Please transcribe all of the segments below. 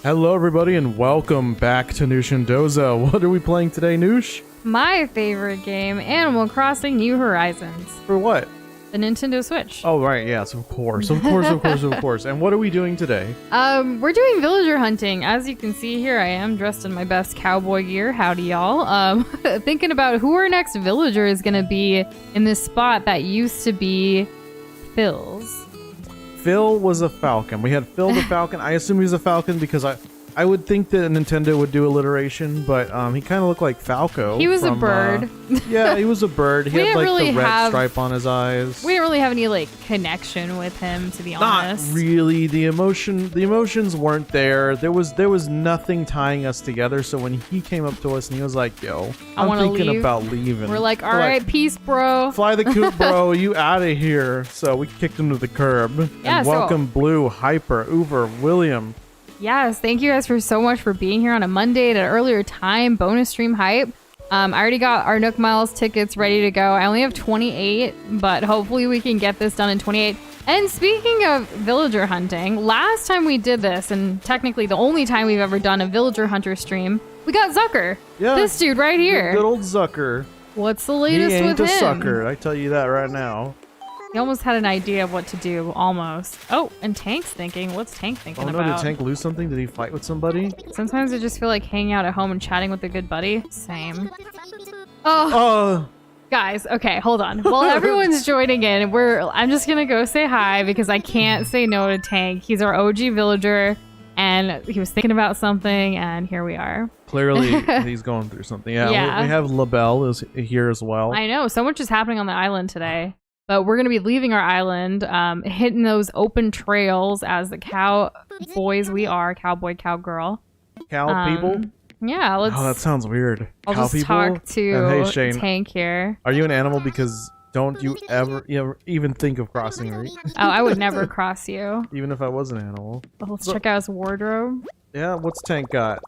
Hello everybody and welcome back to Noosh and Doza. What are we playing today, Noosh? My favorite game, Animal Crossing New Horizons. For what? The Nintendo Switch. Oh right, yes, of course. And what are we doing today? We're doing villager hunting. As you can see here, I am dressed in my best cowboy gear. Howdy y'all. Thinking about who our next villager is gonna be in this spot that used to be Phil's. Phil was a falcon. We had Phil the falcon. I assume he was a falcon because I would think that Nintendo would do alliteration, but he kind of looked like Falco. He was a bird. Yeah, he was a bird. He had like really the red stripe on his eyes. We didn't really have any like connection with him, to be honest. Not really. The emotions weren't there. There was nothing tying us together. So when he came up to us and he was like, "Yo, I'm thinking about leaving," we're like, "All right, peace, bro. Fly the coop, bro. You out of here." So we kicked him to the curb. Yeah. And welcome Blue, Hyper, Uber, William. Yes, thank you guys so much for being here on a Monday at an earlier time. Bonus stream hype. I already got our Nook Miles tickets ready to go. I only have 28, but hopefully we can get this done in 28. And speaking of villager hunting, last time we did this, and technically the only time we've ever done a villager hunter stream, we got Zucker. Yeah, this dude right here. Good old Zucker. What's the latest with him? He ain't a sucker, I tell you that right now. He almost had an idea of what to do, almost. Oh, and Tank's thinking. What's Tank thinking about? Did Tank lose something? Did he fight with somebody? Sometimes I just feel like hanging out at home and chatting with a good buddy. Same. Oh. Guys, okay, hold on. While everyone's joining in, I'm just gonna go say hi because I can't say no to Tank. He's our OG villager, and he was thinking about something, and here we are. Clearly, he's going through something. Yeah. We have LaBelle is here as well. I know, so much is happening on the island today. But we're going to be leaving our island, hitting those open trails as the cowboys we are, cowboy, cowgirl. Cow people? Yeah, let's... Oh, that sounds weird. I'll cow just people? talk to hey, Shane, Tank here. Are you an animal? Because don't you ever even think of crossing me? Oh, I would never cross you. Even if I was an animal. Well, let's check out his wardrobe. Yeah, what's Tank got?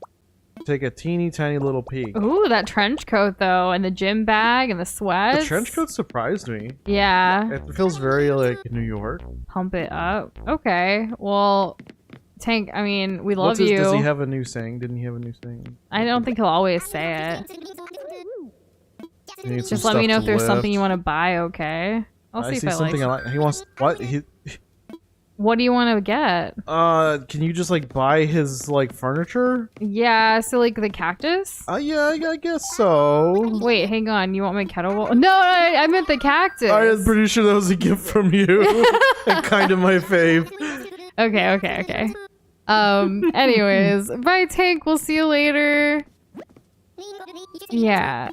Take a teeny tiny little peek. Ooh, that trench coat though, and the gym bag and the sweats. The trench coat surprised me. Yeah. It feels very like New York. Pump it up. Okay. Well, Tank, I mean, we love you. Does he have a new saying? Didn't he have a new saying? I don't think he'll always say it. Just let me know if there's something you want to buy, okay? I'll see if I something like. He wants what? What do you want to get? Can you just like buy his like furniture? Yeah, so like the cactus? Yeah, I guess so. Wait, hang on. You want my kettlebell? No, I meant the cactus. I'm pretty sure that was a gift from you. And kind of my fave. Okay. Anyways, bye Tank. We'll see you later. Yeah.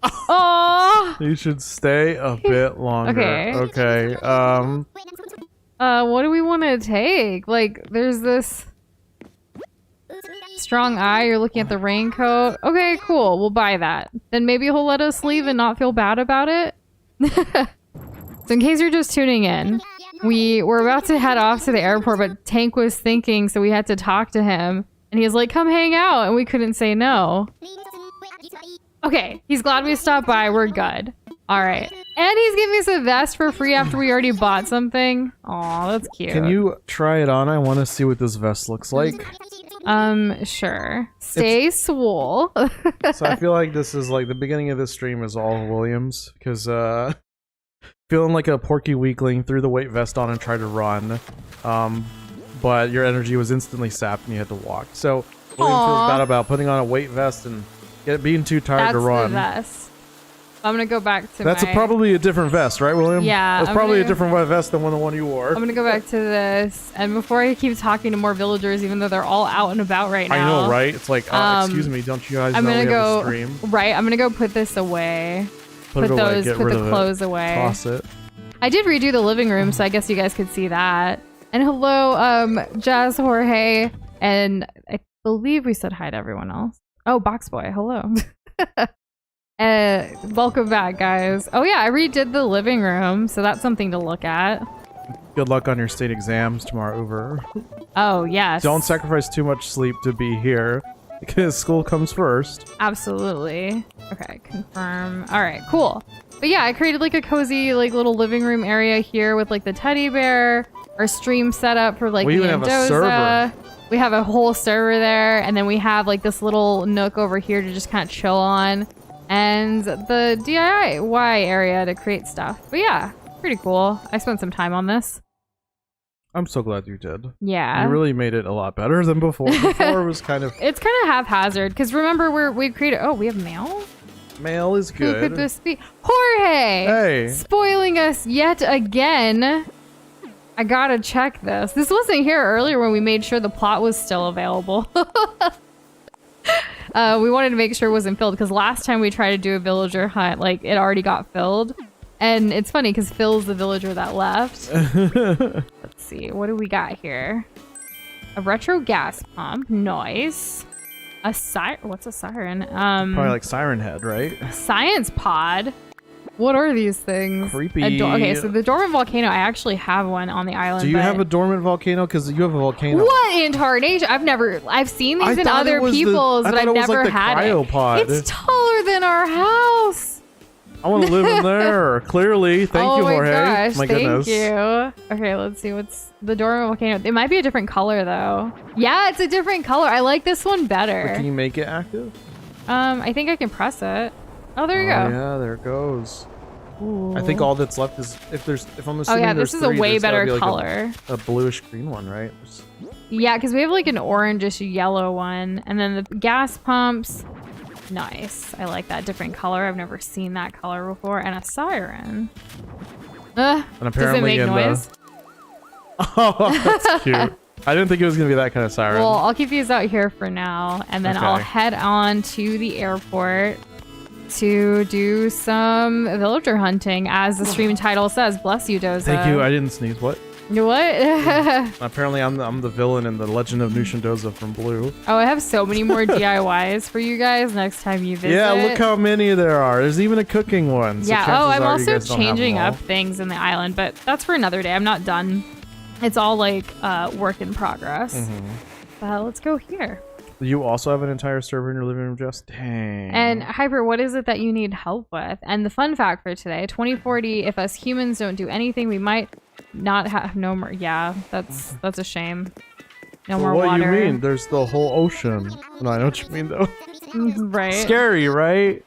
Oh. You should stay a bit longer. Okay. What do we want to take? Like, there's this strong eye. You're looking at the raincoat. Okay, cool. We'll buy that. Then maybe he'll let us leave and not feel bad about it. So in case you're just tuning in, we were about to head off to the airport, but Tank was thinking, so we had to talk to him. And he was like, come hang out. And we couldn't say no. Okay, he's glad we stopped by. We're good. All right. And he's giving us a vest for free after we already bought something. Aw, that's cute. Can you try it on? I want to see what this vest looks like. Sure. Stay swole. So I feel like this is like the beginning of this stream is all Williams because feeling like a porky weakling, threw the weight vest on and tried to run. But your energy was instantly sapped and you had to walk. So William feels bad about putting on a weight vest and being too tired to run. That's the vest. I'm gonna go back to That's probably a different vest, right, William? Yeah. That's probably a different vest than the one you wore. I'm gonna go back to this, and before I keep talking to more villagers, even though they're all out and about right now. I know, right? It's like, excuse me, don't you guys know we have a stream? Right, I'm gonna go put this away. Put the clothes away. Toss it. I did redo the living room, so I guess you guys could see that. And hello, Jazz Jorge, and I believe we said hi to everyone else. Oh, Box Boy, hello. Welcome back, guys. Oh yeah, I redid the living room, so that's something to look at. Good luck on your state exams tomorrow, Uber. Oh, yes. Don't sacrifice too much sleep to be here, because school comes first. Absolutely. Okay, confirm. All right, cool. But yeah, I created like a cozy like little living room area here with like the teddy bear, our stream setup for like we even have a server. We have a whole server there, and then we have like this little nook over here to just kind of chill on, and the DIY area to create stuff. But yeah, pretty cool. I spent some time on this. I'm so glad you did. Yeah. You really made it a lot better than before. Before it was kind of... It's kind of haphazard, because remember we created... Oh, we have mail? Mail is good. Who could this be? Jorge! Hey! Spoiling us yet again. I gotta check this. This wasn't here earlier when we made sure the plot was still available. We wanted to make sure it wasn't filled, because last time we tried to do a villager hunt, like, it already got filled. And it's funny, because Phil's the villager that left. Let's see, what do we got here? A retro gas pump. Nice. A siren. What's a siren? Probably like Siren Head, right? Science pod. What are these things? Creepy. Okay, so the dormant volcano, I actually have one on the island. Do you have a dormant volcano? Because you have a volcano. What in tarnation? I've seen these in other people's, but I've never had it. Cryopod. It's taller than our house. I want to live in there. Clearly. Thank you, Jorge. Gosh, my goodness. Thank you. Okay, let's see. What's the dormant volcano? It might be a different color, though. Yeah, it's a different color. I like this one better. But can you make it active? I think I can press it. Oh, there you go. Yeah, there it goes. Ooh. I think all that's left is if I'm assuming oh yeah, this is a way better color. A bluish green one, right? Yeah, because we have like an orangish yellow one, and then the gas pumps. Nice. I like that different color. I've never seen that color before. And a siren. And apparently does it make noise? Oh, that's cute. I didn't think it was gonna be that kind of siren. Well, I'll keep these out here for now, and then I'll head on to the airport to do some villager hunting, as the stream title says. Bless you, Doza. Thank you. I didn't sneeze. What? What? Apparently, I'm the villain in the Legend of Nushin Doza from Blue. Oh, I have so many more DIYs for you guys next time you visit. Yeah, look how many there are. There's even a cooking one. So yeah. Oh, I'm also changing up things in the island, but that's for another day. I'm not done. It's all like work in progress. Let's go here. You also have an entire server in your living room, Jess? Dang. And Hyper, what is it that you need help with? And the fun fact for today, 2040, if us humans don't do anything, we might not have no more. Yeah, that's a shame. No more water. What do you mean? There's the whole ocean. No, I know what you mean, though. Right. Scary, right?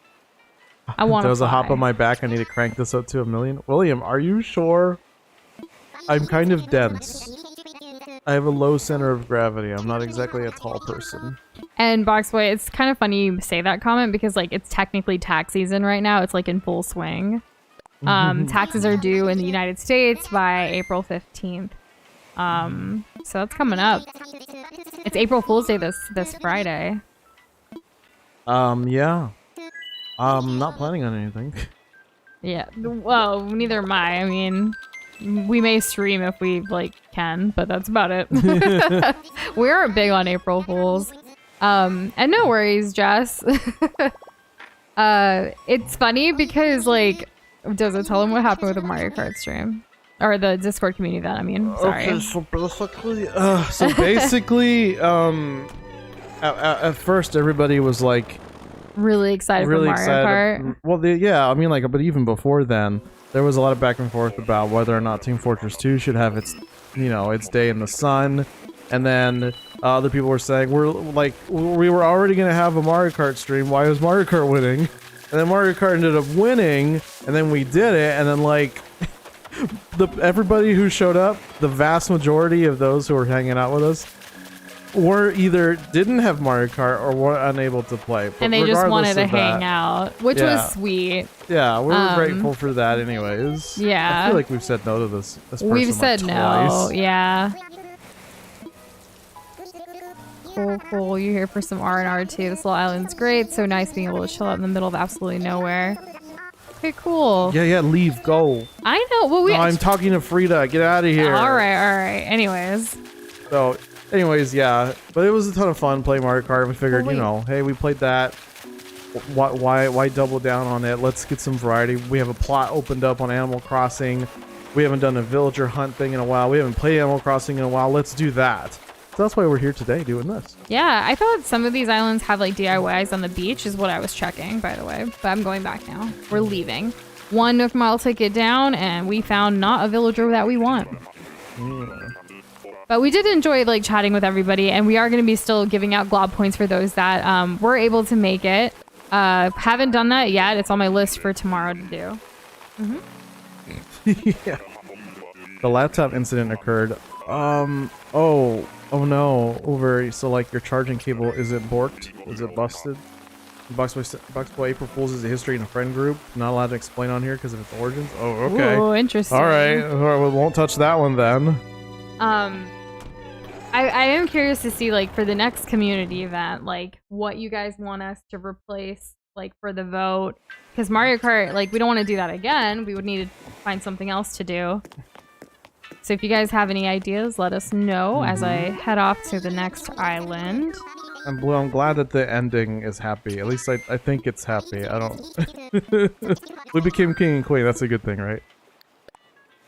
I want to There's a hop on my back. I need to crank this up to 1 million. William, are you sure? I'm kind of dense. I have a low center of gravity. I'm not exactly a tall person. And Boxboy, it's kind of funny you say that comment because like it's technically tax season right now. It's like in full swing. Taxes are due in the United States by April 15th. So that's coming up. It's April Fool's Day this Friday. Yeah. I'm not planning on anything. Yeah. Well, neither am I. I mean, we may stream if we like can, but that's about it. We aren't big on April Fools. And no worries, Jess. It's funny because like, does it tell them what happened with the Mario Kart stream? Or the Discord community then, I mean, sorry. Okay, so basically, at first everybody was like really excited for Mario Kart. Well, yeah, I mean, like, but even before then, there was a lot of back and forth about whether or not Team Fortress 2 should have its, its day in the sun. And then other people were saying, we were already going to have a Mario Kart stream. Why was Mario Kart winning? And then Mario Kart ended up winning, and then we did it, and then like everybody who showed up, the vast majority of those who were hanging out with us, were either didn't have Mario Kart or were unable to play. But and they just wanted to hang out, which was sweet. Yeah, we were grateful for that anyways. Yeah. I feel like we've said no to this person We've said like no, twice. yeah. Cool. You're here for some R&R too. This little island's great. So nice being able to chill out in the middle of absolutely nowhere. Okay, cool. Yeah, leave, go. I know. Well, I'm talking to Frida. Get out of here. All right. Anyways. So, yeah. But it was a ton of fun playing Mario Kart. We figured, hey, we played that. Why double down on it? Let's get some variety. We have a plot opened up on Animal Crossing. We haven't done a villager hunt thing in a while. We haven't played Animal Crossing in a while. Let's do that. So that's why we're here today doing this. Yeah, I thought some of these islands have like DIYs on the beach is what I was checking, by the way. But I'm going back now. We're leaving. 1 Nook Mile ticket down, and we found not a villager that we want. But we did enjoy like chatting with everybody, and we are going to be still giving out glob points for those that were able to make it. Haven't done that yet. It's on my list for tomorrow to do. Yeah. The laptop incident occurred. Oh no. Over. So like your charging cable, is it borked? Is it busted? Boxboy April Fools is a history in a friend group. Not allowed to explain on here because of its origins. Oh, okay. Oh, interesting. All right. We won't touch that one then. I am curious to see, like, for the next community event, like, what you guys want us to replace, like, for the vote. Because Mario Kart, like, we don't want to do that again. We would need to find something else to do. So if you guys have any ideas, let us know as I head off to the next island. And Blue, I'm glad that the ending is happy. At least I think it's happy. I don't... We became king and queen. That's a good thing, right?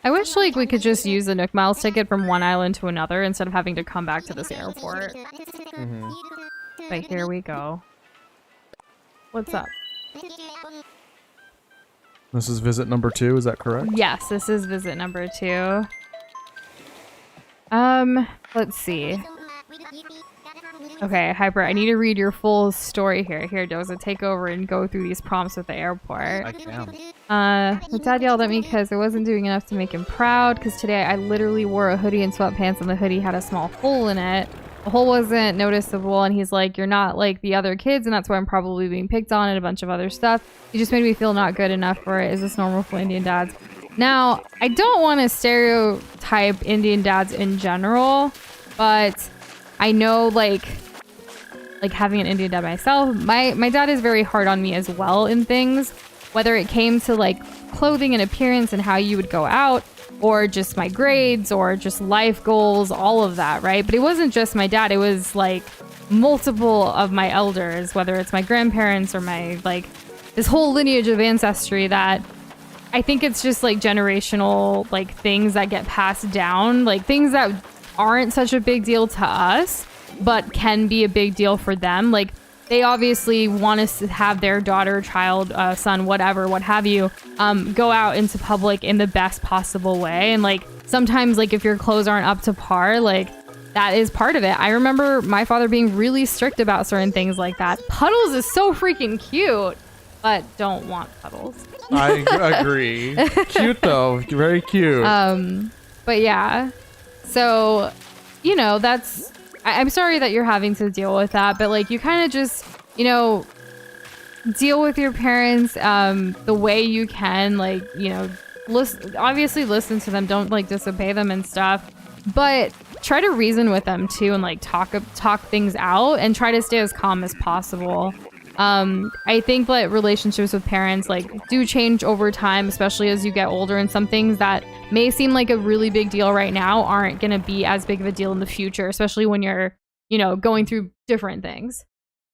I wish, like, we could just use the Nook Miles ticket from one island to another instead of having to come back to this airport. But here we go. What's up? This is visit number 2, is that correct? Yes, this is visit number 2. Let's see. Okay, Hyper, I need to read your full story here. Here, Doza, take over and go through these prompts with the airport. I can. My dad yelled at me because I wasn't doing enough to make him proud, because today I literally wore a hoodie and sweatpants and the hoodie had a small hole in it. The hole wasn't noticeable, and he's like, you're not like the other kids, and that's why I'm probably being picked on and a bunch of other stuff. He just made me feel not good enough for it. Is this normal for Indian dads? Now, I don't want to stereotype Indian dads in general, but I know, like having an Indian dad myself, my dad is very hard on me as well in things, whether it came to like clothing and appearance and how you would go out, or just my grades, or just life goals, all of that, right? But it wasn't just my dad, it was like multiple of my elders, whether it's my grandparents or my, like, this whole lineage of ancestry, that I think it's just like generational, like, things that get passed down, like things that aren't such a big deal to us but can be a big deal for them. Like, they obviously want us to have their daughter, child, son, whatever, what have you, go out into public in the best possible way. And like, sometimes, like, if your clothes aren't up to par, like, that is part of it. I remember my father being really strict about certain things like that. Puddles is so freaking cute, but don't want Puddles. I agree. Cute though, very cute. But yeah, so, you know, that's, I'm sorry that you're having to deal with that, but like, you kind of just, you know, deal with your parents the way you can, like, you know, obviously listen to them, don't like disobey them and stuff, but try to reason with them too, and like talk things out, and try to stay as calm as possible. I think that relationships with parents, like, do change over time, especially as you get older, and some things that may seem like a really big deal right now aren't going to be as big of a deal in the future, especially when you're, you know, going through different things.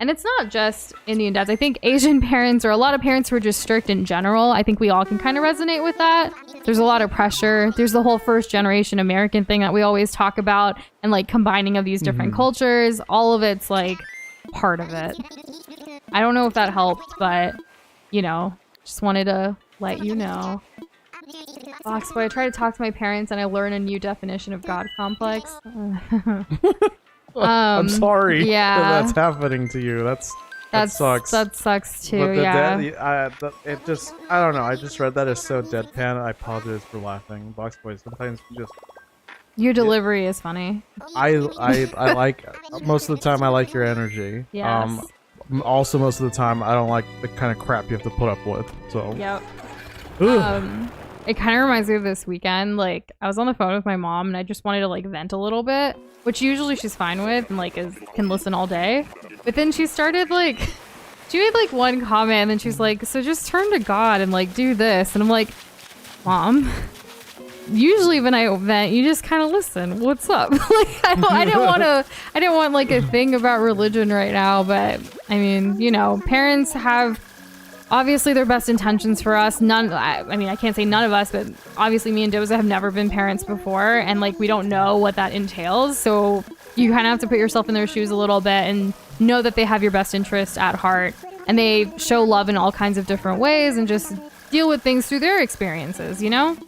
And it's not just Indian dads. I think Asian parents, or a lot of parents who are just strict in general, I think we all can kind of resonate with that. There's a lot of pressure. There's the whole first generation American thing that we always talk about, and like combining of these different cultures. All of it's like part of it. I don't know if that helped, but, you know, just wanted to let you know. Boxboy, I try to talk to my parents and I learn a new definition of God complex. I'm sorry yeah. that's happening to you. That sucks. That sucks too, But yeah. It just, I don't know, I just read that as so deadpan. I apologize for laughing. Boxboy, sometimes you just... Your delivery is funny. I like, most of the time I like your energy. Yes. Also, most of the time, I don't like the kind of crap you have to put up with. So. Yep. It kind of reminds me of this weekend. Like, I was on the phone with my mom, and I just wanted to like vent a little bit, which usually she's fine with, and like can listen all day. But then she started like, she made like one comment, and then she's like, "So just turn to God and like do this." And I'm like, "Mom, usually when I vent, you just kind of listen. What's up?" Like, I didn't want like a thing about religion right now, but I mean, you know, parents have obviously their best intentions for us. I mean, I can't say none of us, but obviously me and Doza have never been parents before, and like, we don't know what that entails. So you kind of have to put yourself in their shoes a little bit and know that they have your best interest at heart, and they show love in all kinds of different ways, and just deal with things through their experiences, you know?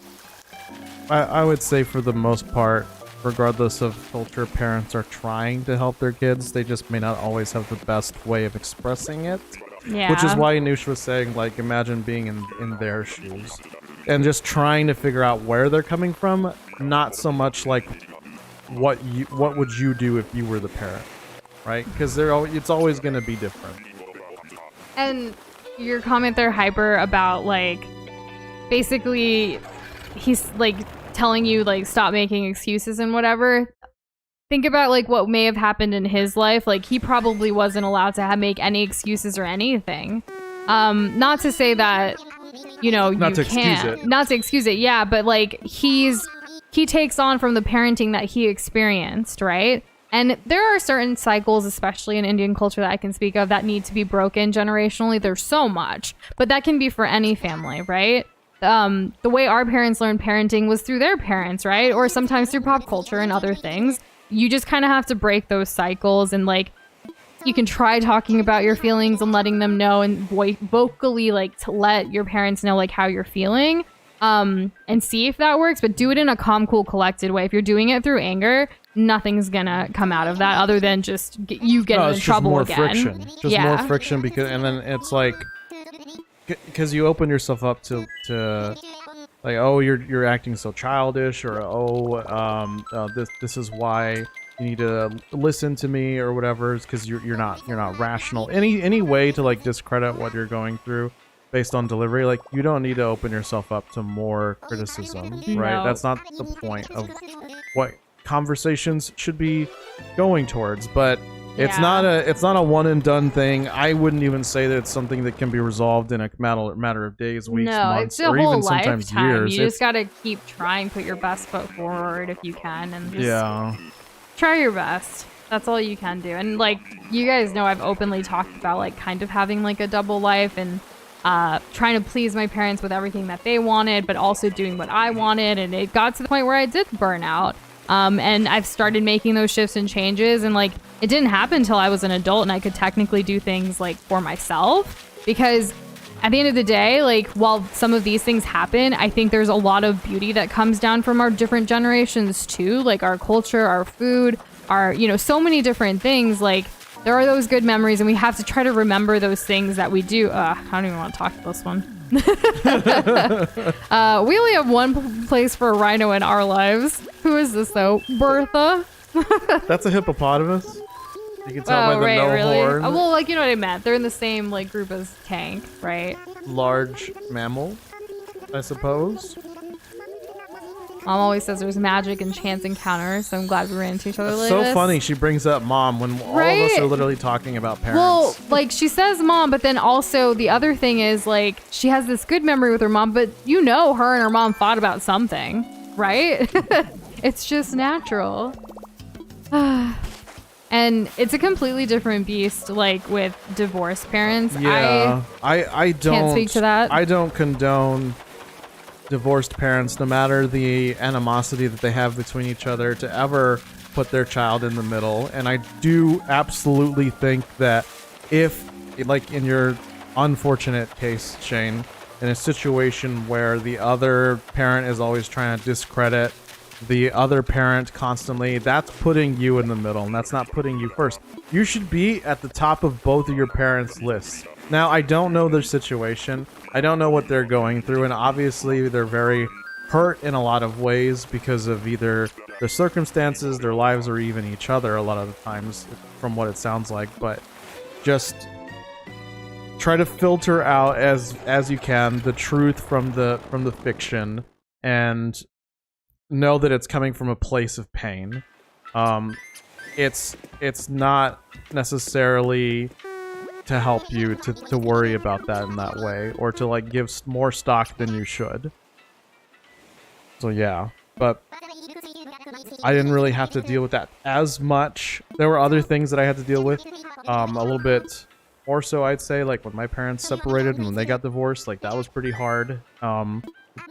I would say for the most part, regardless of culture, parents are trying to help their kids. They just may not always have the best way of expressing it. Yeah. Which is why Noosh was saying, like, imagine being in their shoes. And just trying to figure out where they're coming from, not so much like what would you do if you were the parent, right? Because it's always going to be different. And your comment there, Hyper, about like basically he's like telling you like stop making excuses and whatever. Think about like what may have happened in his life. Like he probably wasn't allowed to make any excuses or anything. Not to say that, you know, not to excuse it. Yeah, but like he takes on from the parenting that he experienced, right? And there are certain cycles, especially in Indian culture, that I can speak of that need to be broken generationally. There's so much, but that can be for any family, right? The way our parents learned parenting was through their parents, right? Or sometimes through pop culture and other things. You just kind of have to break those cycles, and like you can try talking about your feelings and letting them know, and vocally like to let your parents know like how you're feeling, and see if that works. But do it in a calm, cool, collected way. If you're doing it through anger, nothing's gonna come out of that other than just you getting in trouble again. Friction. Just more friction, because and then it's like because you open yourself up to like, oh, you're acting so childish, or this is why you need to listen to me or whatever, is because you're not rational. Any way to like discredit what you're going through based on delivery, like you don't need to open yourself up to more criticism, right? No. That's not the point of what conversations should be going towards. But it's not a one and done thing. I wouldn't even say that it's something that can be resolved in a matter of days, weeks, months, or even sometimes years. You just gotta keep trying, put your best foot forward if you can, and just try your best. That's all you can do. And like you guys know, I've openly talked about like kind of having like a double life and trying to please my parents with everything that they wanted, but also doing what I wanted. And it got to the point where I did burn out. And I've started making those shifts and changes, and like it didn't happen until I was an adult and I could technically do things like for myself, because at the end of the day, like while some of these things happen, I think there's a lot of beauty that comes down from our different generations too, like our culture, our food, our, you know, so many different things. Like there are those good memories, and we have to try to remember those things that we do. I don't even want to talk to this one. We only have one place for a rhino in our lives. Who is this though? Bertha? That's a hippopotamus. You can tell by the no horn. Oh, well, like, you know what I meant. They're in the same like group as Tank, right? Large mammal, I suppose. Mom always says there's magic and chance encounters, so I'm glad we ran into each other like so this. funny she brings up mom when all of us are literally talking about parents. Well, like she says mom, but then also the other thing is like she has this good memory with her mom, but you know her and her mom fought about something, right? It's just natural. And it's a completely different beast, like with divorced parents. Yeah, I don't can't speak to that. I don't condone divorced parents, no matter the animosity that they have between each other, to ever put their child in the middle. And I do absolutely think that if, like in your unfortunate case, Shane, in a situation where the other parent is always trying to discredit the other parent constantly, that's putting you in the middle, and that's not putting you first. You should be at the top of both of your parents' lists. Now, I don't know their situation. I don't know what they're going through, and obviously they're very hurt in a lot of ways because of either their circumstances, their lives, or even each other a lot of the times, from what it sounds like. But just try to filter out as you can the truth from the fiction, and know that it's coming from a place of pain. It's not necessarily to help you to worry about that in that way, or to like give more stock than you should. So yeah, but I didn't really have to deal with that as much. There were other things that I had to deal with a little bit more so, I'd say, like when my parents separated and when they got divorced, like that was pretty hard.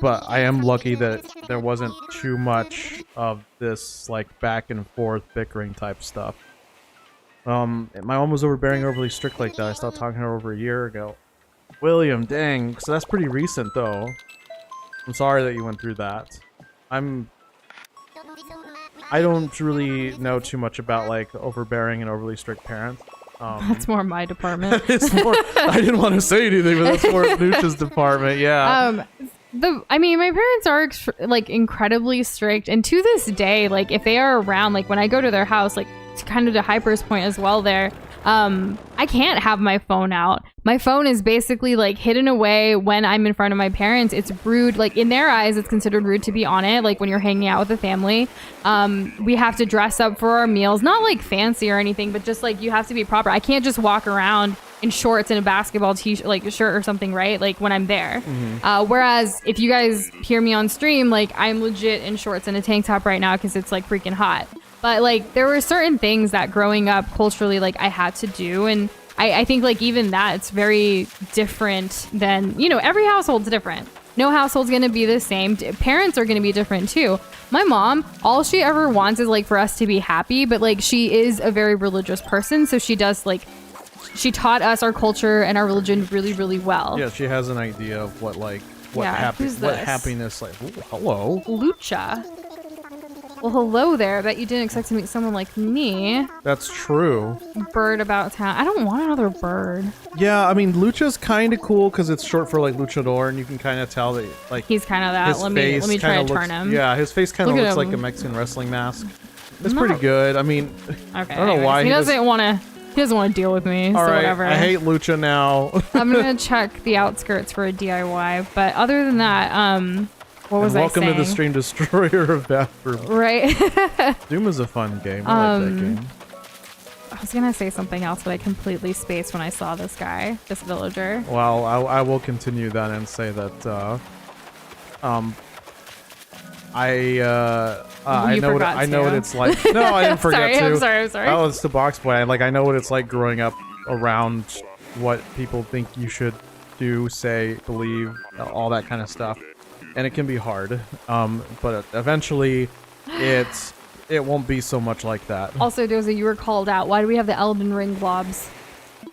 But I am lucky that there wasn't too much of this like back and forth bickering type stuff. My mom was overbearing, overly strict like that. I stopped talking to her over a year ago. William, dang. So that's pretty recent, though. I'm sorry that you went through that. I don't really know too much about like overbearing and overly strict parents. That's more my department. It's more. I didn't want to say anything, but that's more Nooch's department. Yeah. I mean, my parents are like incredibly strict, and to this day, like if they are around, like when I go to their house, like kind of to Hyper's point as well, there, I can't have my phone out. My phone is basically like hidden away when I'm in front of my parents. It's rude, like in their eyes, it's considered rude to be on it. Like when you're hanging out with the family, we have to dress up for our meals, not like fancy or anything, but just like you have to be proper. I can't just walk around in shorts and a basketball t-shirt, like a shirt or something, right? Like when I'm there. Whereas if you guys hear me on stream, like I'm legit in shorts and a tank top right now because it's like freaking hot. But like there were certain things that growing up culturally, like I had to do. And I think like even that, it's very different than, you know, every household's different. No household's going to be the same. Parents are going to be different too. My mom, all she ever wants is like for us to be happy. But like she is a very religious person. So she does like, she taught us our culture and our religion really, really well. Yeah, she has an idea of what like what who's what this? happiness like. Ooh, hello. Lucha. Well, hello there. Bet you didn't expect to meet someone like me. That's true. Bird about town. I don't want another bird. Yeah, I mean Lucha's kind of cool because it's short for like luchador, and you can kind of tell that like He's kind of that. his Let me try to kinda turn him. Yeah, his face kind of Look at looks like him. a Mexican wrestling mask. It's No. pretty good. I mean, Okay. I don't know anyways, why he doesn't want to. He doesn't want to deal with me. All so right, whatever. I hate Lucha now. I'm gonna check the outskirts for a DIY. But other than that, what was Welcome I saying? to the Stream Destroyer of Bathroom. Right. Doom is a fun game. I like that game. I was gonna say something else, but I completely spaced when I saw this guy, this villager. Well, I will continue that and say that I know what it's like. No, I didn't forget to. I'm sorry. Oh, it's the box boy. I know what it's like growing up around what people think you should do, say, believe, all that kind of stuff, and it can be hard. But eventually, it won't be so much like that. Also, Doza, you were called out. Why do we have the Elden Ring globs?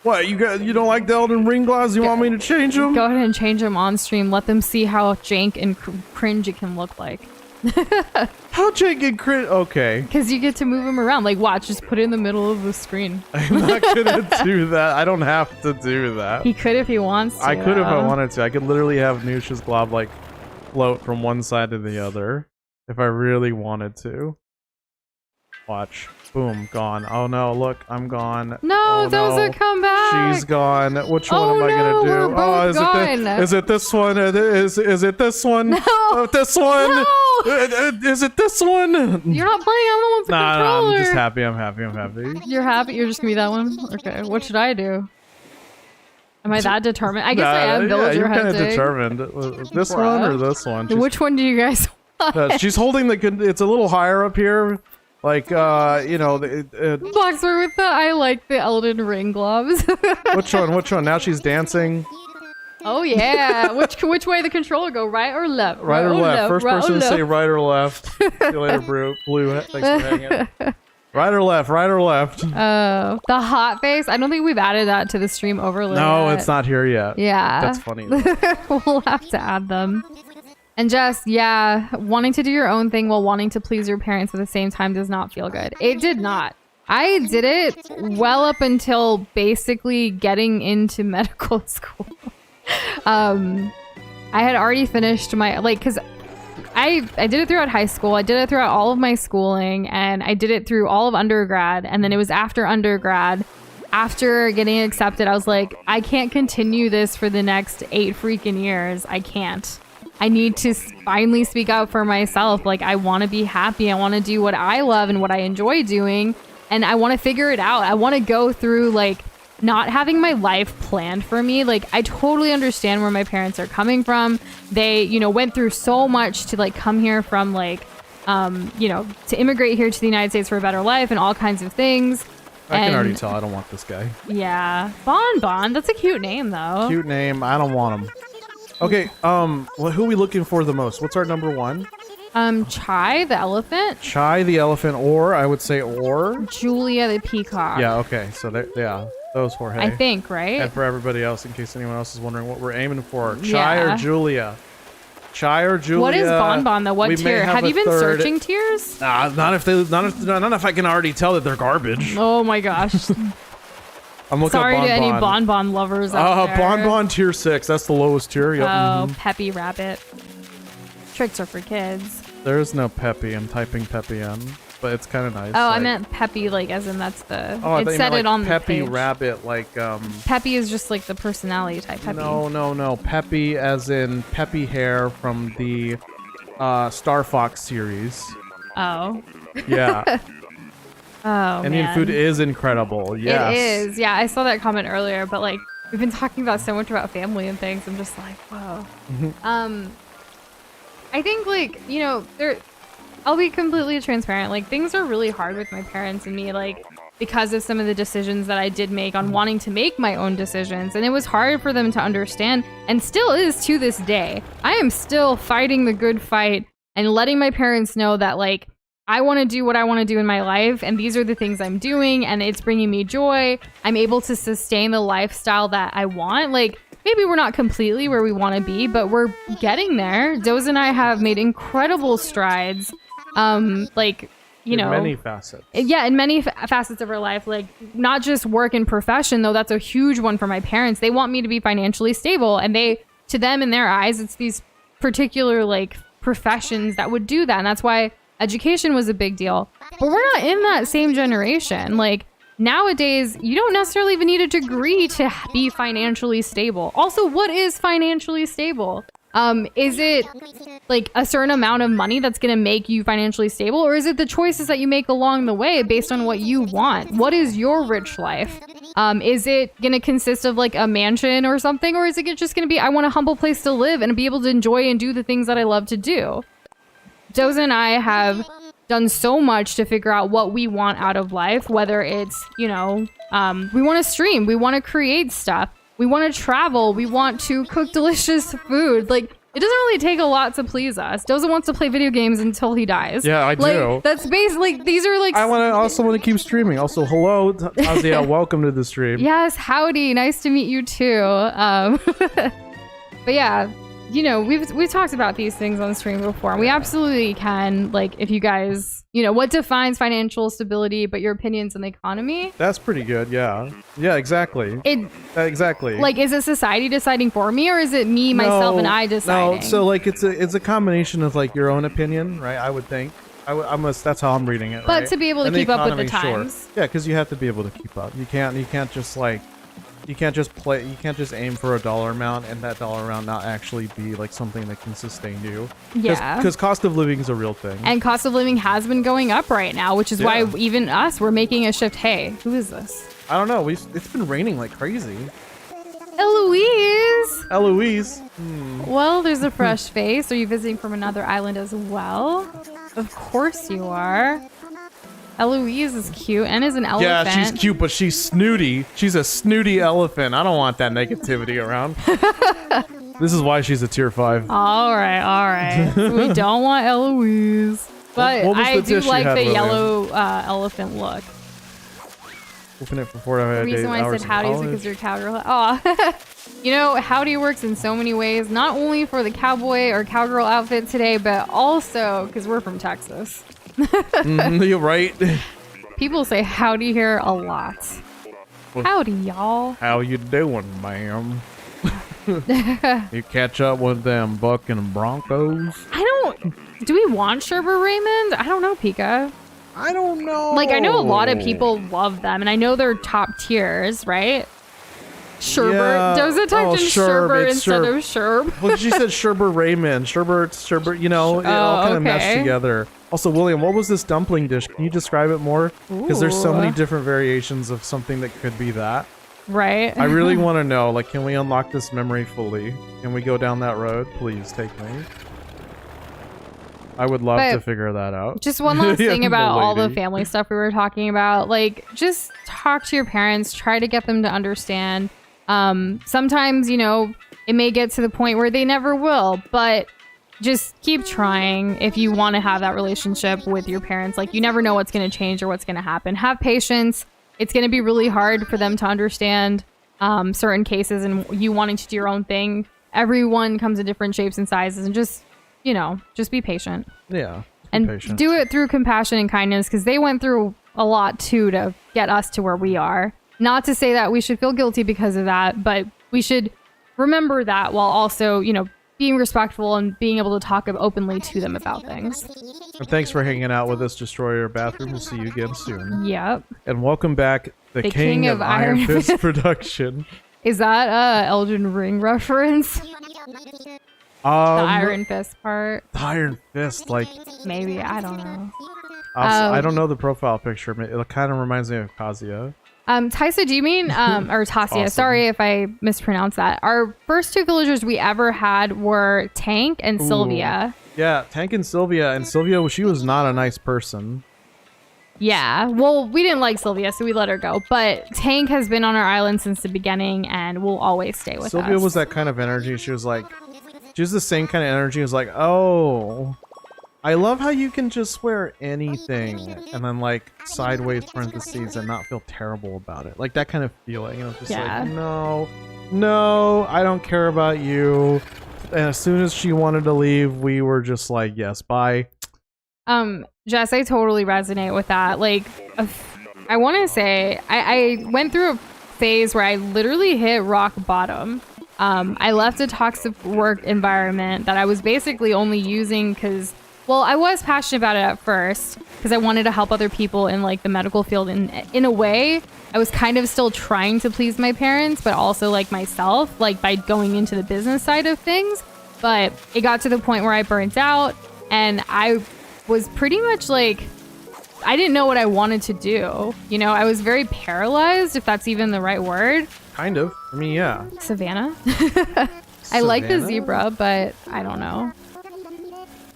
What, you don't like the Elden Ring glass? You want me to change them? Go ahead and change them on stream. Let them see how jank and cringe it can look like. How jank and cringe? Okay. Because you get to move them around. Like, watch, just put it in the middle of the screen. I'm not gonna do that. I don't have to do that. He could if he wants to. I could if I wanted to. I could literally have Nooch's glob like float from one side to the other if I really wanted to. Watch. Boom. Gone. Oh no, look. I'm gone. No, oh, Doza, no. come back. She's gone. Which one Oh, am I gonna do? no, we're both is gone. is it this one? Is it this one? No. This one? No. Is it this one? You're not playing. I'm the one with the Nah, controller. I'm just happy. I'm happy. You're happy? You're just gonna be that one? Okay. What should I do? Am I that determined? I guess I am villager you're kind of hunting. determined. This Bruh. one or this one? Which one do you guys want? She's holding it's a little higher up here. Like, you know, Boxer with the I like the Elden Ring gloves. which one? Now she's dancing. Oh yeah. Which way the controller go? Right or left? Right or left? First right person or to say left. right or left. See you later, Blue. Thanks for hanging. Right or left? Right or left? The hot face. I don't think we've added that to the stream overlay. No, yet. it's not here yet. Yeah. That's funny. We'll have to add them. And Jess, yeah, wanting to do your own thing while wanting to please your parents at the same time does not feel good. It did not. I did it well up until basically getting into medical school. I had already finished my, because I did it throughout high school. I did it throughout all of my schooling, and I did it through all of undergrad. And then it was after undergrad, after getting accepted, I was like, I can't continue this for the next 8 freaking years. I can't. I need to finally speak up for myself. Like, I want to be happy. I want to do what I love and what I enjoy doing. And I want to figure it out. I want to go through, like, not having my life planned for me. Like, I totally understand where my parents are coming from. They, you know, went through so much to, like, come here from, like, you know, to immigrate here to the United States for a better life and all kinds of things. I can already tell I don't want this guy. Yeah. Bon. That's a cute name, though. Cute name. I don't want him. Okay, well, who are we looking for the most? What's our number one? Chai the elephant. Chai the elephant, or I would say or. Julia the peacock. Yeah, okay, so yeah, those four. Hey. I think, right? And for everybody else, in case anyone else is wondering what we're aiming for, Chai Yeah. or Julia? Chai or Julia. What is Bonbon though? What we may tier? Have a you been third. searching tiers? Nah, not if I can already tell that they're garbage. Oh my gosh. I'm looking Sorry at to any Bonbon. Bonbon lovers out there. Bonbon tier 6. That's the lowest tier. Yep. Oh, Peppy Rabbit. Tricks are for kids. There is no Peppy. I'm typing Peppy in, but it's kind of nice. Oh, I meant Peppy, like as in that's the. Oh, I it thought you said meant, it on like, the Peppy page. Rabbit, like Peppy is just like the personality type. Peppy. No. Peppy, as in Peppy Hair from the Star Fox series. Oh. Yeah. Oh, Indian man. food is incredible. Yes. It is. Yeah, I saw that comment earlier, but like we've been talking about so much about family and things. I'm just like, whoa. I think like, you know, I'll be completely transparent. Like things are really hard with my parents and me, like because of some of the decisions that I did make on wanting to make my own decisions. And it was hard for them to understand and still is to this day. I am still fighting the good fight and letting my parents know that like I want to do what I want to do in my life, and these are the things I'm doing, and it's bringing me joy. I'm able to sustain the lifestyle that I want. Like, maybe we're not completely where we want to be, but we're getting there. Doze and I have made incredible strides. Like, you know, many facets. Yeah, in many facets of our life, like not just work and profession, though that's a huge one for my parents. They want me to be financially stable, and to them in their eyes, it's these particular like professions that would do that, and that's why education was a big deal. But we're not in that same generation. Like nowadays, you don't necessarily even need a degree to be financially stable. Also, what is financially stable? Is it like a certain amount of money that's going to make you financially stable? Or is it the choices that you make along the way based on what you want? What is your rich life? Is it going to consist of like a mansion or something? Or is it just going to be, I want a humble place to live and be able to enjoy and do the things that I love to do? Doze and I have done so much to figure out what we want out of life, whether it's, you know, we want to stream, we want to create stuff, we want to travel, we want to cook delicious food. Like, it doesn't really take a lot to please us. Doze wants to play video games until he dies. Yeah, I do. That's basically, these are like... I also want to keep streaming. Also, hello, Azia, welcome to the stream. Yes, howdy, nice to meet you too. But yeah, you know, we've talked about these things on the stream before, and we absolutely can, like, if you guys, you know, what defines financial stability, but your opinions on the economy? That's pretty good, yeah. Yeah, exactly. Exactly. Like, is it society deciding for me, or is it me, myself, and I deciding? No, so, like, it's a combination of, like, your own opinion, right, I would think. That's how I'm reading it, but right? to be able to And keep up with the economy, times. Sure. Yeah, because you have to be able to keep up. You can't just, like... You can't just aim for a dollar amount and that dollar amount not actually be like something that can sustain you. Yeah. Because cost of living is a real thing. And cost of living has been going up right now, which is why even us, we're making a shift. Hey, who is this? I don't know. It's been raining like crazy. Eloise! Eloise. Well, there's a fresh face. Are you visiting from another island as well? Of course you are. Eloise is cute and is an elephant. Yeah, she's cute, but she's snooty. She's a snooty elephant. I don't want that negativity around. This is why she's a tier 5. All right. We don't want Eloise. But What was I the do dish you like had, the William? yellow elephant look. Open it for 4 hours. The reason why I said howdy is because you're a cowgirl. Oh, you know, howdy works in so many ways. Not only for the cowboy or cowgirl outfit today, but also because we're from Texas. You're right. People say howdy here a lot. Howdy, y'all. How you doing, ma'am? You catch up with them bucking Broncos? Do we want Sherbert Raymond? I don't know, Pika. I don't know. Like, I know a lot of people love them, and I know they're top tiers, right? Sherbert. Yeah. Does it type in Sherbert instead of Sherb? Well, she said Sherbert Raymond. Sherbert, you know, it all kind of meshed together. Also, William, what was this dumpling dish? Can you describe it more? Because there's so many different variations of something that could be that. Right. I really want to know, like, can we unlock this memory fully? Can we go down that road? Please take me. I would love to figure that out. Just one last thing about all the family stuff we were talking about. Like, just talk to your parents. Try to get them to understand. Sometimes, you know, it may get to the point where they never will, but just keep trying if you want to have that relationship with your parents. Like, you never know what's going to change or what's going to happen. Have patience. It's going to be really hard for them to understand certain cases and you wanting to do your own thing. everyone comes in different shapes and sizes, and just, you know, just be patient. Yeah. And patient. do it through compassion and kindness, because they went through a lot too to get us to where we are. Not to say that we should feel guilty because of that, but we should remember that while also, you know, being respectful and being able to talk openly to them about things. And thanks for hanging out with us, Destroyer Bathroom. We'll see you again soon. Yep. And welcome back, the King of Iron Fist production. Is that a Elden Ring reference? The Iron Fist part? The Iron Fist, like... Maybe, I don't know. I don't know the profile picture. It kind of reminds me of Kazuya. Taisa, do you mean, or Tasia, Awesome. Sorry if I mispronounced that. Our first two villagers we ever had were Tank and Sylvia. Yeah, Tank and Sylvia. She was not a nice person. Yeah, well, we didn't like Sylvia, so we let her go. But Tank has been on our island since the beginning and will always stay with us. Sylvia was that kind of energy. She was the same kind of energy. It was like, oh, I love how you can just wear anything and then like sideways parentheses and not feel terrible about it. Like that kind of feeling. And I was just like, no, I don't care about you. And as soon as she wanted to leave, we were just like, yes, bye. Jess, I totally resonate with that. Like, I want to say I went through a phase where I literally hit rock bottom. I left a toxic work environment that I was basically only using because, well, I was passionate about it at first because I wanted to help other people in like the medical field. And in a way, I was kind of still trying to please my parents, but also like myself, like by going into the business side of things. But it got to the point where I burnt out and I was pretty much like, I didn't know what I wanted to do. You know, I was very paralyzed, if that's even the right word. Kind of. I mean, yeah. Savannah. I like the zebra, but I don't know.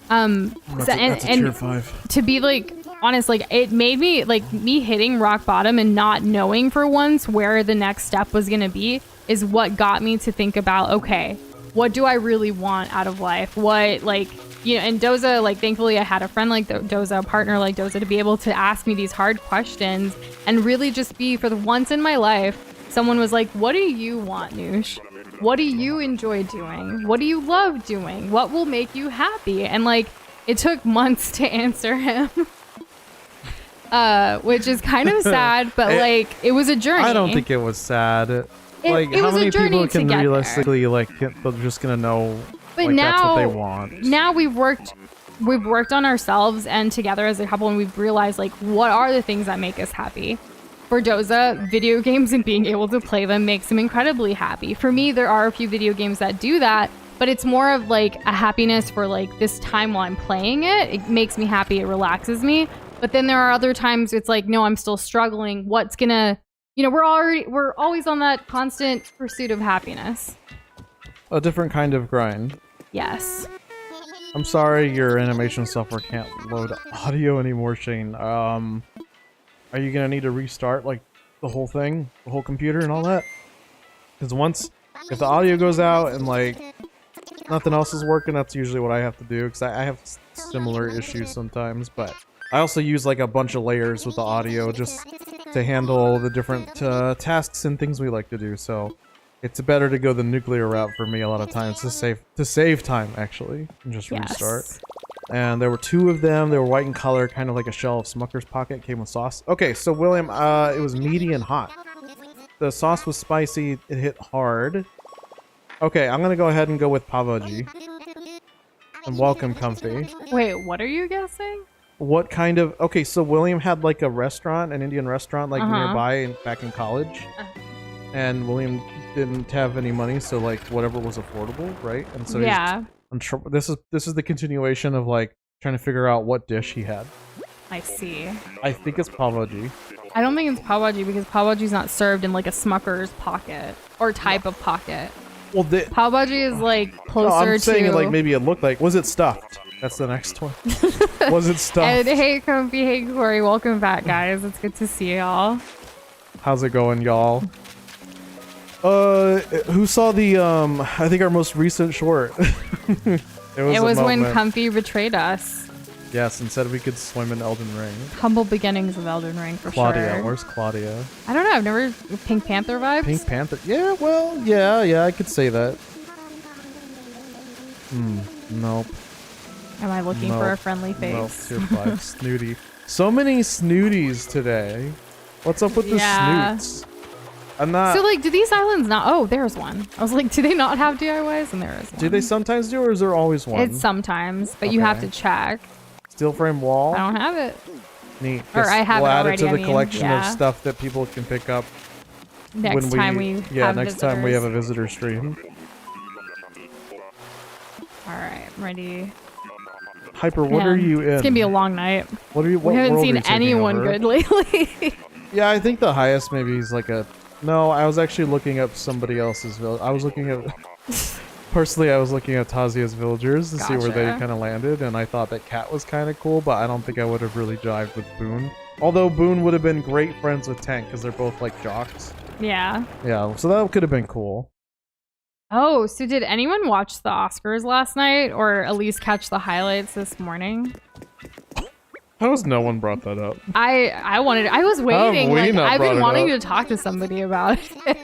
That's a tier 5. To be like honest, like it made me like me hitting rock bottom and not knowing for once where the next step was going to be is what got me to think about, okay, what do I really want out of life? What, like, you know, and Doza, like, thankfully I had a friend like Doza, a partner like Doza, to be able to ask me these hard questions and really just be, for the once in my life, someone was like, what do you want, Noosh? What do you enjoy doing? What do you love doing? What will make you happy? And like, it took months to answer him. Which is kind of sad, but like, it was a journey. I don't think it was sad. Like, it how was a many journey people can to get realistically, there. like, they're just gonna know, but like, now, that's what they want. Now we've worked on ourselves and together as a couple, and we've realized, like, what are the things that make us happy? For Doza, video games and being able to play them makes him incredibly happy. For me, there are a few video games that do that, but it's more of, like, a happipiness for, like, this time while I'm playing it. It makes me happy. It relaxes me. But then there are other times it's like, no, I'm still struggling. What's gonna... You know, we're always on that constant pursuit of happiness. A different kind of grind. Yes. I'm sorry your animation software can't load audio anymore, Shane. Are you gonna need to restart, like, the whole thing? The whole computer and all that? Because if the audio goes out and, like, nothing else is working, that's usually what I have to do. Because I have similar issues sometimes, but I also use, like, a bunch of layers with the audio just to handle the different tasks and things we like to do, so it's better to go the nuclear route for me a lot of times to save time, actually, and just restart. And there were 2 of them. They were white in color, kind of like a shell of Smucker's Pocket. Came with sauce. Okay, so William, it was meaty and hot. The sauce was spicy. It hit hard. Okay, I'm gonna go ahead and go with Pavoji. And welcome, Comfy. Wait, what are you guessing? What kind of... Okay, so William had, like, a restaurant, an Indian restaurant, like, nearby back in college. And William didn't have any money, so, like, whatever was affordable, right? And so this is the continuation of, like, trying to figure out what dish he had. I see. I think it's Pavoji. I don't think it's Pavoji because Pavoji's not served in, like, a Smucker's pocket or type of pocket. Well, Pavoji is, like, closer to... I'm saying, like, maybe it looked like... Was it stuffed? That's the next one. Was it stuffed? And hey, Comfy, hey, Corey, welcome back, guys. It's good to see y'all. How's it going, y'all? Who saw the, I think our most recent short? It was when Comfy betrayed us. Yes, and said we could swim in Elden Ring. Humble beginnings of Elden Ring, for Claudia, sure. Where's Claudia? I don't know, I've never... Pink Panther vibes? Pink Panther? Yeah, well, yeah, I could say that. Nope. Am I looking for a friendly Nope. face? Tier 5. Snooty. So many snooties today. What's up with the snoots? I'm not... So, like, do these islands not... Oh, there's one. I was like, do they not have DIYs? And there is one. Do they sometimes do, or is there always one? It's sometimes, but you have to check. Steel frame wall? I don't have it. Neat. Or I have we'll it add already, it to the collection of yeah. stuff that people can pick up Next time we yeah, have next time we have a visitors. visitor stream. Alright, I'm ready. Hyper, what Man, are you in? It's gonna be a long night. What are you? What We haven't world are seen you taking anyone over? good lately. Yeah, I think the highest maybe is like a... No, I was actually looking up somebody else's village. I was looking at... Personally, I was looking at Tazia's villagers to see where they Gotcha. kind of landed, and I thought that Cat was kind of cool, but I don't think I would have really jived with Boone. Although Boone would have been great friends with Tank, because they're both like jocks. Yeah. Yeah, so that could have been cool. Oh, so did anyone watch the Oscars last night, or at least catch the highlights this morning? How has no one brought that up? I was waiting. we Like, not I've brought been it wanting up? to talk to somebody about it.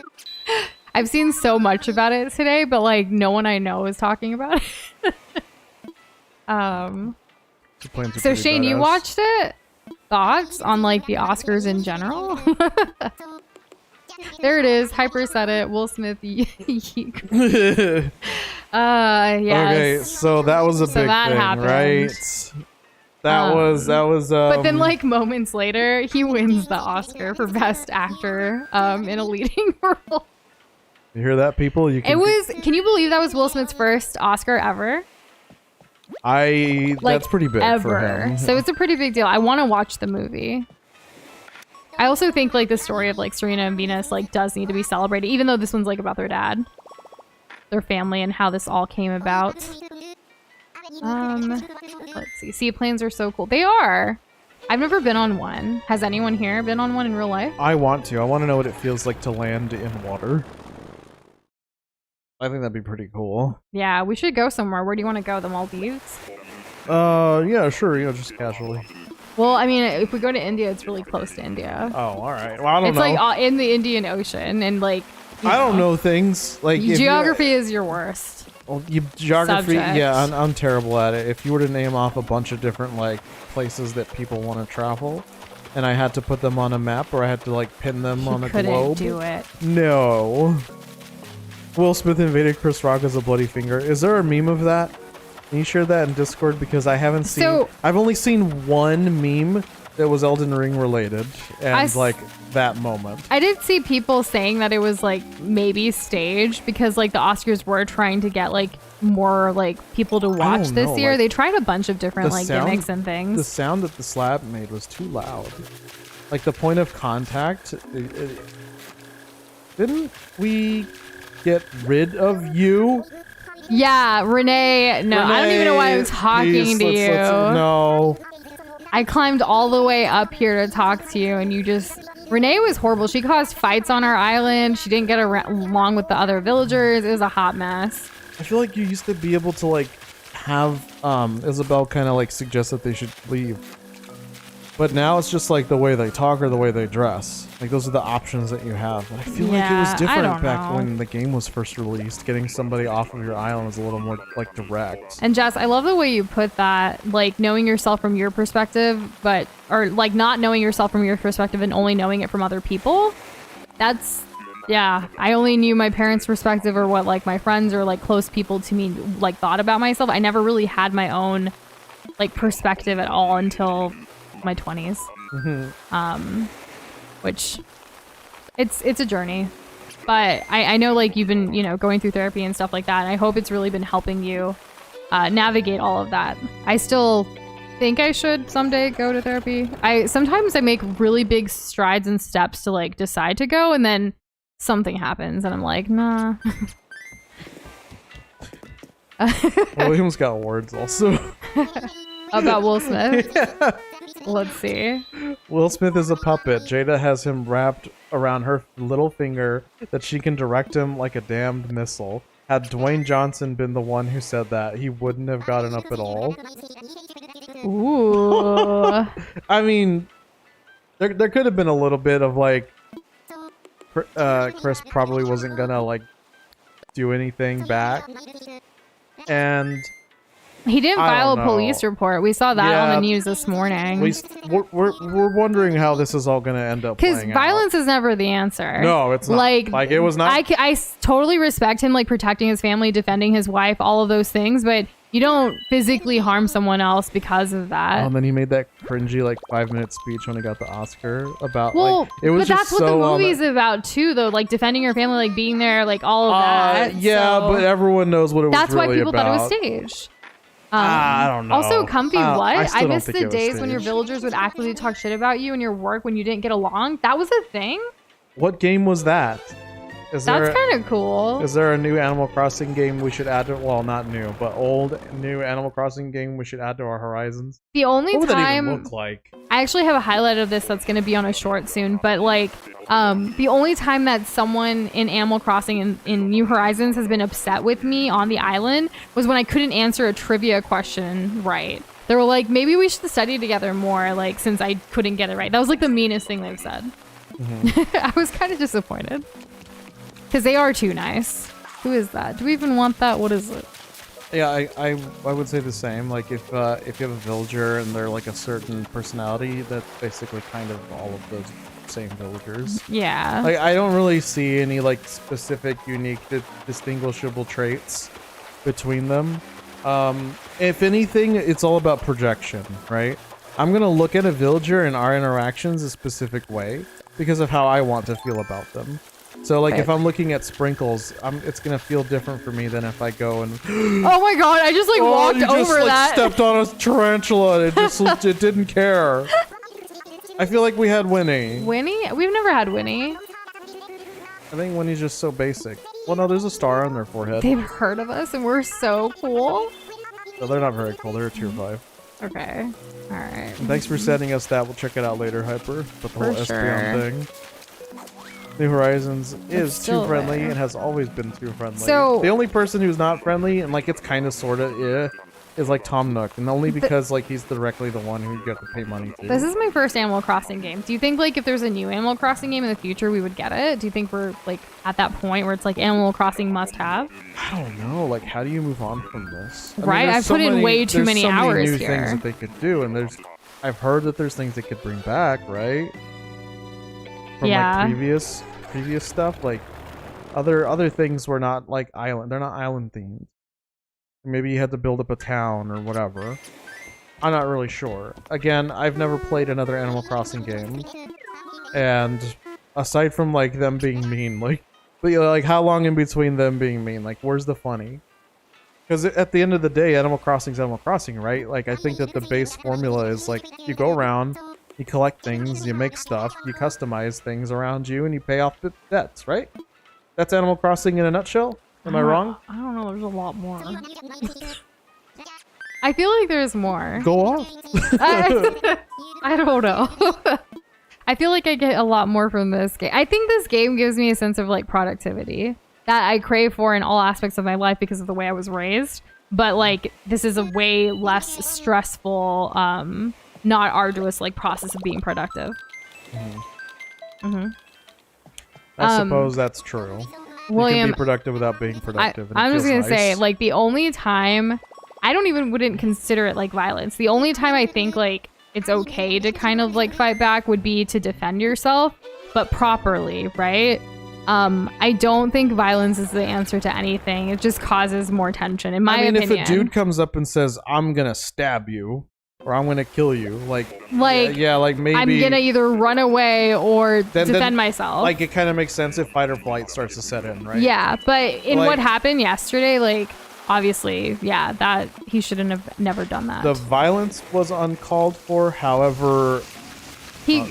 I've seen so much about it today, but like no one I know is talking about it. The planes are So pretty Shane, you badass. watched it? Thoughts on like the Oscars in general? There it is. Hyper said it. Will Smith. Yes. Okay, so that was a So big that thing, happened. right? That was But then, like moments later, he wins the Oscar for Best Actor in a leading role. You hear that, people? You can It was. Can you believe that was Will Smith's first Oscar ever? Like, that's pretty big for him. So it's a pretty big deal. I want to watch the movie. I also think like the story of like Serena and Venus like does need to be celebrated, even though this one's like about their dad, their family, and how this all came about. Let's see. Seaplanes are so cool. They are. I've never been on one. Has anyone here been on one in real life? I want to. I want to know what it feels like to land in water. I think that'd be pretty cool. Yeah, we should go somewhere. Where do you want to go? The Maldives? Yeah, sure. You know, just casually. Well, I mean, if we go to India, it's really close to India. Oh, all right. Well, I don't It's know. like in the Indian Ocean, and like I don't know things like if you- geography is your worst. Well, geography, subject. yeah, I'm terrible at it. If you were to name off a bunch of different like places that people want to travel, and I had to put them on a map or I had to like pin them on a Couldn't globe, do it. no. Will Smith invaded Chris Rock as a bloody finger. Is there a meme of that? Can you share that in Discord? Because I haven't seen. So- I've only seen one meme that was Elden Ring related, and like that moment. I did see people saying that it was like maybe staged because like the Oscars were trying to get like more like people to watch don't this know, year. like, They tried a bunch of different the like sound- gimmicks and things. The sound that the slab made was too loud. Like the point of contact. Didn't we get rid of you? Yeah, Renee. No, I don't even know why I'm Renee, talking please, to you. No. I climbed all the way up here to talk to you, and you just. Renee was horrible. She caused fights on our island. She didn't get along with the other villagers. It was a hot mess. I feel like you used to be able to like have Isabel kind of like suggest that they should leave. But now it's just like the way they talk or the way they dress. Like those are the options that you have. But I feel like it was Yeah, I different don't back know. when the game was first released. Getting somebody off of your island was a little more like direct. And Jess, I love the way you put that, like knowing yourself from your perspective, or like not knowing yourself from your perspective and only knowing it from other people. That's, yeah, I only knew my parents' perspective or what like my friends or like close people to me like thought about myself. I never really had my own like perspective at all until my 20s. Which it's a journey. But I know like you've been, going through therapy and stuff like that. And I hope it's really been helping you navigate all of that. I still think I should someday go to therapy. Sometimes I make really big strides and steps to like decide to go, and then something happens and I'm like, nah. William's got words also. About Will Smith. Let's see. Will Smith is a puppet. Jada has him wrapped around her little finger that she can direct him like a damned missile. Had Dwayne Johnson been the one who said that, he wouldn't have gotten up at all. Ooh. I mean, there could have been a little bit of like, Chris probably wasn't gonna like do anything back. and He didn't I file a don't know. police report. We saw that on Yeah. the news this morning. we're wondering how this is all going to end up Because playing out. violence is never the answer. No, it's not. Like, it was not. I totally respect him, like protecting his family, defending his wife, all of those things. But you don't physically harm someone else because of that. And then he made that cringy like 5-minute speech when he got the Oscar about Well, like it was but just that's what so the movie's about too, though. Like defending your family, like being there, like all of that. Yeah, So but everyone knows what it was that's really why people about. thought it was staged. I don't know. Also, comfy what? I still I don't miss think the it was days when your staged. villagers would actively talk shit about you in your work when you didn't get along. That was a thing? What game was that? Is That's there kind of cool. is there a new Animal Crossing game we should add to? Well, not new, but new Animal Crossing game we should add to our horizons. The only What would that time even look like? I actually have a highlight of this that's going to be on a short soon, but like the only time that someone in Animal Crossing in New Horizons has been upset with me on the island was when I couldn't answer a trivia question right. They were like, maybe we should study together more, like since I couldn't get it right. That was like the meanest thing they've said. I was kind of disappointed because they are too nice. Who is that? Do we even want that? What is it? Yeah, I would say the same. Like if you have a villager and they're like a certain personality, that's basically kind of all of those same villagers. Yeah. Like I don't really see any like specific, unique, distinguishable traits between them. If anything, it's all about projection, right? I'm gonna look at a villager and our interactions a specific way because of how I want to feel about them. So like if I'm looking at Sprinkles, it's gonna feel different for me than if I go and Oh my god! I just like walked you just, over like, that. stepped on a tarantula. And it didn't care. I feel like we had Winnie. Winnie? We've never had Winnie. I think Winnie's just so basic. Well, no, there's a star on their forehead. They've heard of us and we're so cool. So they're not very cool. They're a tier 5. Okay. All right. And thanks for sending us that. We'll check it out later, Hyper. But the whole For Espeon sure. thing. New Horizons is still too friendly there. and has always been too friendly. So- the only person who's not friendly and like it's kind of sort of is like Tom Nook, and only because like he's directly the one who you have to pay money to. This is my first Animal Crossing game. Do you think like if there's a new Animal Crossing game in the future, we would get it? Do you think we're like at that point where it's like Animal Crossing must have? I don't know. Like, how do you move on from this? I mean, Right? there's I've put in way too there's many so hours new here. things that they could do, and I've heard that there's things they could bring back, right? From Yeah. like previous stuff, like other things were not like island. They're not island themed. Maybe you had to build up a town or whatever. I'm not really sure. Again, I've never played another Animal Crossing game, and aside from like them being mean, like, but you know, like how long in between them being mean? Like, where's the funny? Because at the end of the day, Animal Crossing's Animal Crossing, right? Like, I think that the base formula is like you go around, you collect things, you make stuff, you customize things around you, and you pay off the debts, right? That's Animal Crossing in a nutshell. Am I wrong? I don't know. There's a lot more. I feel like there's more. Go off. I don't know. I feel like I get a lot more from this game. I think this game gives me a sense of like productivity that I crave for in all aspects of my life because of the way I was raised. But like this is a way less stressful, not arduous like process of being productive. I suppose that's true. You William, can be productive without being productive. and it I'm just feels gonna say, nice. like, the only time I wouldn't consider it like violence. The only time I think like it's okay to kind of like fight back would be to defend yourself, but properly, right? I don't think violence is the answer to anything. It just causes more tension, in my opinion. if a dude comes up and says, "I'm gonna stab you," or "I'm gonna kill you," like yeah, like maybe I'm gonna either run away or then- defend myself. Like it kind of makes sense if fight or flight starts to set in, right? Yeah, but in Like- what happened yesterday, like obviously, yeah, that he shouldn't have never done that. The violence was uncalled for. However,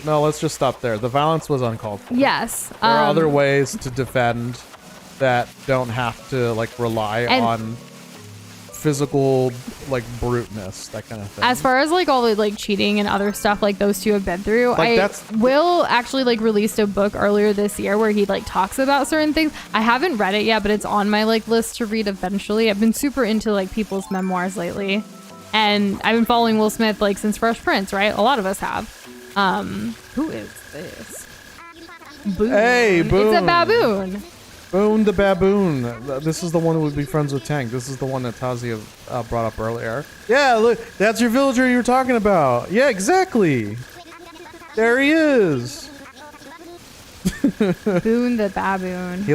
no, let's just stop there. The violence was uncalled for. Yes, There are other ways to defend that don't have to like rely on physical like bruteness, that kind of thing. As far as like all the like cheating and other stuff like those two have been through, Like, Will actually like released a book earlier this year where he like talks about certain things. I haven't read it yet, but it's on my like list to read eventually. I've been super into like people's memoirs lately, and I've been following Will Smith like since Fresh Prince, right? A lot of us have. Who is this? Boone. Hey, Boone. It's a baboon. Boone the baboon. This is the one who would be friends with Tank. This is the one that Tazia brought up earlier. Yeah, look, that's your villager you were talking about. Yeah, exactly. There he is. Boone the baboon. He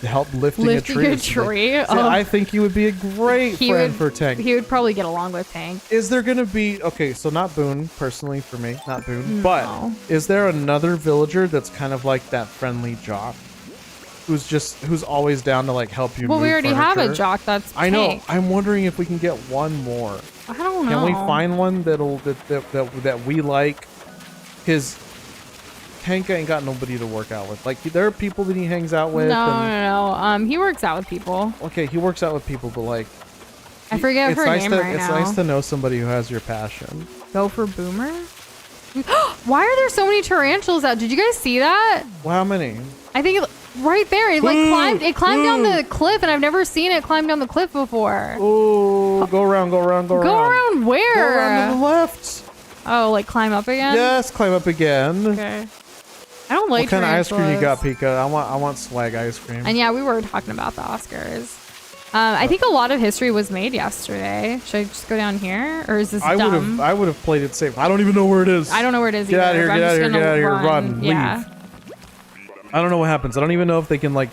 help lifting a tree. Oh. I think he would be a great friend for Tank. He would probably get along with Tank. Is there gonna be okay? So not Boone personally for me, not Boone. No. But is there another villager that's kind of like that friendly jock, who's always down to like help you? Well, move we already have furniture? a jock. That's I know. Tank. I'm wondering if we can get one more. I don't know. Can we find one that we like? His Tank ain't got nobody to work out with. Like there are people that he hangs out with. No. He works out with people. Okay, he works out with people, but like I forget her name right it's now. nice to know somebody who has your passion. Go for Boomer. Why are there so many tarantulas out? Did you guys see that? Well, how many? I think right there. It like climbed down the cliff, and I've never seen it climb down the cliff before. Oh, go around. Go around where? Go around to the left. Oh, like climb up again? Yes, climb up again. Okay. I don't like what kind of ice cream you got, tarantulas. Pika? I want swag ice cream. And yeah, we were talking about the Oscars. I think a lot of history was made yesterday. Should I just go down here, or is this dumb? I would have played it safe. I don't even know where it is. I don't know where it is Get either. out of here! but I'm Get out just of here! gonna Get out of here! Run! Yeah. Leave. I don't know what happens. I don't even know if they can like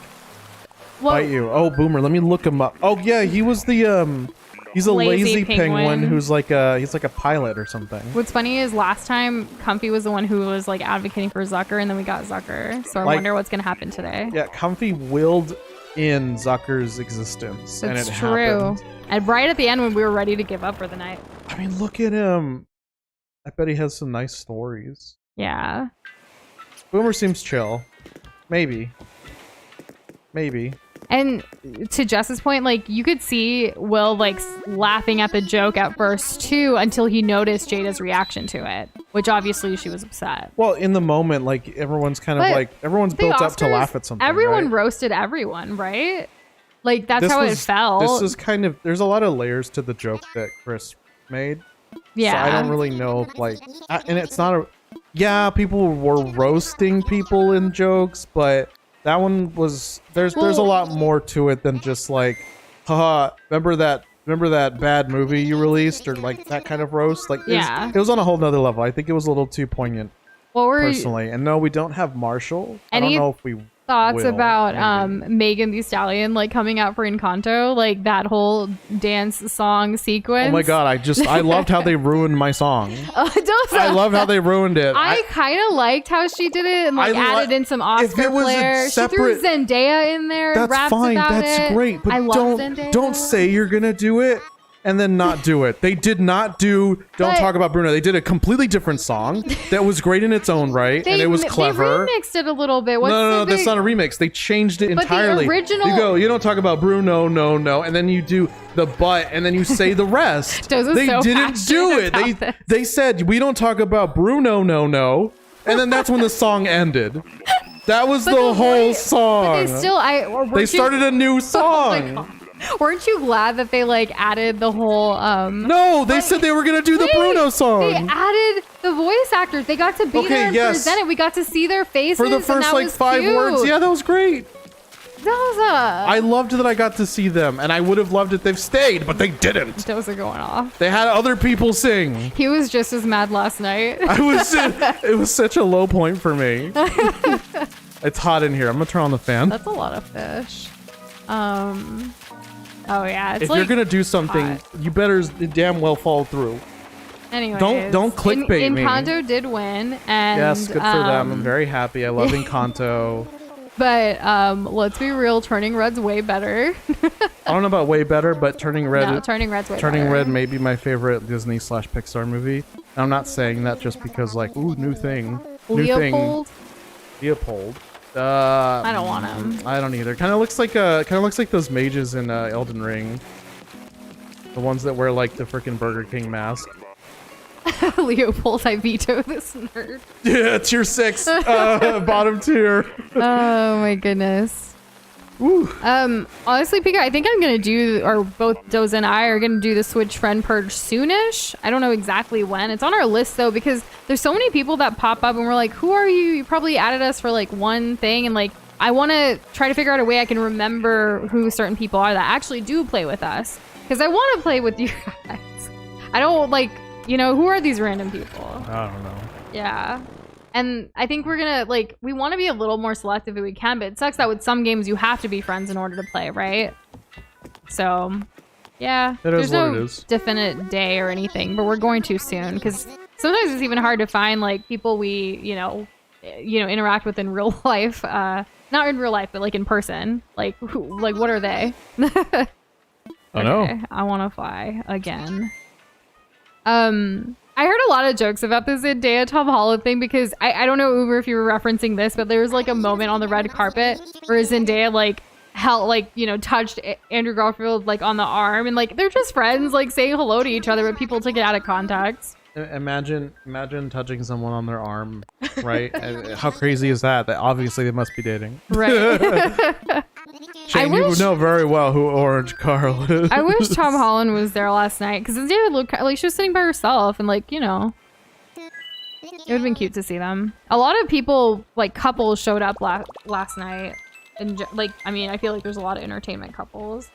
Well, fight you. Oh, Boomer! Let me look him up. Oh yeah, he was the He's a lazy penguin who's like he's like a pilot or something. What's funny is last time Comfy was the one who was like advocating for Zucker, and then we got Zucker. So I wonder what's gonna happen today. Yeah, Comfy willed in Zucker's existence, and it true. happened. And right at the end when we were ready to give up for the night. I mean, look at him. I bet he has some nice stories. Yeah. Boomer seems chill. Maybe. And to Jess's point, like you could see Will like laughing at the joke at first too, until he noticed Jada's reaction to it, which obviously she was upset. Well, in the moment, like everyone's kind of like everyone's built up to laugh at something. Everyone right? roasted everyone, right? Like that's how it felt. This is kind of there's a lot of layers to the joke that Chris made. Yeah. So I don't really know if like and it's not a yeah, people were roasting people in jokes, but that one was there's a lot more to it than just like, haha, remember that bad movie you released, or like that kind of roast. Like it was on a whole nother level. I think it was a little too poignant personally. And no, we don't have Marshall. I don't know if we thoughts about Megan Thee Stallion like coming out for Encanto, like that whole dance song sequence. Oh my god, I loved how they ruined my song. I love how they ruined it. I kind of liked how she did it and like added in some Oscar flair. She threw Zendaya in there. That's fine. That's great. But don't say you're gonna do it and then not do it. They did not do Don't Talk About Bruno. They did a completely different song that was great in its own right, and it was clever. They remixed it a little bit. No, that's not a remix. They changed it entirely. The original... You don't talk about Bruno, no, and then you do the but, and then you say the rest. They didn't do it. They said, we don't talk about Bruno, no, and then that's when the song ended. That was the whole song. But they started a new song. Oh, weren't you glad that they like added the whole No, they said they were gonna do the Bruno song. They added the voice actors. They got to be there and present it. We got to see their faces for the first like 5 words. Yeah, that was great. I loved that I got to see them, and I would have loved it if they've stayed, but they didn't. Those are going off. They had other people sing. He was just as mad last night. It was such a low point for me. It's hot in here. I'm gonna turn on the fan. That's a lot of fish. Oh yeah, it's if you're gonna do something, you better damn well follow through. Anyways, don't clickbait me. Encanto did win, and yes, good for them. I'm very happy. I love Encanto. But let's be real, Turning Red's way better. I don't know about way better, but Turning Red. No, Turning Red's way better. Turning Red may be my favorite Disney/Pixar movie. And I'm not saying that just because like, ooh, new thing. Leopold. I don't want him. I don't either. Kind of looks like those mages in Elden Ring. The ones that wear like the freaking Burger King mask. Leopold, I veto this nerd. Yeah, tier 6, bottom tier. Oh my goodness. Ooh. Honestly, Pika, I think I'm gonna do, or both Doza and I are gonna do the Switch Friend Purge soonish. I don't know exactly when. It's on our list though, because there's so many people that pop up and we're like, who are you? You probably added us for like one thing, and like I want to try to figure out a way I can remember who certain people are that actually do play with us. Because I want to play with you guys. I don't like, you know, who are these random people? I don't know. Yeah. And I think we're going to, like, we want to be a little more selective if we can, but it sucks that with some games you have to be friends in order to play, right? So, yeah. There's no definite day or anything, but we're going to soon because sometimes it's even hard to find, like, people we, you know, interact with in real life. Not in real life, but, like, in person. Like, what are they? I know. Okay, I want to fly again. I heard a lot of jokes about this Zendaya Tom Holland thing because I don't know, Uber, if you were referencing this, but there was like a moment on the red carpet where Zendaya touched Andrew Garfield like on the arm, and like they're just friends like saying hello to each other, but people took it out of context. Imagine touching someone on their arm, right? How crazy is that? That obviously they must be dating. Right. Shane, you know very well who Orange Carl is. I wish Tom Holland was there last night because Zendaya looked like she was sitting by herself, and like, you know, it would have been cute to see them. A lot of people, like couples, showed up last night, and like, I mean, I feel like there's a lot of entertainment couples.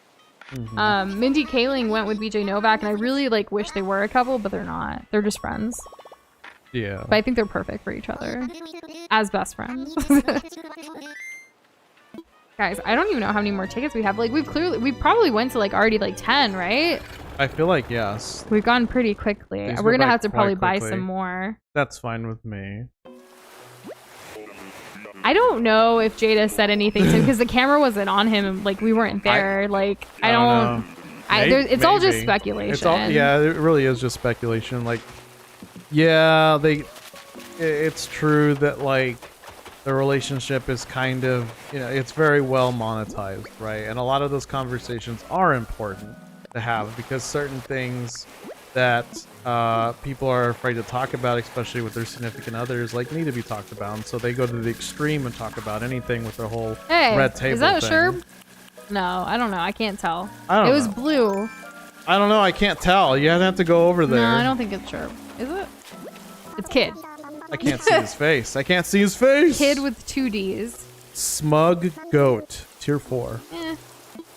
Mm-hmm. Mindy Kaling went with BJ Novak, and I really like wish they were a couple, but they're not. They're just friends. Yeah. But I think they're perfect for each other as best friends. Guys, I don't even know how many more tickets we have. Like, we probably went to like already like 10, right? I feel like yes. We've gone pretty quickly. We're gonna have to probably buy some more. That's fine with me. I don't know if Jada said anything to him because the camera wasn't on him. Like, we weren't there. I don't know. It's all just speculation. Yeah, it really is just speculation. Like, yeah, it's true that like the relationship is kind of, you know, it's very well monetized, right? And a lot of those conversations are important to have because certain things that people are afraid to talk about, especially with their significant others, like need to be talked about. And so they go to the extreme and talk about anything with their whole red table. Is that thing. Sherb? No, I don't know. I can't tell. It was blue. I don't know. I can't tell. You have to go over there. No, I don't think it's Sherb. Is it? It's Kid. I can't see his face. I can't see his face. Kid with 2 Ds. Smug Goat. Tier 4.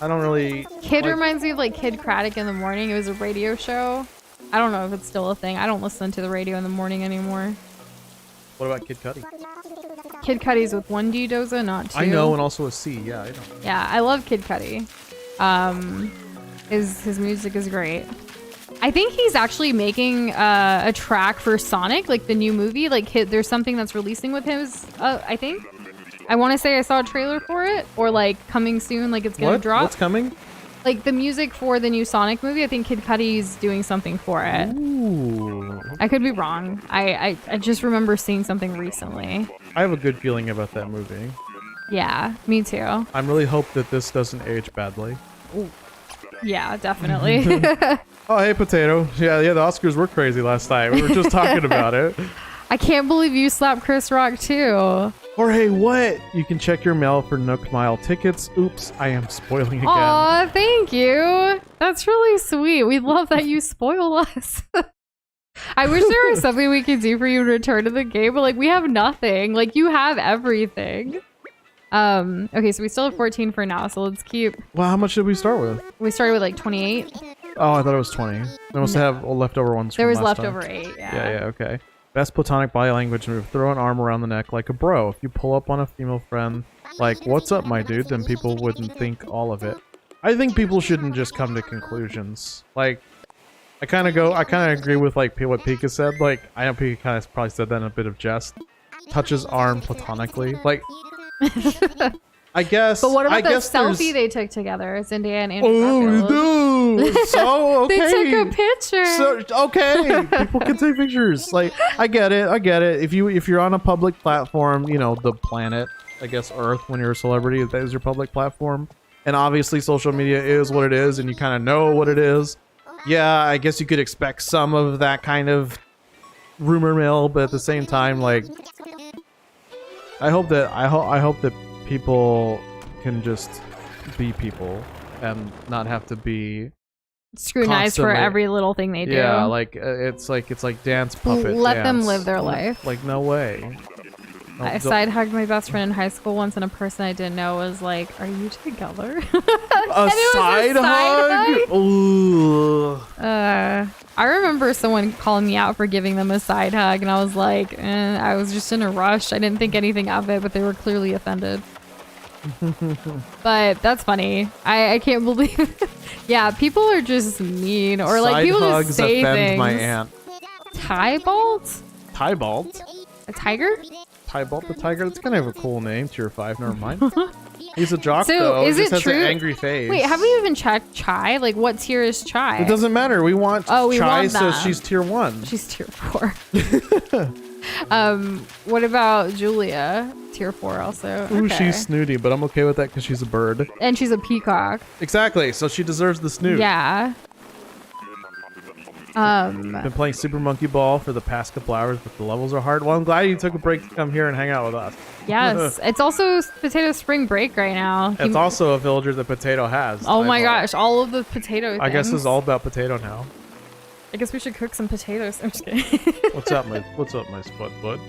I don't really... Kid reminds me of like Kid Craddock in the Morning. It was a radio show. I don't know if it's still a thing. I don't listen to the radio in the morning anymore. What about Kid Cudi? Kid Cudi's with 1 D, Doza, not 2. I know, and also a C. Yeah, I know. Yeah, I love Kid Cudi. His music is great. I think he's actually making a track for Sonic, like the new movie. Like there's something that's releasing with him. I think. I want to say I saw a trailer for it, or like coming soon, like it's gonna drop. What's coming? Like the music for the new Sonic movie. I think Kid Cudi's doing something for it. Ooh. I could be wrong. I just remember seeing something recently. I have a good feeling about that movie. Yeah, me too. I really hope that this doesn't age badly. Ooh. Yeah, definitely. Oh, hey, Potato. Yeah, the Oscars were crazy last night. We were just talking about it. I can't believe you slapped Chris Rock, too. Or hey, what? You can check your mail for Nook Mile tickets. Oops, I am spoiling again. Aw, thank you. That's really sweet. We love that you spoil us. I wish there was something we could do for you to return to the game, but like we have nothing. Like you have everything. Okay, so we still have 14 for now, so let's keep... Well, how much did we start with? We started with like 28. Oh, I thought it was 20. They must have leftover ones from There was last leftover time. 8, yeah. Yeah, okay. Best platonic body language move. Throw an arm around the neck like a bro. If you pull up on a female friend like, what's up, my dude, then people wouldn't think all of it. I think people shouldn't just come to conclusions. Like, I kind of agree with like what Pika said. Like, I know Pika kind of probably said that in a bit of jest. Touches arm platonically. Like, I guess. But what about the selfie they took together? Zendaya and Andrew Garfield. Oh, so okay. They took a picture. So okay, people can take pictures. Like, I get it. If you're on a public platform, you know, the planet, I guess Earth, when you're a celebrity, that is your public platform. And obviously, social media is what it is, and you kind of know what it is. Yeah, I guess you could expect some of that kind of rumor mill, but at the same time, like, I hope that people can just be people and not have to be scrutinized for every little thing they do. Yeah, like it's like dance puppet. Let them live their life. Like no way. I side hugged my best friend in high school once, and a person I didn't know was like, "Are you together?" A side hug? Ooh. I remember someone calling me out for giving them a side hug, and I was like, I was just in a rush. I didn't think anything of it, but they were clearly offended. But that's funny. I can't believe it. Yeah, people are just mean, or like Side people hugs just say offend things. my aunt. Tybalt? Tybalt? A tiger? Tybalt the tiger? That's kind of a cool name. Tier 5, never mind. He's a jock, So, though. is He just it has true? an angry face. Wait, have we even checked Chai? Like, what tier is Chai? It doesn't matter. We want we Chai, want so that. she's tier 1. She's tier 4. What about Julia? Tier 4 also. Ooh, Okay. she's snooty, but I'm okay with that because she's a bird. And she's a peacock. Exactly, so she deserves the snoot. Yeah. Been playing Super Monkey Ball for the past couple hours, but the levels are hard. Well, I'm glad you took a break to come here and hang out with us. Yes. It's also potato spring break right now. It's also a villager that Potato has. Oh my Eyeball. gosh, all of the potato things. I guess it's all about Potato now. I guess we should cook some potatoes. I'm just kidding. What's up, my spud bud?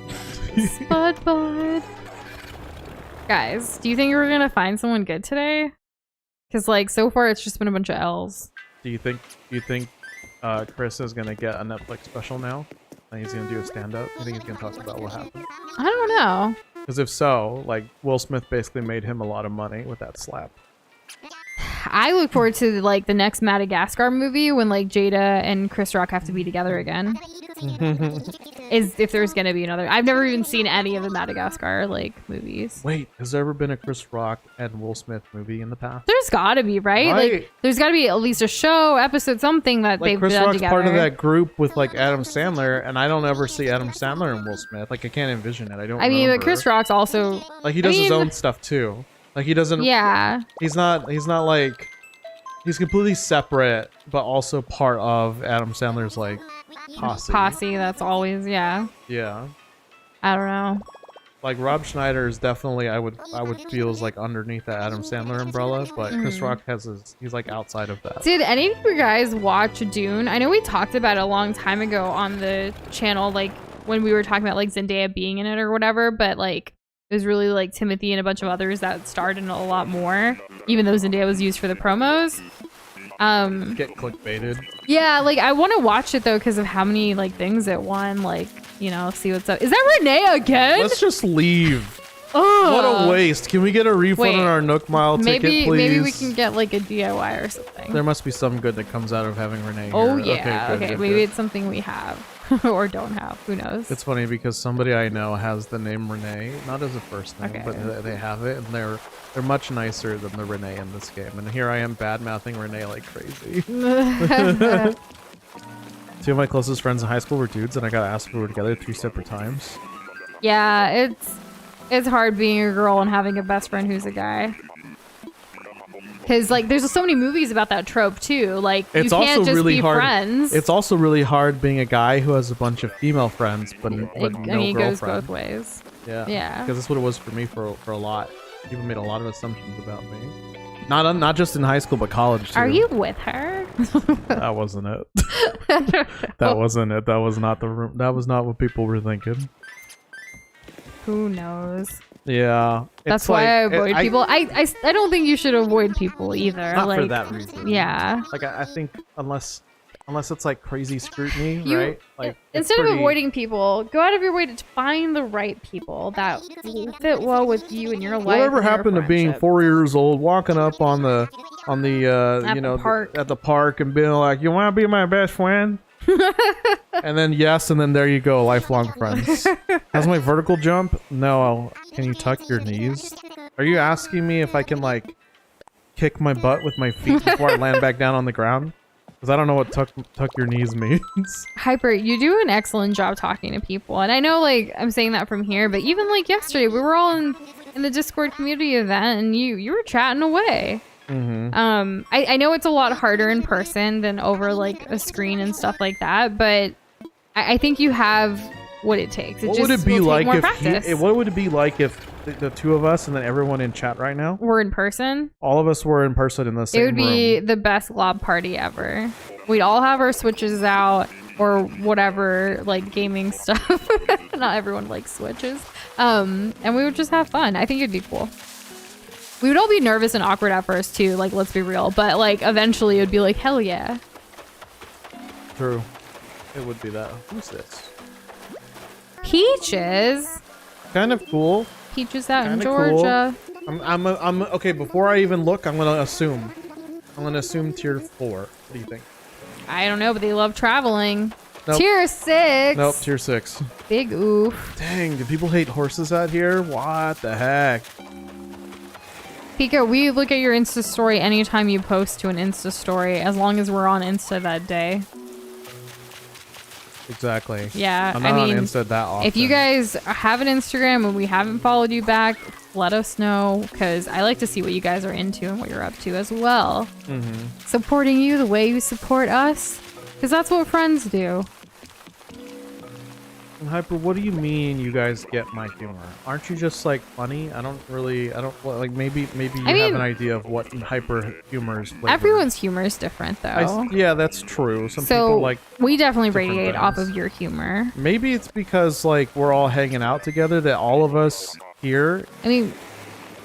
Spud bud. Guys, do you think we're gonna find someone good today? Because like so far it's just been a bunch of L's. Do you think Chris is gonna get a Netflix special now? And he's gonna do a stand-up? You think he's gonna talk about what happened? I don't know. Because if so, like Will Smith basically made him a lot of money with that slap. I look forward to like the next Madagascar movie when like Jada and Chris Rock have to be together again. Is if there's gonna be another. I've never even seen any of the Madagascar like movies. Wait, has there ever been a Chris Rock and Will Smith movie in the past? There's gotta be, right? Like there's gotta be at least a show, episode, something that Like they've Chris done Rock's together. part of that group with like Adam Sandler, and I don't ever see Adam Sandler and Will Smith. Like I can't envision it. I don't. I mean, remember. but Chris Rock's also like he does his own stuff too. Like he doesn't. Yeah. He's not like. He's completely separate, but also part of Adam Sandler's like posse. That's always yeah. I don't know. Like Rob Schneider is definitely I would feel is like underneath the Adam Sandler umbrella, but Chris Rock he's like outside of that. Did any of you guys watch Dune? I know we talked about it a long time ago on the channel, like when we were talking about like Zendaya being in it or whatever, but like it was really like Timothy and a bunch of others that starred in it a lot more, even though Zendaya was used for the promos. Get clickbaited. Yeah, like I want to watch it though because of how many like things it won. Like, you know, see what's up. Is that Renee again? Let's just leave. Ugh. What a waste. Can we get a refund on our Nook Mile ticket, please? Maybe we can get like a DIY or something. There must be some good that comes out of having Renee Oh here. yeah. Okay, good, maybe good. it's something we have or don't have. Who knows? It's funny because somebody I know has the name Renee, not as a first name, Okay. but they have it, and they're much nicer than the Renee in this game. And here I am bad mouthing Renee like crazy. Two of my closest friends in high school were dudes, and I got asked if we were together 3 separate times. Yeah, it's hard being a girl and having a best friend who's a guy. Because like, there's so many movies about that trope too. Like, It's you can't also just really be hard. friends. It's also really hard being a guy who has a bunch of female friends, but I no mean, it goes girlfriend. both ways. Yeah. Yeah. Because that's what it was for me for a lot. People made a lot of assumptions about me. Not just in high school, but college too. Are you with her? That wasn't it. That wasn't it. That was not the room. That was not what people were thinking. Who knows? Yeah. That's why I avoid people. I don't think you should avoid people either. Not like, for that reason. Yeah. Like I think unless it's like crazy scrutiny, right? Like it's instead of pretty- avoiding people, go out of your way to find the right people that will fit well with you and your life. Whatever and your happened to being friendship. 4 years old, walking up on the At you the know park. at the park and being like, "You want to be my best friend?" And then yes, and then there you go, lifelong friends. Has my vertical jump? No. Can you tuck your knees? Are you asking me if I can like kick my butt with my feet before I land back down on the ground? Because I don't know what tuck your knees means. Hyper, you do an excellent job talking to people. And I know, like, I'm saying that from here, but even, like, yesterday, we were all in the Discord community event, and you were chatting away. Mm-hmm. I know it's a lot harder in person than over, like, a screen and stuff like that, but I think you have what it takes. What would it be like more if practice. what would it be like if the two of us and then everyone in chat right now, We're in person? all of us were in person in the same It would be room? the best glob party ever. We'd all have our switches out or whatever, like gaming stuff. Not everyone likes switches. And we would just have fun. I think it'd be cool. We would all be nervous and awkward at first too, like, let's be real. But like eventually it would be like, hell yeah. True. It would be that. Who's this? Peaches. Kind of cool. Peaches out in Kinda Georgia. Cool. I'm okay. Before I even look, I'm gonna assume. I'm gonna assume tier 4. What do you think? I don't know, but they love traveling. Nope. Tier 6. Nope, tier 6. Big oof. Dang, do people hate horses out here? What the heck? Pika, we look at your Insta story anytime you post to an Insta story, as long as we're on Insta that day. Exactly. Yeah, I'm not on Insta that often. If you guys have an Instagram and we haven't followed you back, let us know, because I like to see what you guys are into and what you're up to as well. Supporting you the way you support us, because that's what friends do. And Hyper, what do you mean you guys get my humor? Aren't you just like funny? I don't like maybe you have an idea of what Hyper humor's flavor. Everyone's humor is different though. Yeah, that's true. Some people like we definitely radiate things. off of your humor. Maybe it's because like we're all hanging out together that all of us here. I mean,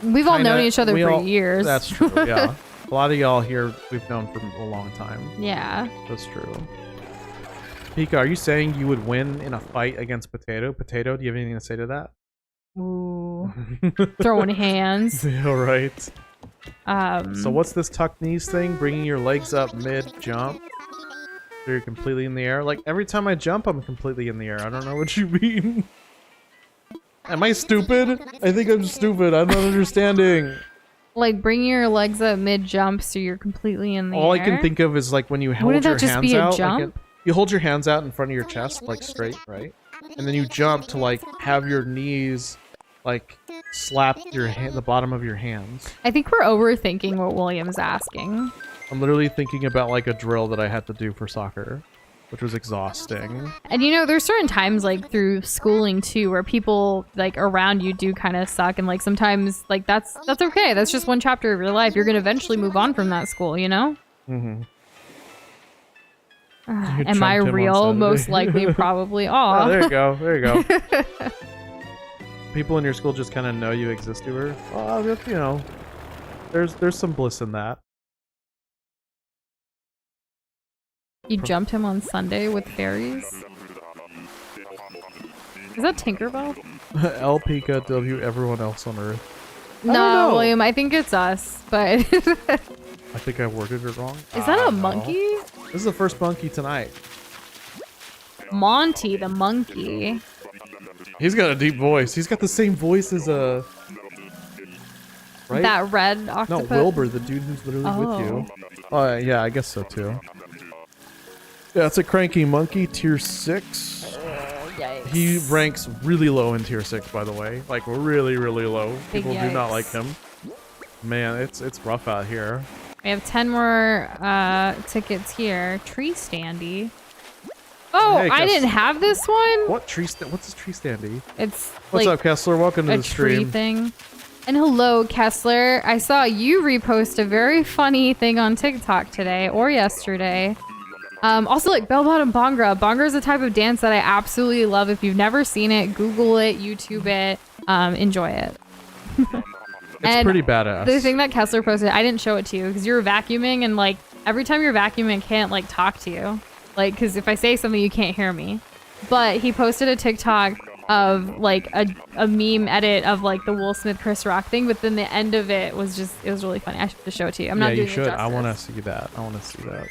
we've all known each other for years. That's true. Yeah, a lot of y'all here we've known for a long time. Yeah, that's true. Pika, are you saying you would win in a fight against Potato? Potato, do you have anything to say to that? Ooh. Throwing hands. Yeah, right. So what's this tuck knees thing? Bringing your legs up mid-jump? So you're completely in the air? Like, every time I jump, I'm completely in the air. I don't know what you mean. Am I stupid? I think I'm stupid. I'm not understanding. Like, bring your legs up mid-jump so you're completely in the air? All I can think of is, like, when you hold your hands out. Wouldn't that just be a jump? You hold your hands out in front of your chest, like straight, right? And then you jump to like have your knees like slap the bottom of your hands. I think we're overthinking what William's asking. I'm literally thinking about like a drill that I had to do for soccer, which was exhausting. And you know, there's certain times like through schooling too where people like around you do kind of suck, and like sometimes like that's okay. That's just one chapter of your life. You're gonna eventually move on from that school, you know? Am I real? Most likely, probably. Aw. Oh, there you go. There you go. People in your school just kind of know you exist to her. Well, you know, there's some bliss in that. You jumped him on Sunday with fairies? Is that Tinkerbell? L Pika W everyone else on Earth. No, William, I think it's us, but I think I worded it wrong. Is that a monkey? This is the first monkey tonight. Monty the monkey. He's got a deep voice. He's got the same voice as a... Right? That red octopus? No, Wilbur, the dude who's literally with you. Oh, yeah, I guess so too. Yeah, it's a cranky monkey, tier 6. Yikes. He ranks really low in tier 6, by the way. Like, really, really low. Big People yikes. do not like him. Man, it's rough out here. We have 10 more tickets here. Tree standy. Oh, hey, I didn't have this one? What tree what's this tree standy? It's What's like up, Kessler? Welcome to a the stream. tree thing. And hello, Kessler. I saw you repost a very funny thing on TikTok today or yesterday. Also, like Bell Bottom Bhangra. Bhangra is a type of dance that I absolutely love. If you've never seen it, Google it, YouTube it, enjoy it. It's pretty badass. The thing that Kessler posted, I didn't show it to you because you were vacuuming, and like every time you're vacuuming, I can't like talk to you, like because if I say something, you can't hear me. But he posted a TikTok of like a meme edit of like the Will Smith Chris Rock thing, but then the end of it was really funny. I should just show it to you. I'm not doing you should. it I want to see that. I want to see that.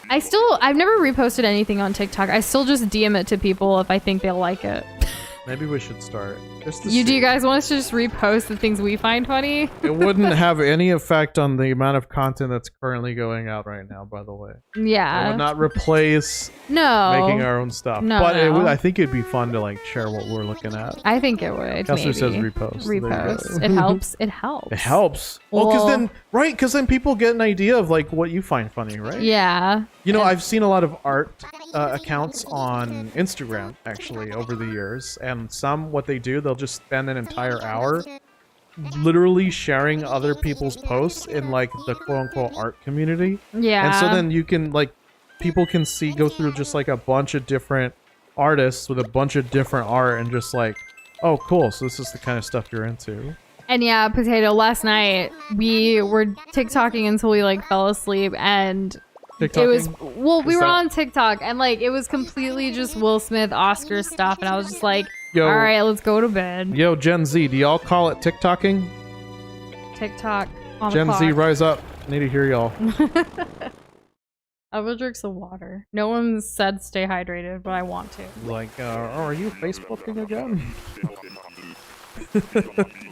I've never reposted anything on TikTok. I still just DM it to people if I think they'll like it. Maybe we should start. Do you guys want us to just repost the things we find funny? It wouldn't have any effect on the amount of content that's currently going out right now, by the way. Yeah. It would not replace making our own stuff. No, but I think it'd be fun to like share what we're looking at. I think it would. Kessler says repost. Repost. It helps. It helps. It helps. Well, because then people get an idea of like what you find funny, right? Yeah. You know, I've seen a lot of art accounts on Instagram actually over the years, and what they do, they'll just spend an entire hour literally sharing other people's posts in like the quote-unquote art community. Yeah. And so then you can like people can go through just like a bunch of different artists with a bunch of different art and just like, oh, cool. So this is the kind of stuff you're into. And yeah, Potato, last night we were TikToking until we like fell asleep, and TikToking? it was, well, we Is were that- on TikTok and like it was completely just Will Smith Oscar stuff, and I was just like, Yo. all right, let's go to bed. Yo, Gen Z, do y'all call it TikToking? TikTok on Gen the Z, clock. rise up. Need to hear y'all. I will drink some water. No one said stay hydrated, but I want to. Like, are you Facebooking again? I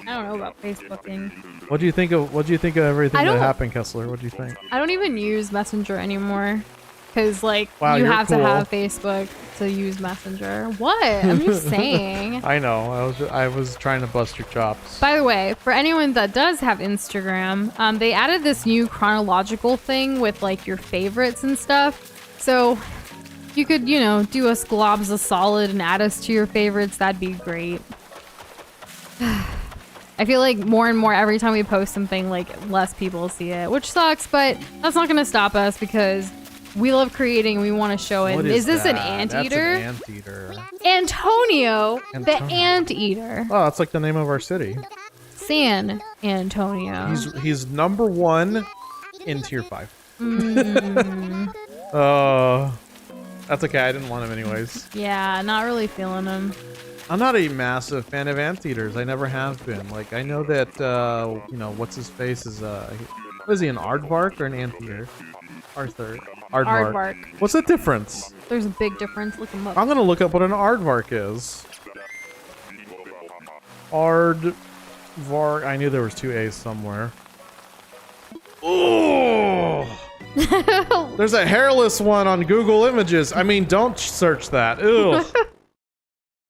don't know about Facebooking. What do you think of everything I that don't- happened, Kessler? What do you think? I don't even use Messenger anymore. Because, like, Wow, you you're have to cool. have Facebook to use Messenger. What? I'm just saying. I know. I was trying to bust your chops. By the way, for anyone that does have Instagram, they added this new chronological thing with, like, your favorites and stuff. So you could, you know, do us globs a solid and add us to your favorites. That'd be great. I feel like more and more every time we post something, like, less people see it, which sucks, but that's not going to stop us because we love creating and we want to show it. What Is this an that? anteater? That's an anteater. Antonio, the Antonio. anteater. Oh, that's like the name of our city. San Antonio. He's number 1 in tier 5. Mm, That's okay. I didn't want him anyways. yeah, not really feeling him. I'm not a massive fan of anteaters. I never have been. Like, I know that, you know, what's his face is, what is he, an aardvark or an anteater? Arthur. Aardvark. Aardvark. What's the difference? There's a big difference. Look him up. I'm gonna look up what an aardvark is. Aardvark. I knew there was 2 A's somewhere. Oh! There's a hairless one on Google Images. I mean, don't search that. Ew.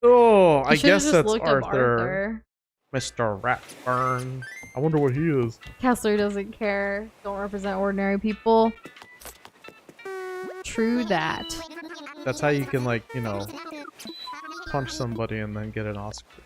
Oh, I You should've guess just that's looked up Arthur. Mr. Ratburn. I wonder what he is. Kessler doesn't care. Don't represent ordinary people. True that. That's how you can, like, you know, punch somebody and then get an Oscar.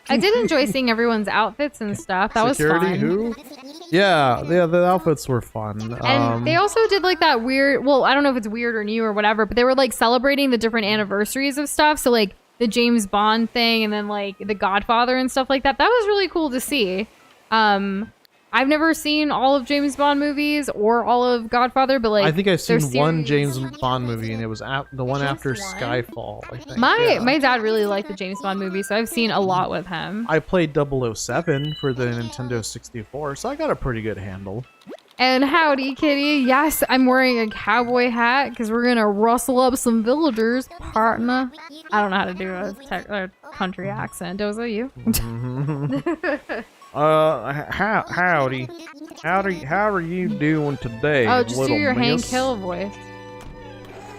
I did enjoy seeing everyone's outfits and stuff. That Security, was fun. who? Yeah, the outfits were fun. And they also did like that weird, well, I don't know if it's weird or new or whatever, but they were like celebrating the different anniversaries of stuff. So like the James Bond thing and then like the Godfather and stuff like that. That was really cool to see. I've never seen all of James Bond movies or all of Godfather, but like I think I've their seen one series- James Bond movie, and it was the one Just after one? Skyfall. I think. My dad really liked the James Bond movies, so I've seen a lot with him. I played 007 for the Nintendo 64, so I got a pretty good handle. And howdy, kitty. Yes, I'm wearing a cowboy hat because we're gonna rustle up some villagers, partner. I don't know how to do a country accent. Dozo, you? Howdy. How are you doing today, Oh, just do little your Hank miss? Hill voice.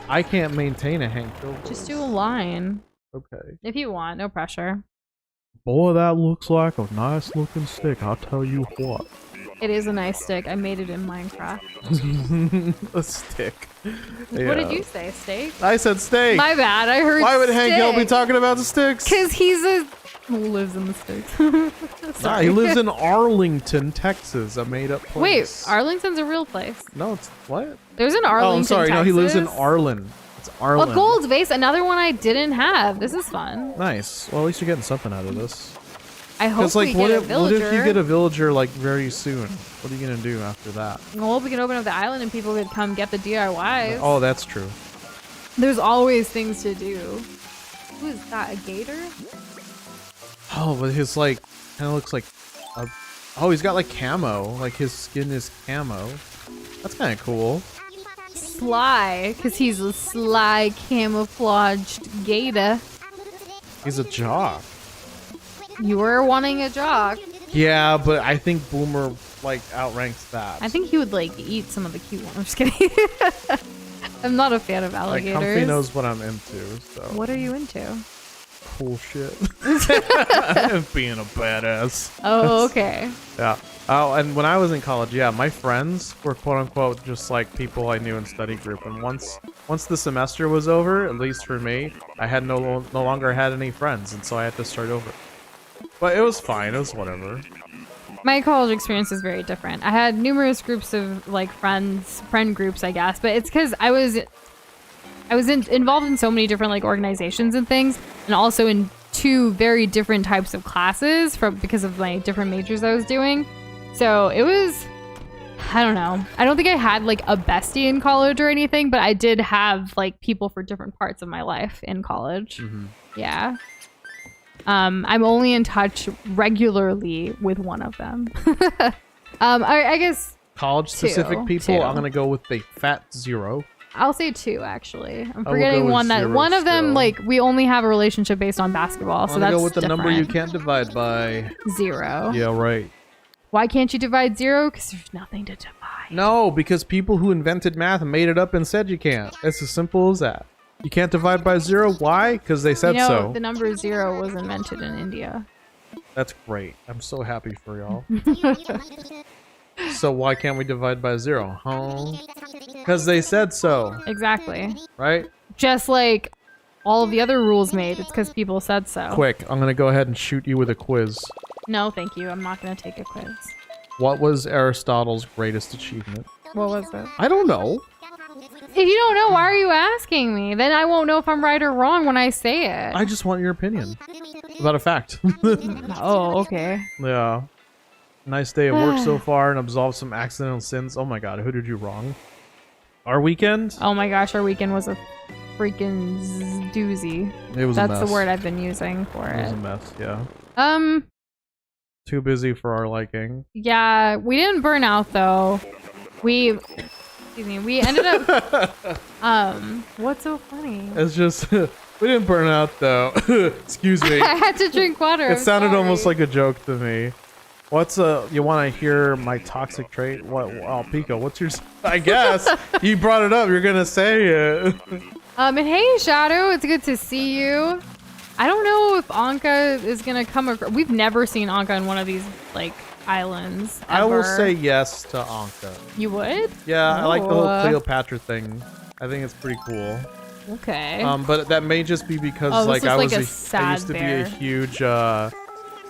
I can't maintain a Hank Hill voice. Just do a line Okay. if you want. No pressure. Boy, that looks like a nice looking stick, I'll tell you what. It is a nice stick. I made it in Minecraft. A stick. What did you say? Steak? I said steak. My bad. I heard. Why would Hank Hill be stick. talking about the sticks? Because he's a who lives in the sticks. Nah, Sorry. he lives in Arlington, Texas, a made-up place. Wait, Arlington's a real place. No, it's what? There's an Arlington. Oh, I'm sorry. No, he lives in Texas. Arlen. It's Arlen. A gold vase, another one I didn't have. This is fun. Nice. Well, at least you're getting something out of this. I hope Because, like, we what get if, a villager. what if you get a villager, like, very soon? What are you gonna do after that? Well, we can open up the island and people could come get the DIYs. Oh, that's true. There's always things to do. Who is that? A gator? Oh, but his, like, kind of looks like a... Oh, he's got, like, camo. Like, his skin is camo. That's kind of cool. Sly, because he's a sly camouflaged gator. He's a jock. You were wanting a jock. Yeah, but I think Boomer, like, outranks that. I think he would like eat some of the cute ones. I'm just kidding. I'm not a fan of Like, alligators. Comfy knows what I'm into, so... What are you into? Cool shit. Being a badass. Oh, okay. Yeah. Oh, and when I was in college, yeah, my friends were quote unquote just like people I knew in study group. And once the semester was over, at least for me, I had no longer had any friends, and so I had to start over. But it was fine. It was whatever. My college experience is very different. I had numerous groups of like friend groups, I guess, but it's because I was I was involved in so many different like organizations and things, and also in 2 very different types of classes because of my different majors I was doing. So it was, I don't know. I don't think I had like a bestie in college or anything, but I did have like people for different parts of my life in college. Yeah. I'm only in touch regularly with one of them. I guess College specific people, 2. I'm gonna go with the fat 0. I'll say 2 actually. I'm I will go forgetting with one that 0 one of them still. like we only have a relationship based on basketball, so I'm that's gonna go with the different. number you can't divide by. 0. Yeah, right. Why can't you divide 0? Because there's nothing to divide. No, because people who invented math made it up and said you can't. It's as simple as that. You can't divide by 0. Why? Because they said You know, so. the number 0 was invented in India. That's great. I'm so happy for y'all. So why can't we divide by 0? Huh? Because they said so, Exactly. right? Just like all of the other rules made, it's because people said so. Quick, I'm gonna go ahead and shoot you with a quiz. No, thank you. I'm not going to take a quiz. What was Aristotle's greatest achievement? What was it? I don't know. If you don't know, why are you asking me? Then I won't know if I'm right or wrong when I say it. I just want your opinion about a fact. Oh, okay. Yeah. Nice day of work so far and absolve some accidental sins. Oh my god, who did you wrong? Our weekend? Oh my gosh, our weekend was a freaking doozy. It was a That's mess. the word I've been using for It was it. a mess, yeah. Too Too busy for our liking. Yeah, we didn't burn out though. We ended up what's so funny? It's just we didn't burn out though. Excuse me. I had to drink water. It sounded almost like a joke to me. What's you want to hear my toxic trait? What? Oh, Pico, what's your? I guess you brought it up. You're gonna say it. And hey, Shadow, it's good to see you. I don't know if Anka is gonna come. We've never seen Anka in one of these like islands. I will ever. say yes to Anka. You would? Yeah, I like the whole Oh. Cleopatra thing. I think it's pretty cool. Okay. But that may just be because Oh, this like is I like was a I sad used to bear. be a huge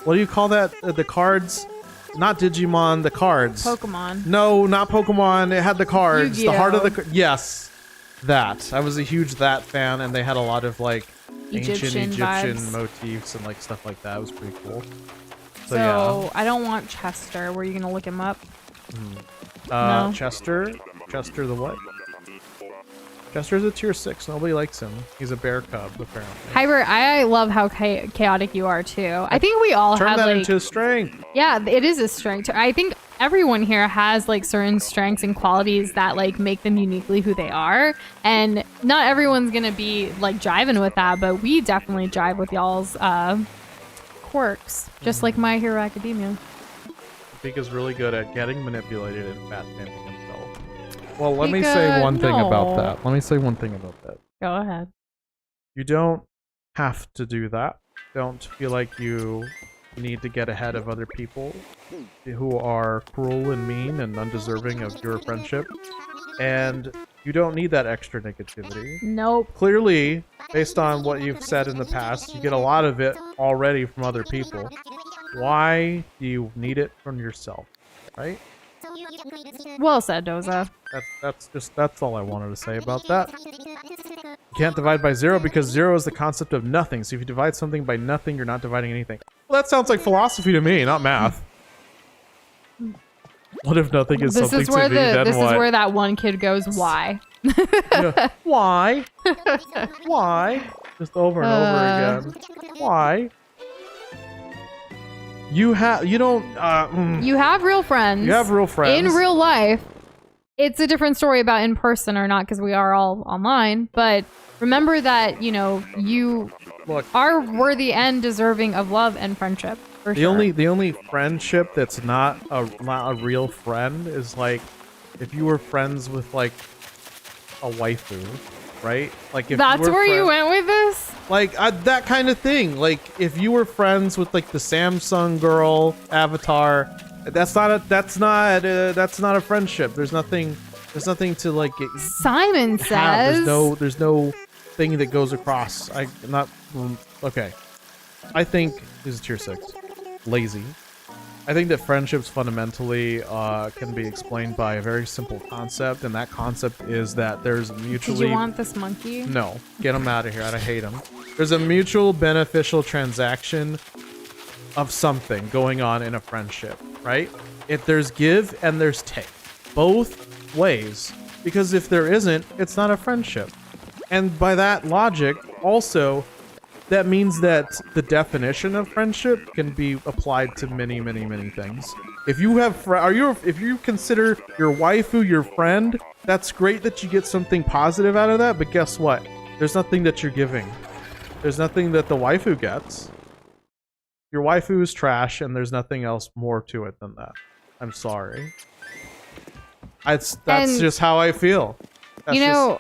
what do you call that? The cards, not Digimon, the cards. Pokemon. No, not Pokemon. It had the cards. The heart of the Yu-Gi-Oh. yes, that. I was a huge that fan, and they had a lot of like ancient Egyptian Egyptian vibes. motifs and like stuff like that. It was pretty cool. So, So I don't want Chester. Were you gonna look him up? yeah. no. Chester the what? Chester's a tier 6. Nobody likes him. He's a bear cub, apparently. Hyber, I love how chaotic you are too. I think we all Turn have that like, into strength. yeah, it is a strength. I think everyone here has like certain strengths and qualities that like make them uniquely who they are, and not everyone's gonna be like jiving with that, but we definitely jive with y'all's quirks, just like My Hero Academia. Pika's really good at getting manipulated and fat stamping himself. Well, let me Pika, say one thing no. about that. Let me say one thing about that. Go ahead. You don't have to do that. Don't feel like you need to get ahead of other people who are cruel and mean and undeserving of your friendship. And you don't need that extra negativity. Nope. Clearly, based on what you've said in the past, you get a lot of it already from other people. Why do you need it from yourself, right? Well said, Doza. That's all I wanted to say about that. You can't divide by 0 because 0 is the concept of nothing. So if you divide something by nothing, you're not dividing anything. Well, that sounds like philosophy to me, not math. What if nothing is something to me? Then this what? is where that one kid goes, why? Yeah. Why? Why? Just over and over again. Why? You have you don't You have real friends. you have real friends in real life. It's a different story about in person or not because we are all online. But remember that, you know, you Look, are worthy and deserving of love and friendship. For the sure. only friendship that's not a real friend is like if you were friends with like a waifu, right? Like if That's you were where you friend- went with this? like that kind of thing. Like if you were friends with like the Samsung girl avatar, that's not a friendship. There's nothing to like get, Simon says. have. There's no thing that goes across. Okay. I think this is tier 6. Lazy. I think that friendships fundamentally can be explained by a very simple concept, and that concept is that there's mutually... Did you want this monkey? No. Get him out of here. I hate him. There's a mutual beneficial transaction of something going on in a friendship, right? If there's give and there's take. Both ways. Because if there isn't, it's not a friendship. And by that logic, also... that means that the definition of friendship can be applied to many, many, many things. If you have, if you consider your waifu your friend, that's great that you get something positive out of that. But guess what? There's nothing that you're giving. There's nothing that the waifu gets. Your waifu is trash, and there's nothing else more to it than that. I'm sorry. That's just how I feel. That's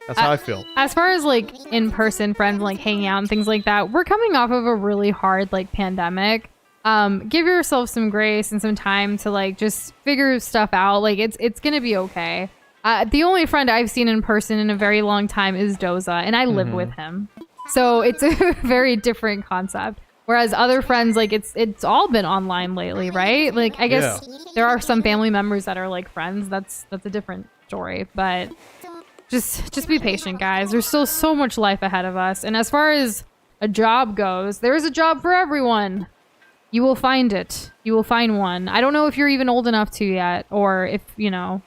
that's how I feel. As far as like in-person friends, like hanging out and things like that, we're coming off of a really hard like pandemic. Give yourself some grace and some time to like just figure stuff out. Like it's gonna be okay. The only friend I've seen in person in a very long time is Doza, and I live with him, so it's a very different concept. Whereas other friends, like it's all been online lately, right? Like I guess there are some family members that are like friends. That's a different story, but. Just be patient, guys. There's still so much life ahead of us. And as far as a job goes, there is a job for everyone. You will find it. You will find one. I don't know if you're even old enough to yet, or if, you know,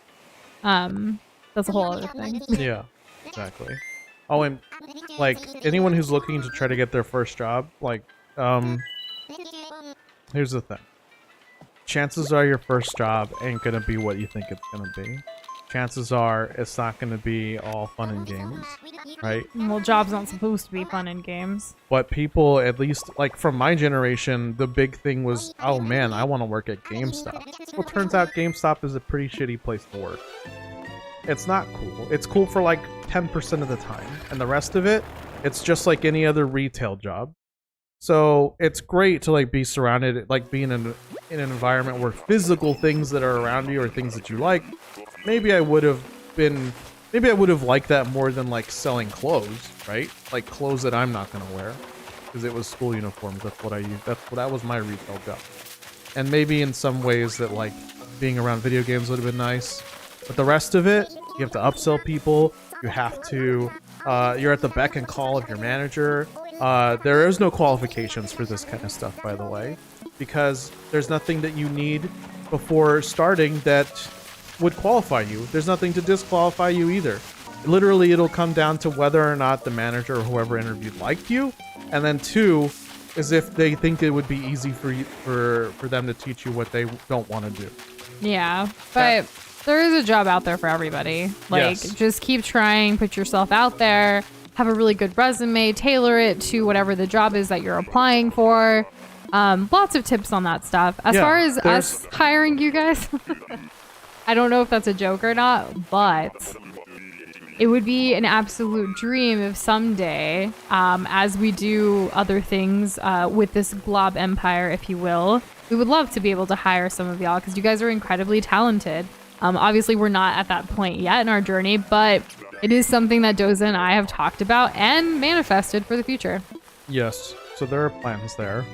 that's a whole other thing. Yeah, exactly. Oh, and like anyone who's looking to try to get their first job, like, here's the thing. Chances are your first job ain't gonna be what you think it's gonna be. Chances are it's not going to be all fun and games, right? Well, jobs aren't supposed to be fun and games. But people, at least, like from my generation, the big thing was, oh man, I want to work at GameStop. Well, turns out GameStop is a pretty shitty place to work. It's not cool. It's cool for like 10% of the time. And the rest of it, it's just like any other retail job. So it's great to like be surrounded, like being in an environment where physical things that are around you are things that you like. Maybe I would have liked that more than like selling clothes, right? Like clothes that I'm not gonna wear, because it was school uniforms. That's what I used. That was my retail job. And maybe in some ways that like being around video games would have been nice, but the rest of it, you have to upsell people. You have to. You're at the beck and call of your manager. There is no qualifications for this kind of stuff, by the way, because there's nothing that you need before starting that would qualify you. There's nothing to disqualify you either. Literally, it'll come down to whether or not the manager or whoever interviewed liked you, and then two is if they think it would be easy for you, for them to teach you what they don't want to do. Yeah, but there is a job out there for everybody. Like, just keep trying, put yourself out there, have a really good resume, tailor it to whatever the job is that you're applying for. Lots of tips on that stuff. As far as us hiring you guys, I don't know if that's a joke or not, but it would be an absolute dream if someday, as we do other things with this glob empire, if you will, we would love to be able to hire some of y'all because you guys are incredibly talented. Obviously, we're not at that point yet in our journey, but it is something that Doza and I have talked about and manifested for the future. Yes, so there are plans there.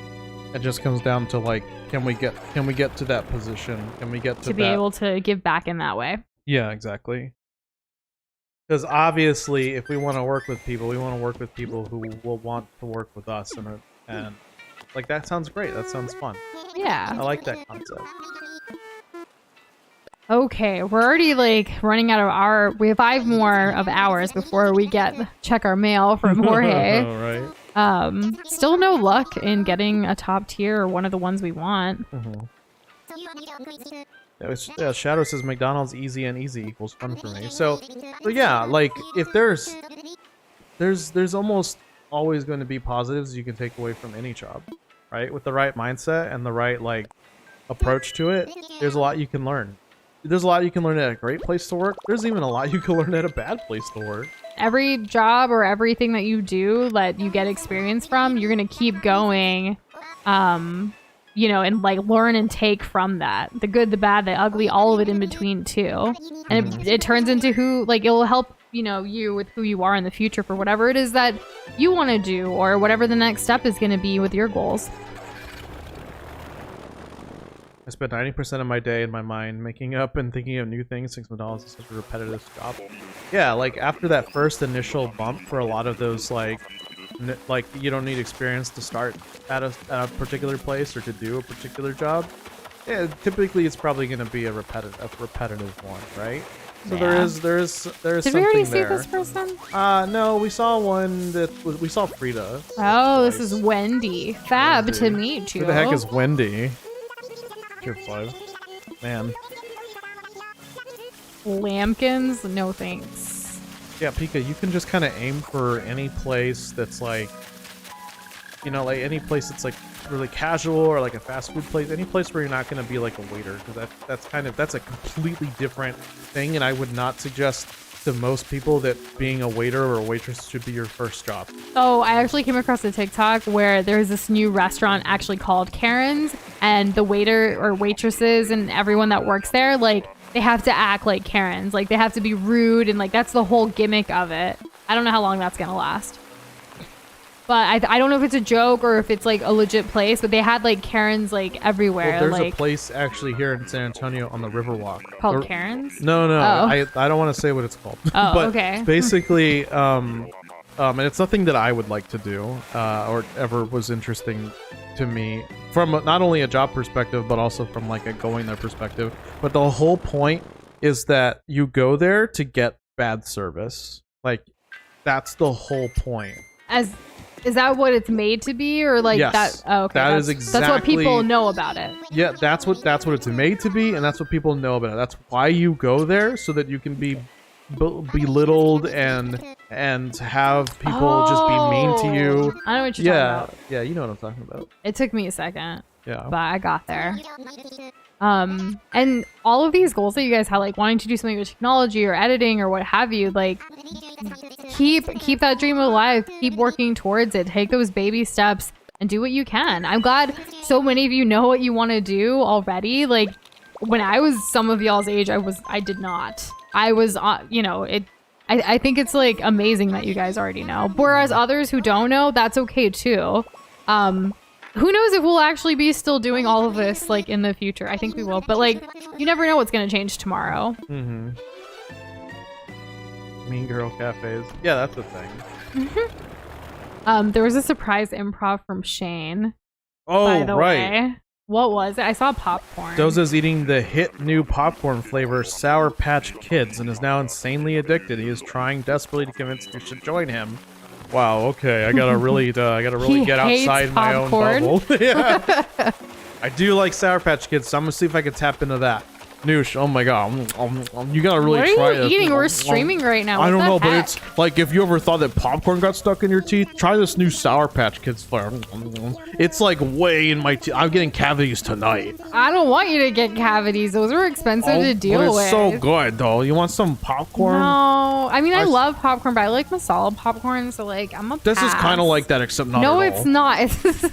It just comes down to like, can we get to that position? Can we get to be able to give back in that way? Yeah, exactly. Because obviously, if we want to work with people, we want to work with people who will want to work with us, and like that sounds great. That sounds fun. Yeah, I like that concept. Okay, we're already like running out of we have 5 more of hours before we check our mail from Jorge. Right. Still no luck in getting a top tier or one of the ones we want. Yeah, Shadow says McDonald's easy and easy equals fun for me. So yeah, like if there's almost always going to be positives you can take away from any job, right? With the right mindset and the right like approach to it, there's a lot you can learn. There's a lot you can learn at a great place to work. There's even a lot you can learn at a bad place to work. Every job or everything that you do that you get experience from, you're going to keep going, you know, and like learn and take from that. The good, the bad, the ugly, all of it in between too. And it turns into it'll help, you know, you with who you are in the future for whatever it is that you want to do or whatever the next step is going to be with your goals. I spent 90% of my day in my mind making up and thinking of new things since McDonald's is such a repetitive job. Yeah, like after that first initial bump for a lot of those like you don't need experience to start at a particular place or to do a particular job. Yeah, typically it's probably going to be a repetitive one, right? So Yeah. there is Did something we already see there. this person? No, we saw one we saw Frida. Oh, this twice. is Wendy. Fab Wendy. to meet you. Who the heck is Wendy? Tier 5. Man. Lambkins? No thanks. Yeah, Pika, you can just kind of aim for any place that's like, you know, like any place that's like really casual or like a fast food place, any place where you're not going to be like a waiter, because that's a completely different thing, and I would not suggest to most people that being a waiter or a waitress should be your first job. Oh, I actually came across a TikTok where there's this new restaurant actually called Karen's, and the waiter or waitresses and everyone that works there, like, they have to act like Karens. Like, they have to be rude, and like that's the whole gimmick of it. I don't know how long that's gonna last. But I don't know if it's a joke or if it's like a legit place, but they had like Karens like everywhere. Well, there's like, a place actually here in San Antonio on the Riverwalk. called The- Karen's? No, Oh. I don't want to say what it's called. Oh, but okay. basically, and it's nothing that I would like to do, or ever was interesting to me from not only a job perspective, but also from like a going there perspective. But the whole point is that you go there to get bad service. Like, that's the whole point. Is that what it's made to be, or like Yes. that? Oh, okay. That is That's what people exactly- know about it. Yeah, that's what it's made to be, and that's what people know about it. That's why you go there, so that you can be belittled and have people just be mean to you. I know what you're talking about. Yeah, you know what I'm talking about. It took me a second, Yeah. but I got there. And all of these goals that you guys have, like wanting to do something with technology or editing or what have you, like keep that dream alive, keep working towards it, take those baby steps and do what you can. I'm glad so many of you know what you want to do already. Like when I was some of y'all's age, I did not. I was, I think it's like amazing that you guys already know. Whereas others who don't know, that's okay too. Who knows if we'll actually be still doing all of this like in the future? I think we will, but like you never know what's gonna change tomorrow. Mm-hmm. Mean girl cafes. Yeah, that's a thing. There was a surprise improv from Shane. Oh, By the right. way, what was it? I saw popcorn. Doza's eating the hit new popcorn flavor Sour Patch Kids and is now insanely addicted. He is trying desperately to convince you should join him. Wow. Okay, I gotta really He get hates outside my own popcorn. bubble. Yeah. I do like Sour Patch Kids, so I'm gonna see if I can tap into that. Noosh, oh my god, you gotta really What try are you this. eating? We're streaming right now. I What don't the know, but heck? it's like if you ever thought that popcorn got stuck in your teeth, try this new Sour Patch Kids flavor. It's like way in my teeth. I'm getting cavities tonight. I don't want you to get cavities. Those are expensive to deal but it's with. so good, though. You want some popcorn? No, I mean I I- love popcorn, but I like masala popcorn, so like I'm a This is pass. kind of like that, except not No, at all. it's not. It's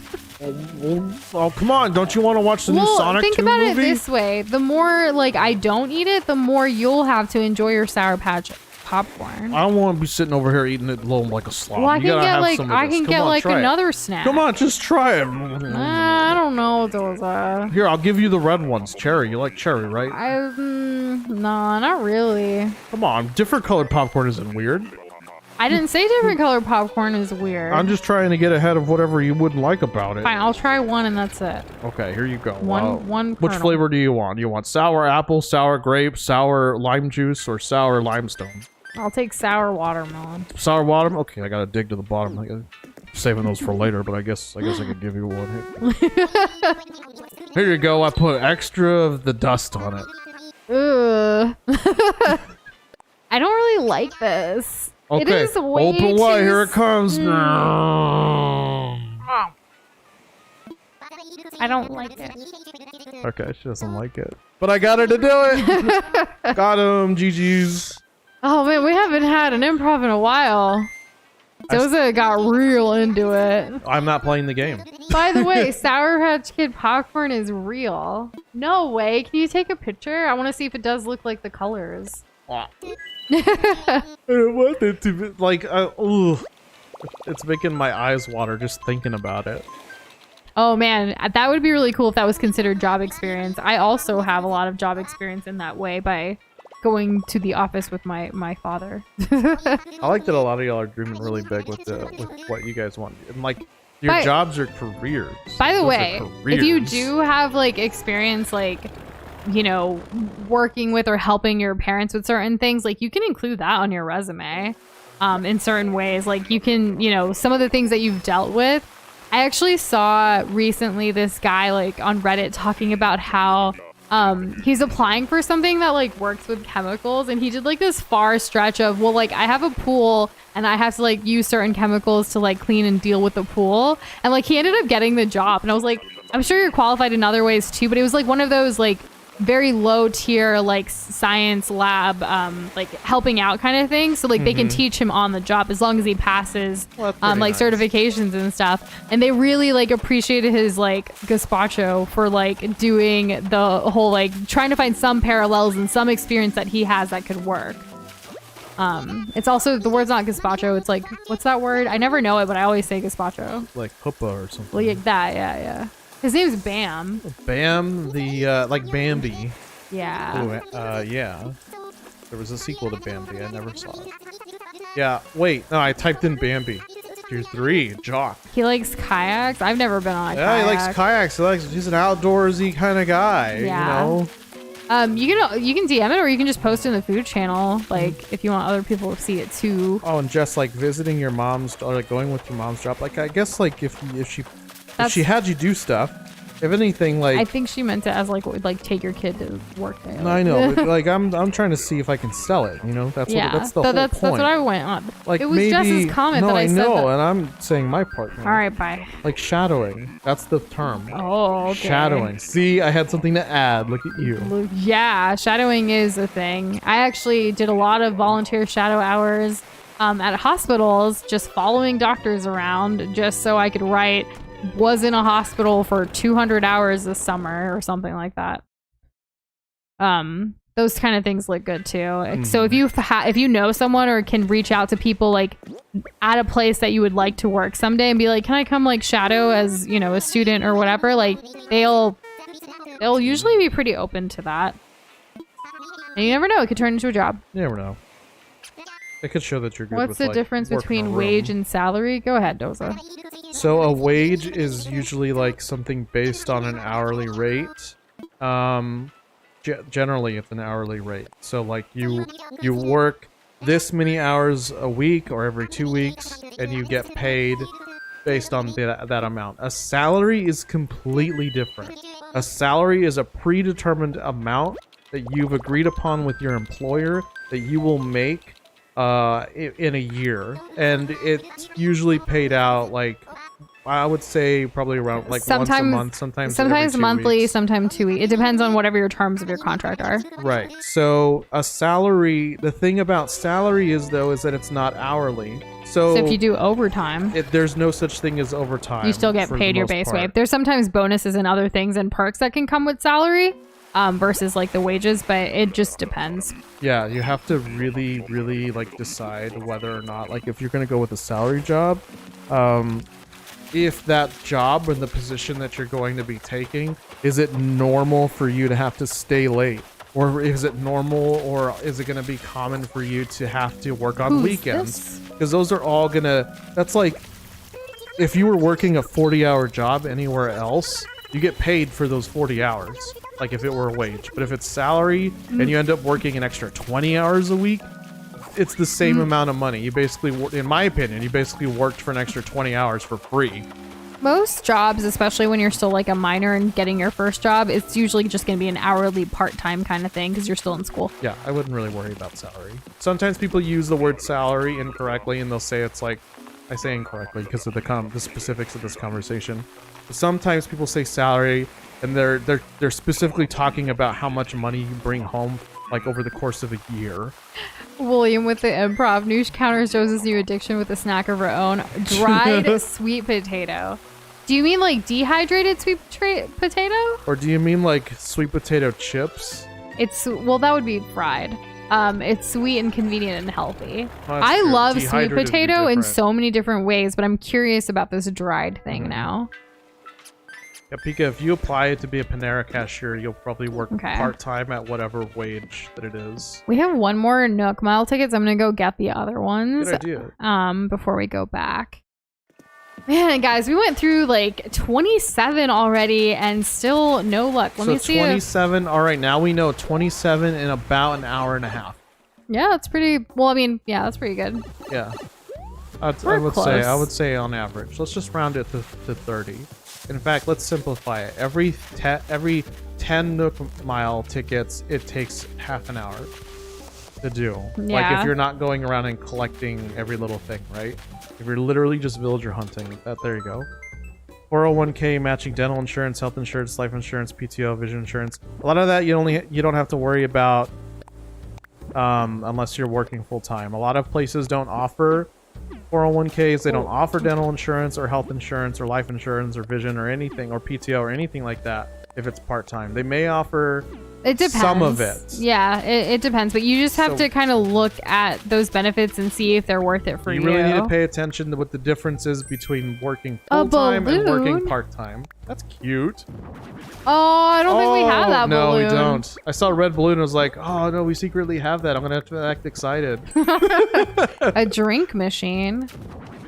Oh, come on. Don't you want to watch the new well, Sonic think 2 about movie? it this way: the more like I don't eat it, the more you'll have to enjoy your Sour Patch popcorn. I don't want to be sitting over here eating it alone like a slob. Well, I You can gotta get have like some of I this. can Come get on, like try it. another snack. Come on, just try it. I don't know those. Here, I'll give you the red ones. Cherry. You like cherry, right? No, not really. Come on. Different colored popcorn isn't weird. I didn't say different color popcorn is weird. I'm just trying to get ahead of whatever you wouldn't like about it. Fine, I'll try one and that's it. Okay, here you go. One Which kernel. flavor do you want? You want sour apple, sour grape, sour lime juice, or sour limestone? I'll take sour watermelon. Sour watermelon? Okay, I gotta dig to the bottom. I'm saving those for later, but I guess I could give you one. Here you go. I put extra of the dust on it. Ugh. I don't really like this. Okay, It is way open wide. too Here it comes. I don't like it. Okay, she doesn't like it, but I got her to do it. Got him. GG's. Oh man, we haven't had an improv in a while. Doza got real into it. I'm not playing the game. By the way, Sour Patch Kid popcorn is real. No way. Can you take a picture? I want to see if it does look like the colors. I don't want it to be like, ooh. It's making my eyes water just thinking about it. Oh man, that would be really cool if that was considered job experience. I also have a lot of job experience in that way by going to the office with my father. I like that a lot of y'all are dreaming really big with what you guys want. And like your jobs are careers. By the Those way, are careers. if you do have like experience like, you know, working with or helping your parents with certain things, like you can include that on your resume in certain ways. Like you can, you know, some of the things that you've dealt with. I actually saw recently this guy like on Reddit talking about how he's applying for something that like works with chemicals, and he did like this far stretch of, well, like I have a pool and I have to like use certain chemicals to like clean and deal with the pool, and like he ended up getting the job. And I was like, I'm sure you're qualified in other ways too, but it was like one of those like very low tier like science lab like helping out kind of thing, so like they can teach him on the job as long as he passes like nice certifications and stuff. And they really like appreciated his like gazpacho for like doing the whole like trying to find some parallels and some experience that he has that could work. It's also, the word's not gazpacho, it's like, what's that word? I never know it, but I always say gazpacho. Like puppa or something. Like that, yeah. His name's Bam. Bam, the like Bambi. Yeah. Ooh, yeah. There was a sequel to Bambi. I never saw it. Yeah. Wait. No, I typed in Bambi. Tier 3, jock. He likes kayaks. I've never been on a kayak. Yeah, he likes kayaks. He's an outdoorsy kind of guy. Yeah. You know. You can DM it, or you can just post it in the food channel, like if you want other people to see it too. Oh, and just like visiting your mom's, or like going with your mom's job. Like I guess like if she had you do stuff, if anything, like I think she meant it as like take your kid to work there. I know, but like I'm trying to see if I can sell it. You know, that's the whole point. That's what I went on. Like it was maybe, Jess's comment that I said. know, that. And I'm saying my part now. All right, bye. Like shadowing. That's the term. Oh, okay. Shadowing. See, I had something to add. Look at you. Yeah, shadowing is a thing. I actually did a lot of volunteer shadow hours at hospitals, just following doctors around, just so I could write. Was in a hospital for 200 hours this summer or something like that. Those kind of things look good too. So if you know someone or can reach out to people like at a place that you would like to work someday and be like, can I come like shadow as, you know, a student or whatever, like they'll usually be pretty open to that. And you never know, it could turn into a job. You never know. It could show that you're good. What's the difference between wage and salary? Go ahead, Doza. So a wage is usually like something based on an hourly rate. Generally, it's an hourly rate. So like you work this many hours a week or every 2 weeks, and you get paid based on that amount. A salary is completely different. A salary is a predetermined amount that you've agreed upon with your employer that you will make in a year, and it's usually paid out like I would say probably around like once a month, sometimes monthly, weeks. Sometimes 2 weeks. It depends on whatever your terms of your contract are. Right. So a salary, the thing about salary is that it's not hourly. So if you do overtime, there's no such thing as overtime. You still get paid your base wage. There's sometimes bonuses and other things and perks that can come with salary. Versus like the wages, but it just depends. Yeah, you have to really, really like decide whether or not, like if you're going to go with a salary job, if that job or the position that you're going to be taking, is it normal for you to have to stay late? Or is it normal, or is it going to be common for you to have to work on weekends? Because those are all going to, that's like, if you were working a 40-hour job anywhere else, you get paid for those 40 hours. Like if it were a wage. But if it's salary and you end up working an extra 20 hours a week, it's the same amount of money. You basically, in my opinion, you basically worked for an extra 20 hours for free. Most jobs, especially when you're still like a minor and getting your first job, it's usually just going to be an hourly part-time kind of thing because you're still in school. Yeah, I wouldn't really worry about salary. Sometimes people use the word salary incorrectly, and they'll say it's like, I say incorrectly because of the specifics of this conversation. But sometimes people say salary, and they're specifically talking about how much money you bring home, like over the course of a year. William with the improv. Noosh counters Rose's new addiction with a snack of her own. Dried sweet potato. Do you mean like dehydrated sweet potato? Or do you mean like sweet potato chips? Well, that would be fried. It's sweet and convenient and healthy. I true. love sweet potato in so many different ways, but I'm curious about this dried thing now. Yeah, Pika, if you apply to be a Panera cashier, you'll probably work Okay. part-time at whatever wage that it is. We have one more Nook Mile tickets. I'm gonna go get the other ones. Good idea. Before we go back. Man, guys, we went through like 27 already and still no luck. Let me see. 27. All right, now we know 27 in about an hour and a half. Yeah, that's pretty. Well, I mean, yeah, that's pretty good. Yeah. We're I would say on average. Let's just round it to 30. In fact, let's simplify it. Every 10 Nook Mile tickets, it takes half an hour to do. Like Yeah. if you're not going around and collecting every little thing, right? If you're literally just villager hunting, there you go. 401k matching dental insurance, health insurance, life insurance, PTO, vision insurance. A lot of that you don't have to worry about unless you're working full time. A lot of places don't offer 401ks. They don't offer dental insurance or health insurance or life insurance or vision or anything or PTO or anything like that if it's part-time. They may offer It depends. some of it. Yeah, it depends. But you just have So- to kind of look at those benefits and see if they're worth it for you. You really need to pay attention to what the difference is between working full-time and working balloon? part-time. That's cute. Oh, I don't think we have that no, balloon. we don't. I saw a red balloon and was like, oh, no, we secretly have that. I'm going to have to act excited. A drink machine.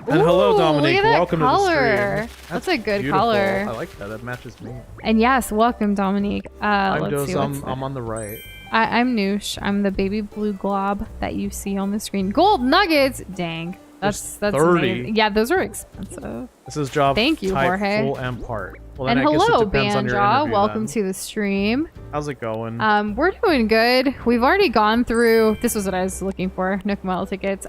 And hello, Ooh, Dominique. look at that Welcome color. to the stream. That's a good beautiful. color. I like that. That matches me. And yes, welcome, Dominique. I'm Let's see Dos. what's I'm on the right. I'm Noosh. I'm the baby blue glob that you see on the screen. Gold nuggets. Dang. That's 30. amazing. Yeah, those are expensive. This is job Thank you, type Jorge. full and part. Well, And then I guess hello, it depends on your Banja. interview Welcome then. to the stream. How's it going? We're doing good. We've already gone through. This was what I was looking for. Nook Mile tickets.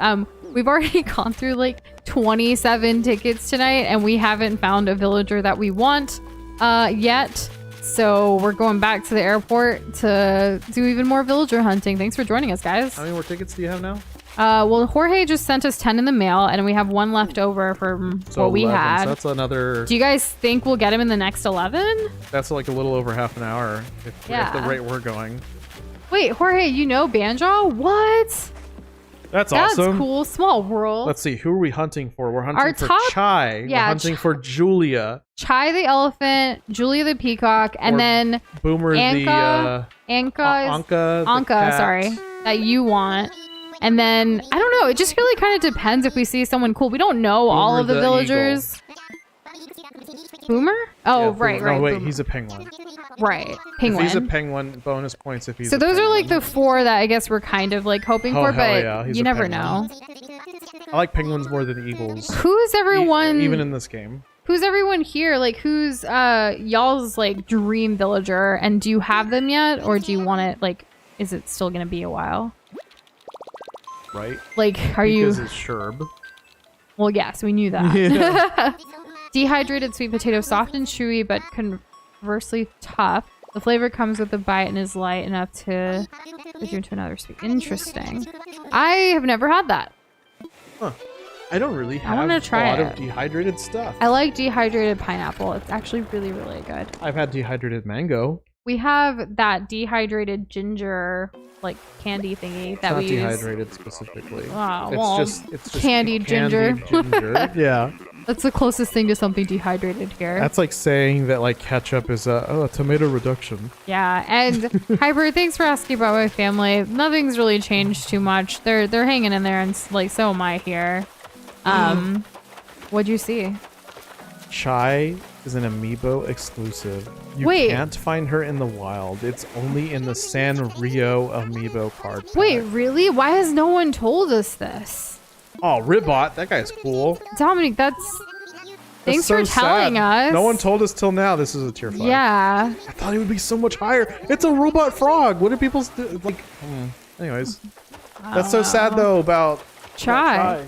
We've already gone through like 27 tickets tonight, and we haven't found a villager that we want yet. So we're going back to the airport to do even more villager hunting. Thanks for joining us, guys. How many more tickets do you have now? Well, Jorge just sent us 10 in the mail, and we have one left over from So what we 11, had. So that's another. Do you guys think we'll get him in the next 11? That's like a little over half an hour if Yeah. at the rate we're going. Wait, Jorge, you know Banja? What? That's That's awesome. cool. Small world. Let's see. Who are we hunting for? We're hunting Our for top- Chai. yeah, We're hunting for Julia. Chai the elephant, Julia the peacock, and Or then Boomer the Anka is- Anka. the Anka, cat. sorry, that you want. And then I don't know. It just really kind of depends if we see someone cool. We don't know all Boomer of the the villagers. Boomer? Oh, Yeah, right, Boomer. right. No, wait, Boomer. he's a penguin. Right, penguin. If he's a penguin, bonus points if he's So a those are like penguin. the 4 that I guess we're kind of like hoping Oh, for, hell but yeah, he's you a never penguin. know. I like penguins more than eagles. Who's everyone? Even in this game. Who's everyone here? Like, who's y'all's like dream villager? And do you have them yet, or do you want it? Like, is it still gonna be a while? Right? Like, are you? Because it's Sherb. Well, yes, we knew that. Yeah. Dehydrated sweet potato, soft and chewy, but conversely tough. The flavor comes with a bite and is light enough to put you into another sweet. Interesting. I have never had that. Huh. I don't really have wanna a try lot it. of dehydrated stuff. I like dehydrated pineapple. It's actually really, really good. I've had dehydrated mango. We have that dehydrated ginger, like candy thingy It's that not we use. dehydrated specifically. Oh, it's well, just candied ginger. ginger. Yeah. That's the closest thing to something dehydrated here. That's like saying that like ketchup is a tomato reduction. Yeah, and Hyper, thanks for asking about my family. Nothing's really changed too much. They're hanging in there, and like so am I here. What'd you see? Chai is an amiibo exclusive. You Wait. can't find her in the wild. It's only in the Sanrio amiibo card pack. Wait, really? Why has no one told us this? Oh, Ribot, that guy's cool. Dominic, thanks That's for so telling sad. us. No one told us till now. This is a tier 5. Yeah. I thought it would be so much higher. It's a robot frog. What do people like? Anyways, that's so sad though about Chai.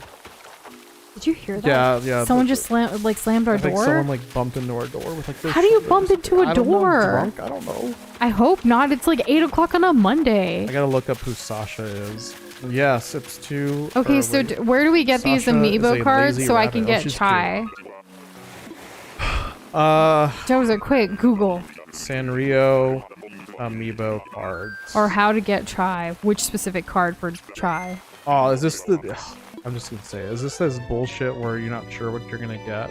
Did you hear that? Yeah. Someone but- just slammed our I think door. someone like bumped into our door with like. Their How do you shoulders. bump into a I don't know, door? drunk? I don't know. I hope not. It's like 8 o'clock on a Monday. I gotta look up who Sasha is. Yes, it's too. Okay, so early. where do we get these Sasha is amiibo a cards lazy so I rabbit. can Oh, get she's chai? cute. Quick, Google. Sanrio amiibo cards. Or how to get chai. Which specific card for chai? Oh, is this the? I'm just gonna say, is this bullshit where you're not sure what you're gonna get?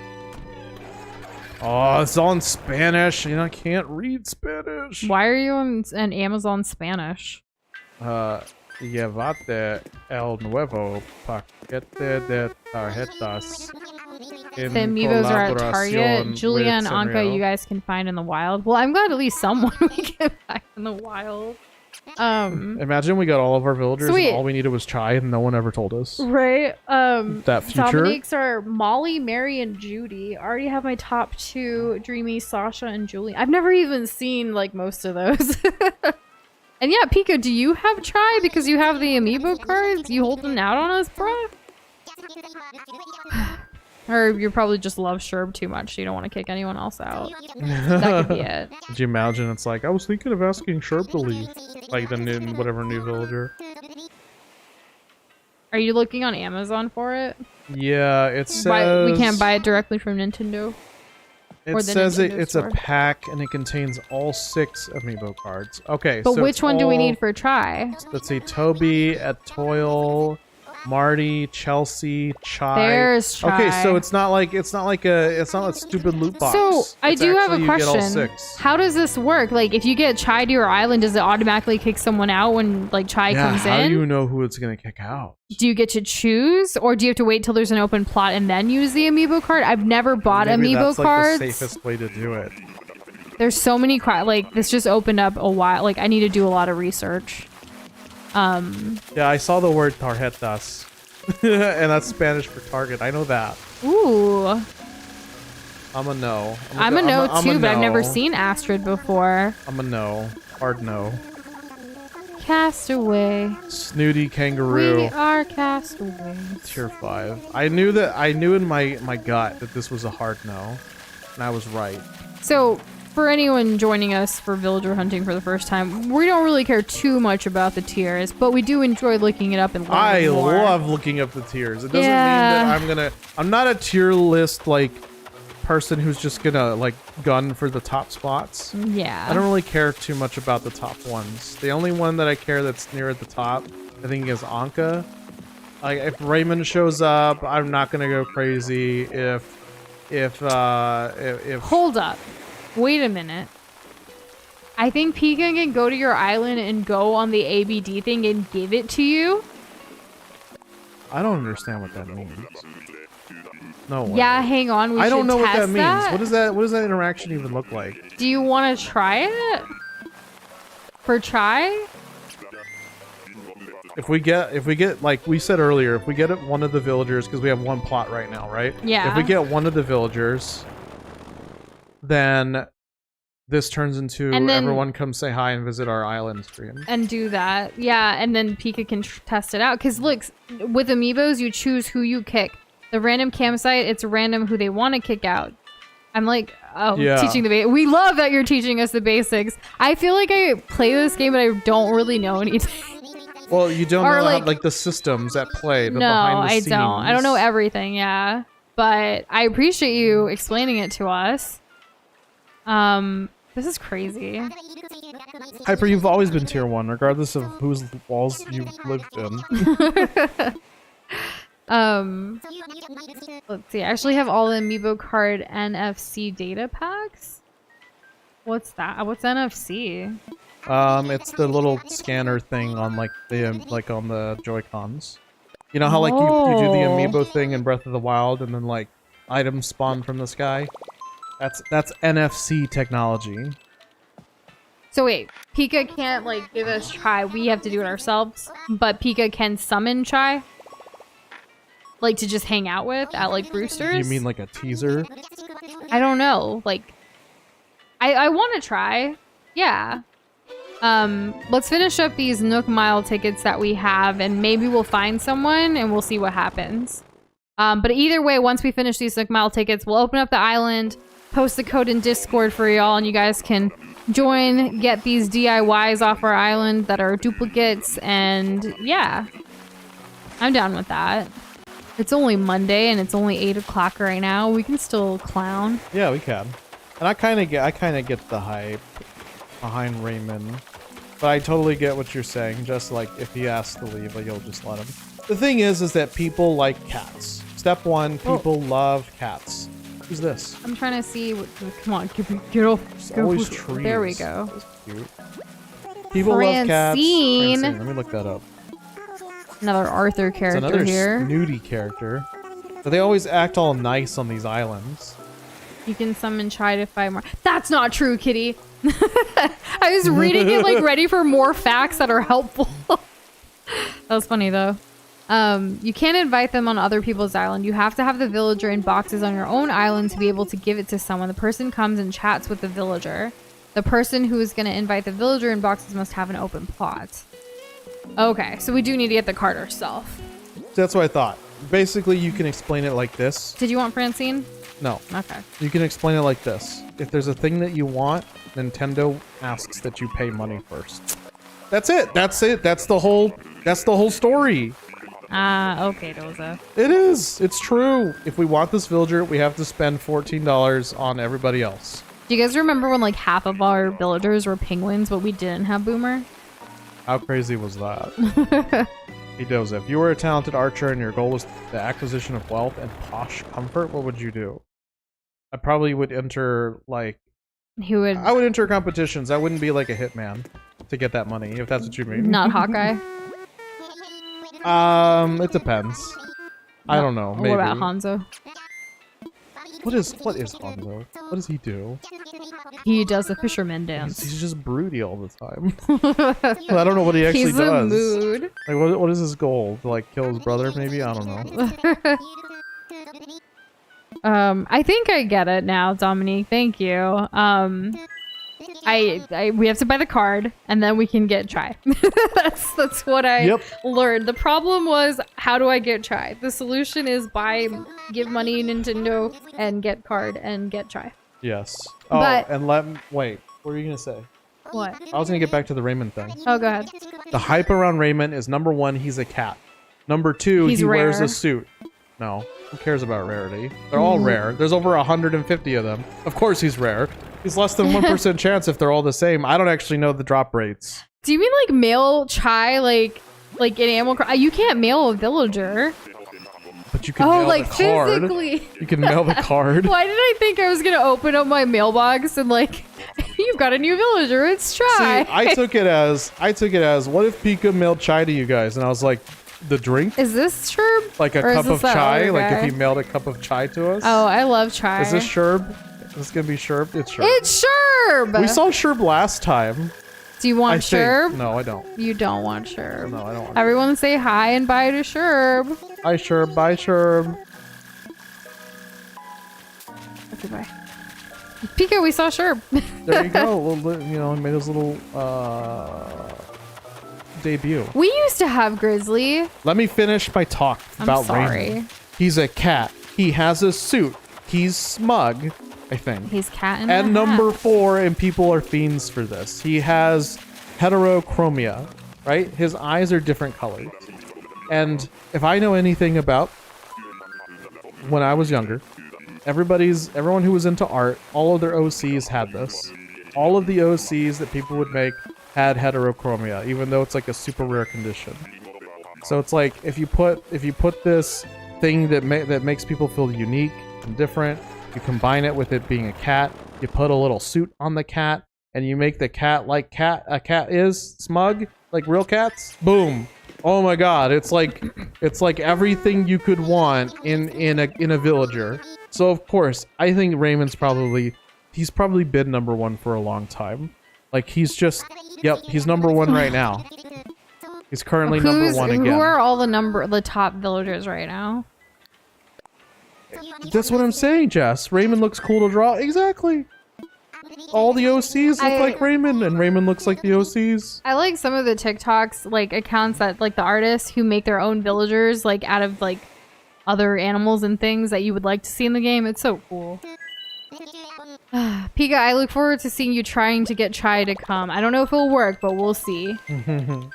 Oh, it's all in Spanish. You know, I can't read Spanish. Why are you in Amazon Spanish? Llevate el nuevo paquete de tarjetas. The amiibos are at Target. Julia and Anka, you guys can find in the wild. Well, I'm glad at least someone we can find in the wild. Imagine we got all of our villagers Sweet. and all we needed was chai and no one ever told us. Right. That future. Dominique's are Molly, Mary, and Judy. I already have my top 2, Dreamy, Sasha, and Julie. I've never even seen like most of those. And yeah, Pika, do you have chai because you have the amiibo cards? You holding out on us, bruh? Or you probably just love Sherb too much, so you don't want to kick anyone else out. That could be it. Could you imagine? It's like, I was thinking of asking Sherb to leave. Like the new, whatever new villager. Are you looking on Amazon for it? Yeah, it says... We can't buy it directly from Nintendo? It says it's a pack and it contains all 6 amiibo cards. Okay, but so which one do we need for try? Let's see, Toby, Etoile, Marty, Chelsea, Chai. There's Chai. Okay, so it's not like a stupid loot box. So I It's do have a actually you get all question. 6. How does this work? Like, if you get Chai to your island, does it automatically kick someone out when like Chai comes how in? do you know who it's gonna kick out? Do you get to choose, or do you have to wait till there's an open plot and then use the amiibo card? I've never bought Maybe amiibo that's cards. Like the safest way to do it. There's so many like this just opened up a while. Like I need to do a lot of research. Yeah, I saw the word tarjetas, and that's Spanish for target. I know that. Ooh. I'm a no. I'm a no too, but I've never no. seen Astrid before. I'm a no. Hard no. Castaway. Snooty kangaroo. We are castaways. Tier 5. I knew in my gut that this was a hard no, and I was right. So, for anyone joining us for villager hunting for the first time, we don't really care too much about the tiers, but we do enjoy looking it up and learning more. I love looking up the tiers. It doesn't mean that I'm not a tier list like person who's just gonna like gun for the top spots. Yeah. I don't really care too much about the top ones. The only one that I care that's near at the top, I think, is Anka. Like if Raymond shows up, I'm not gonna go crazy. If Hold up. Wait a minute. I think Pika can go to your island and go on the ABD thing and give it to you. I don't understand what that means. No way. Yeah, hang on. We I don't should know what that test means. What does that interaction even look like? Do you want to try it? For try? If we get like we said earlier, if we get one of the villagers, because we have one plot right now, right? Yeah. If we get one of the villagers, then this turns into everyone come say hi and visit our island stream. And do that. Yeah, and then Pika can test it out. Because look, with amiibos, you choose who you kick. The random campsite, it's random who they want to kick out. I'm like, teaching the basics. We love that you're teaching us the basics. I feel like I play this game, but I don't really know anything. Well, you don't know like the systems at play. The behind the scenes. I don't know everything, yeah. But I appreciate you explaining it to us. This is crazy. Hyper, you've always been tier 1, regardless of whose walls you've lived in. Let's see. I actually have all the amiibo card NFC data packs. What's that? What's NFC? It's the little scanner thing on like on the Joy-Cons. You know how like you do the amiibo thing in Breath of the Wild and then like items spawn from the sky? That's NFC technology. So wait, Pika can't like give us chai. We have to do it ourselves. But Pika can summon chai? Like to just hang out with at like Brewster's? You mean like a teaser? I don't know. Like I want to try. Yeah. Let's finish up these Nook Mile tickets that we have and maybe we'll find someone and we'll see what happens. But either way, once we finish these Nook Mile tickets, we'll open up the island, post the code in Discord for y'all, and you guys can join, get these DIYs off our island that are duplicates, and yeah. I'm down with that. It's only Monday and it's only 8 o'clock right now. We can still clown. Yeah, we can. And I kind of get the hype behind Raymond. But I totally get what you're saying. Just like if he asks to leave, you'll just let him. The thing is that people like cats. Step 1, people love cats. Who's this? I'm trying to see what, come on, get off. There's Get always off. trees. There we go. That's cute. People love cats. Francine. Let me look that up. Another Arthur It's character another here. snooty character. But they always act all nice on these islands. You can summon Chai to fight more. That's not true, Kitty. I was reading it like ready for more facts that are helpful. That was funny though. You can't invite them on other people's island. You have to have the villager in boxes on your own island to be able to give it to someone. The person comes and chats with the villager. The person who is going to invite the villager in boxes must have an open plot. Okay, so we do need to get the card ourselves. That's what I thought. Basically, you can explain it like this. Did you want Francine? No. Okay. You can explain it like this. If there's a thing that you want, Nintendo asks that you pay money first. That's it. That's it. That's the whole story. Okay, Doza. It is. It's true. If we want this villager, we have to spend $14 on everybody else. Do you guys remember when like half of our villagers were penguins, but we didn't have Boomer? How crazy was that? Hey Doza, if you were a talented archer and your goal was the acquisition of wealth and posh comfort, what would you do? I probably would enter like... I would enter competitions. I wouldn't be like a hitman to get that money, if that's what you mean. Not Hawkeye? It depends. I don't know. Maybe. What about Hanzo? What is Hanzo? What does he do? He does the fisherman dance. He's just broody all the time. I don't know what he actually He's does. He's a mood. Like, what is his goal? To like kill his brother, maybe? I don't know. I think I get it now, Dominique. Thank you. We have to buy the card and then we can get Chai. that's what I learned. The problem was, how do I get Chai? The solution is give money Nintendo and get card and get Chai. Yes. Oh, but, and wait. What were you gonna say? What? I was gonna get back to the Raymond thing. Oh, go ahead. The hype around Raymond is number one, he's a cat. Number two, he wears a suit. No, who cares about rarity? They're all rare. There's over 150 of them. Of course he's rare. He's less than 1% chance if they're all the same. I don't actually know the drop rates. Do you mean like mail Chai like in Animal Crossing? You can't mail a villager. But you can mail the card. Physically. You can mail the card. Why did I think I was gonna open up my mailbox and like, you've got a new villager, it's Chai. See, I took it as, what if Pika mailed Chai to you guys? And I was like, the drink? Is this Sherb? Like a cup of chai? Like if he mailed a cup of chai to us? Oh, I love Chai. Is this Sherb? Is this gonna be Sherb? It's Sherb. It's Sherb! We saw Sherb last time. Do you want Sherb? No, I don't. You don't want Sherb. No, I don't want Everyone say hi and bye to Sherb. Hi Sherb, bye Sherb. Okay, bye. Pika, we saw Sherb. There you go. You know, he made his little debut. We used to have Grizzly. Let me finish my talk about Raymond. He's a cat. He has a suit. He's smug, I think. He's cat in And number 4, and people are fiends for this. He has heterochromia, right? His eyes are different colors. And if I know anything about when I was younger, everyone who was into art, all of their OCs had this. All of the OCs that people would make had heterochromia, even though it's like a super rare condition. So it's like if you put this thing that makes people feel unique and different, you combine it with it being a cat, you put a little suit on the cat, and you make the cat like a cat is smug, like real cats. Boom. Oh my god, it's like everything you could want in a villager. So of course, I think Raymond's he's probably been number 1 for a long time. Like he's number 1 right now. He's currently number 1 again. Who are all the top villagers right now? That's what I'm saying, Jess. Raymond looks cool to draw. Exactly. All the OCs look like Raymond, and Raymond looks like the OCs. I like some of the TikToks, like accounts that like the artists who make their own villagers like out of like other animals and things that you would like to see in the game. It's so cool. Pika, I look forward to seeing you trying to get Chai to come. I don't know if it'll work, but we'll see. You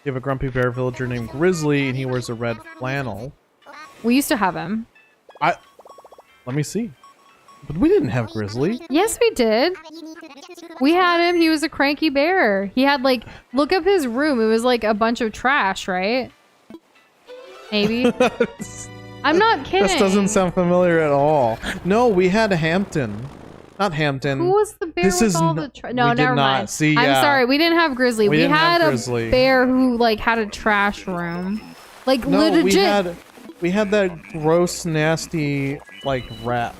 have a grumpy bear villager named Grizzly, and he wears a red flannel. We used to have him. Let me see. But we didn't have Grizzly. Yes, we did. We had him. He was a cranky bear. He had like, look up his room. It was like a bunch of trash, right? Maybe. I'm not kidding. This doesn't sound familiar at all. No, we had Hampton. Not Hampton. Who was the bear This with is all n- the no, we did never not. mind. See, I'm yeah. sorry, we didn't have Grizzly. We We, didn't had have a Grizzly. bear who like had a trash room. Like No, legit. we had that gross, nasty like rat.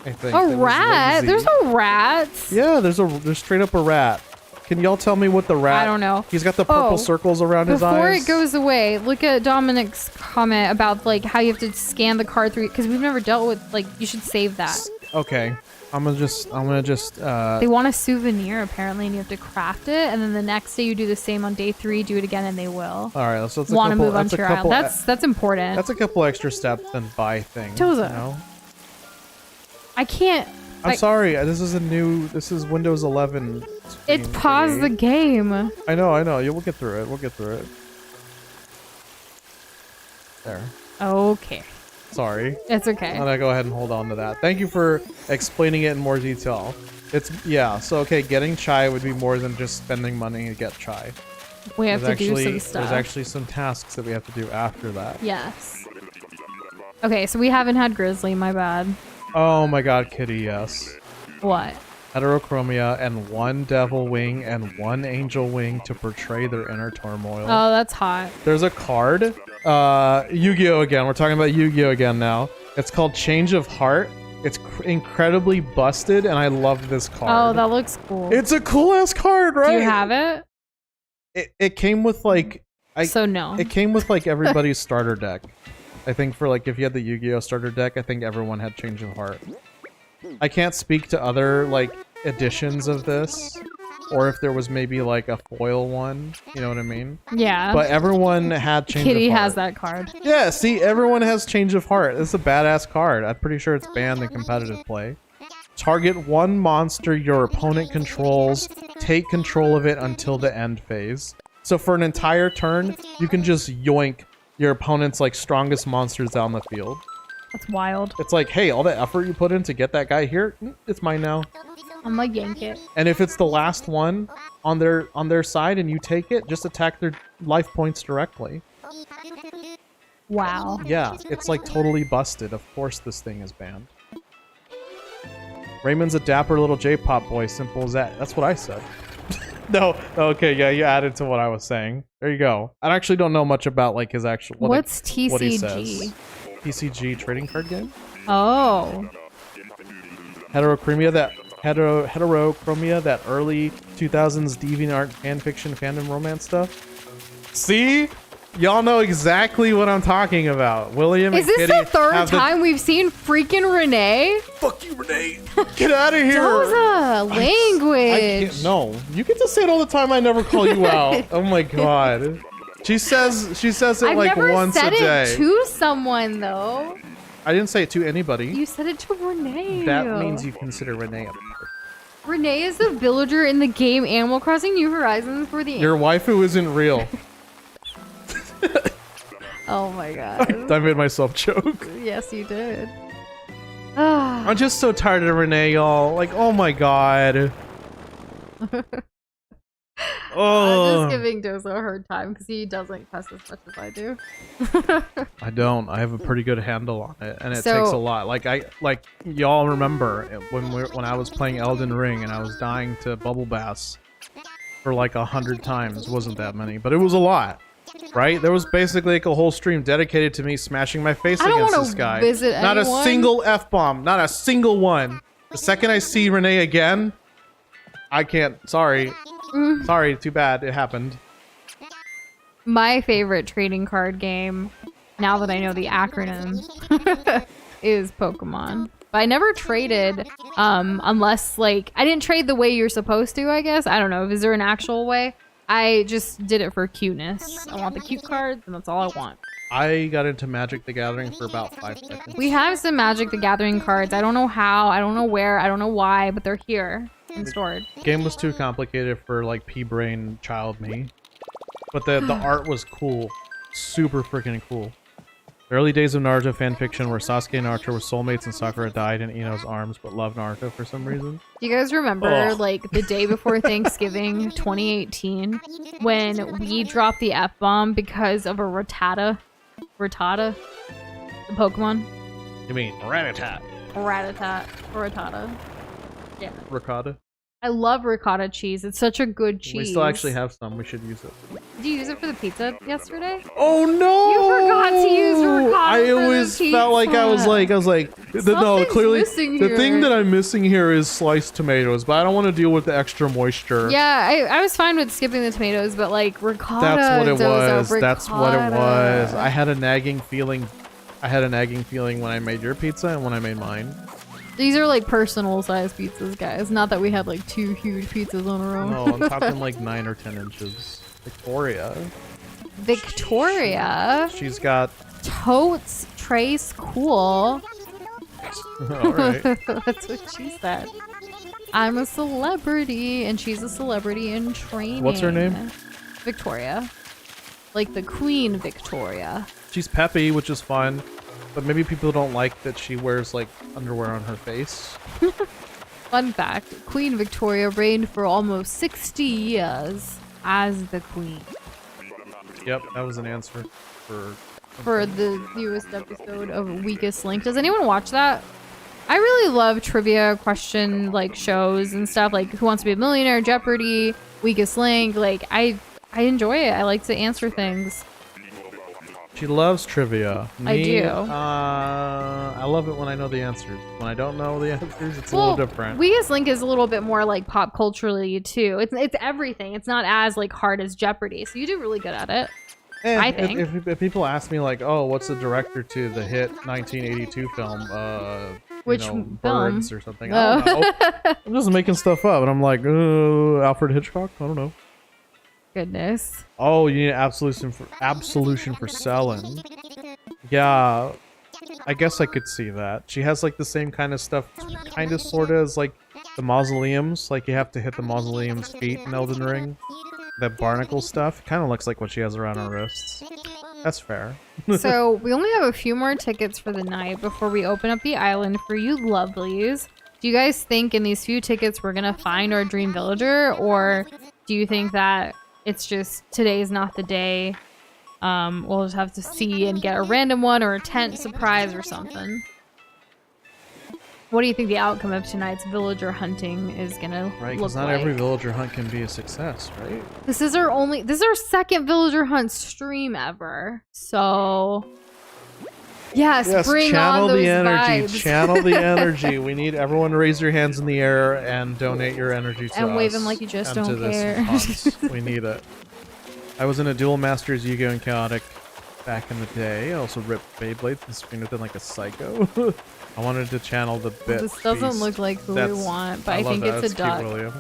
I think. A that was rat? lazy. There's no rats. Yeah, there's straight up a rat. Can y'all tell me what the rat? I don't know. He's got the purple Oh, circles around his eyes. Before it goes away, look at Dominic's comment about like how you have to scan the card through because we've never dealt with like you should save that. Okay, I'm gonna just. They want a souvenir apparently, and you have to craft it, and then the next day you do the same on day 3, do it again, and they will. All right, so it's a Want to couple. move That's onto a your couple. island. That's important. That's a couple extra steps than buy things. Toza. You know? I can't. I'm sorry. This is Windows 11. It's pause the game. I know. Yeah, we'll get through it. There. Okay. Sorry. It's okay. I'm gonna go ahead and hold on to that. Thank you for explaining it in more detail. So okay, getting chai would be more than just spending money to get chai. We have to do some There's stuff. actually some tasks that we have to do after that. Yes. Okay, so we haven't had Grizzly, my bad. Oh my god, Kitty, yes. What? Heterochromia and 1 devil wing and 1 angel wing to portray their inner turmoil. Oh, that's hot. There's a card. Yu-Gi-Oh! Again. We're talking about Yu-Gi-Oh! Again now. It's called Change of Heart. It's incredibly busted, and I love this card. Oh, that looks cool. It's a cool-ass card, right? Do you have it? It came with, like... So no. It came with, like, everybody's starter deck. I think for, like, if you had the Yu-Gi-Oh! Starter deck, I think everyone had Change of Heart. I can't speak to other, like, editions of this. Or if there was maybe, like, a foil one. You know what I mean? Yeah. But everyone had Change Kitty of Heart. has that card. Yeah, see, everyone has Change of Heart. It's a badass card. I'm pretty sure it's banned in competitive play. Target 1 monster your opponent controls. Take control of it until the end phase. So for an entire turn, you can just yoink your opponent's like strongest monsters down the field. That's wild. It's like, hey, all the effort you put in to get that guy here, it's mine now. I'm like yank it. And if it's the last one on their side and you take it, just attack their life points directly. Wow. Yeah, it's like totally busted. Of course this thing is banned. Raymond's a dapper little J-pop boy. Simple as that. That's what I said. No. Okay, yeah, you added to what I was saying. There you go. I actually don't know much about like his actual... What's TCG? What he says. TCG trading card game? Oh. Heterochromia, that early 2000s DeviantArt fanfiction fandom romance stuff. See? Y'all know exactly what I'm talking about. William Is and this Kitty the third have time we've seen freaking Renee? Fuck you, Renee! Get out of here! Doza, I language. can't, no, you get to say it all the time. I never call you out. Oh my god. She says it I've like never once said a day. it to someone though. I didn't say it to anybody. You said it to Renee. That means you consider Renee a person. Renee is the villager in the game Animal Crossing New Horizons for the. Your waifu isn't real. Oh my god. I made myself choke. Yes, you did. I'm just so tired of Renee, y'all. Like, oh my god. Oh. I'm just giving Dozo a hard time because he doesn't cuss as much as I do. I don't. I have a pretty good handle on it, and it So- takes a lot. Like y'all remember when I was playing Elden Ring and I was dying to Bubble Bass for like 100 times. Wasn't that many, but it was a lot, right? There was basically like a whole stream dedicated to me smashing my face I don't against wanna this guy. visit Not anyone. a single F-bomb. Not a single one. The second I see Renee again, I can't. Sorry. Sorry. Too bad. It happened. My favorite trading card game, now that I know the acronym, is Pokemon. But I never traded unless, like, I didn't trade the way you're supposed to, I guess. I don't know. Is there an actual way? I just did it for cuteness. I want the cute cards, and that's all I want. I got into Magic the Gathering for about 5 seconds. We have some Magic the Gathering cards. I don't know how, I don't know where, I don't know why, but they're here and stored. Game was too complicated for like pea-brain child me, but the art was cool, super freaking cool. The early days of Naruto fanfiction where Sasuke and Naruto were soulmates and Sakura died in Ino's arms but loved Naruto for some reason. Do you guys remember, like, the day before Thanksgiving 2018 when we dropped the F-bomb because of a Rattata? The Pokemon. You mean Rattata? Rattata. Yeah. Ricotta? I love ricotta cheese. It's such a good cheese. We still actually have some. We should use it. Did you use it for the pizza yesterday? Oh no! You forgot to use ricotta. I always felt like I was like, no, clearly the thing that I'm missing here is sliced tomatoes, but I don't want to deal with the extra moisture. Yeah, I was fine with skipping the tomatoes, but like ricotta. That's what it was. Ricotta. That's what it was. I had a nagging feeling. When I made your pizza and when I made mine. These are like personal size pizzas, guys. Not that we had like 2 huge pizzas on a row. No, I'm talking like 9 or 10 inches. Victoria. She's got totes trace cool. All right. That's what she said. I'm a celebrity, and she's a celebrity in training. What's her name? Victoria. Like the Queen Victoria. She's peppy, which is fun. But maybe people don't like that she wears like underwear on her face. Fun fact, Queen Victoria reigned for almost 60 years as the queen. Yep, that was an answer for the newest episode of Weakest Link. Does anyone watch that? I really love trivia question like shows and stuff like Who Wants to Be a Millionaire, Jeopardy, Weakest Link. Like I enjoy it. I like to answer things. She loves trivia. I do. I love it when I know the answers. When I don't know the answers, it's a little different. Weakest Link is a little bit more like pop culturally too. It's everything. It's not as like hard as Jeopardy. So you do really good at it. I think. If people ask me like, oh, what's the director to the hit 1982 film? Which film? Birds or something. I don't know. I'm just making stuff up, and I'm like, Alfred Hitchcock. I don't know. Goodness. Oh, you need absolution for selling. Yeah, I guess I could see that. She has like the same kind of stuff, kind of sort of as like the mausoleums. Like you have to hit the mausoleum's feet in Elden Ring. That barnacle stuff kind of looks like what she has around her wrists. That's fair. So we only have a few more tickets for the night before we open up the island for you lovelies. Do you guys think in these few tickets we're gonna find our dream villager, or do you think that it's just today's not the day? We'll just have to see and get a random one or a tent surprise or something. What do you think the outcome of tonight's villager hunting is gonna right, look because not like? every villager hunt can be a success, right? This is our second villager hunt stream ever. So yes, bring channel on those the energy. vibes. Channel the energy. We need everyone to raise your hands in the air and donate your energy to us. And wave them like you just and don't to care. This hunt. We need it. I was in a Duel Masters Yu-Gi-Oh! And Chaotic back in the day. I also ripped Beyblades and screamed at them like a psycho. I wanted to channel the bit. This doesn't beast. look like who we want, but I think that. it's a duck. Cute, William.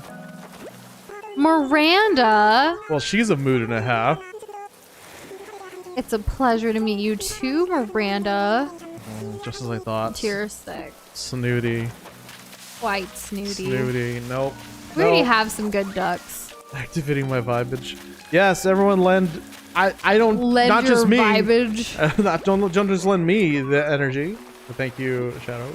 Miranda! Well, she's a mood and a half. It's a pleasure to meet you too, Miranda. Just as I thought. Tier 6. Snooty. Quite snooty. Snooty. Nope. We already have some good ducks. Activating my vibage. Yes, everyone lend. I don't. Lend not your just me. vibage. Don't just lend me the energy. Thank you, Shadow.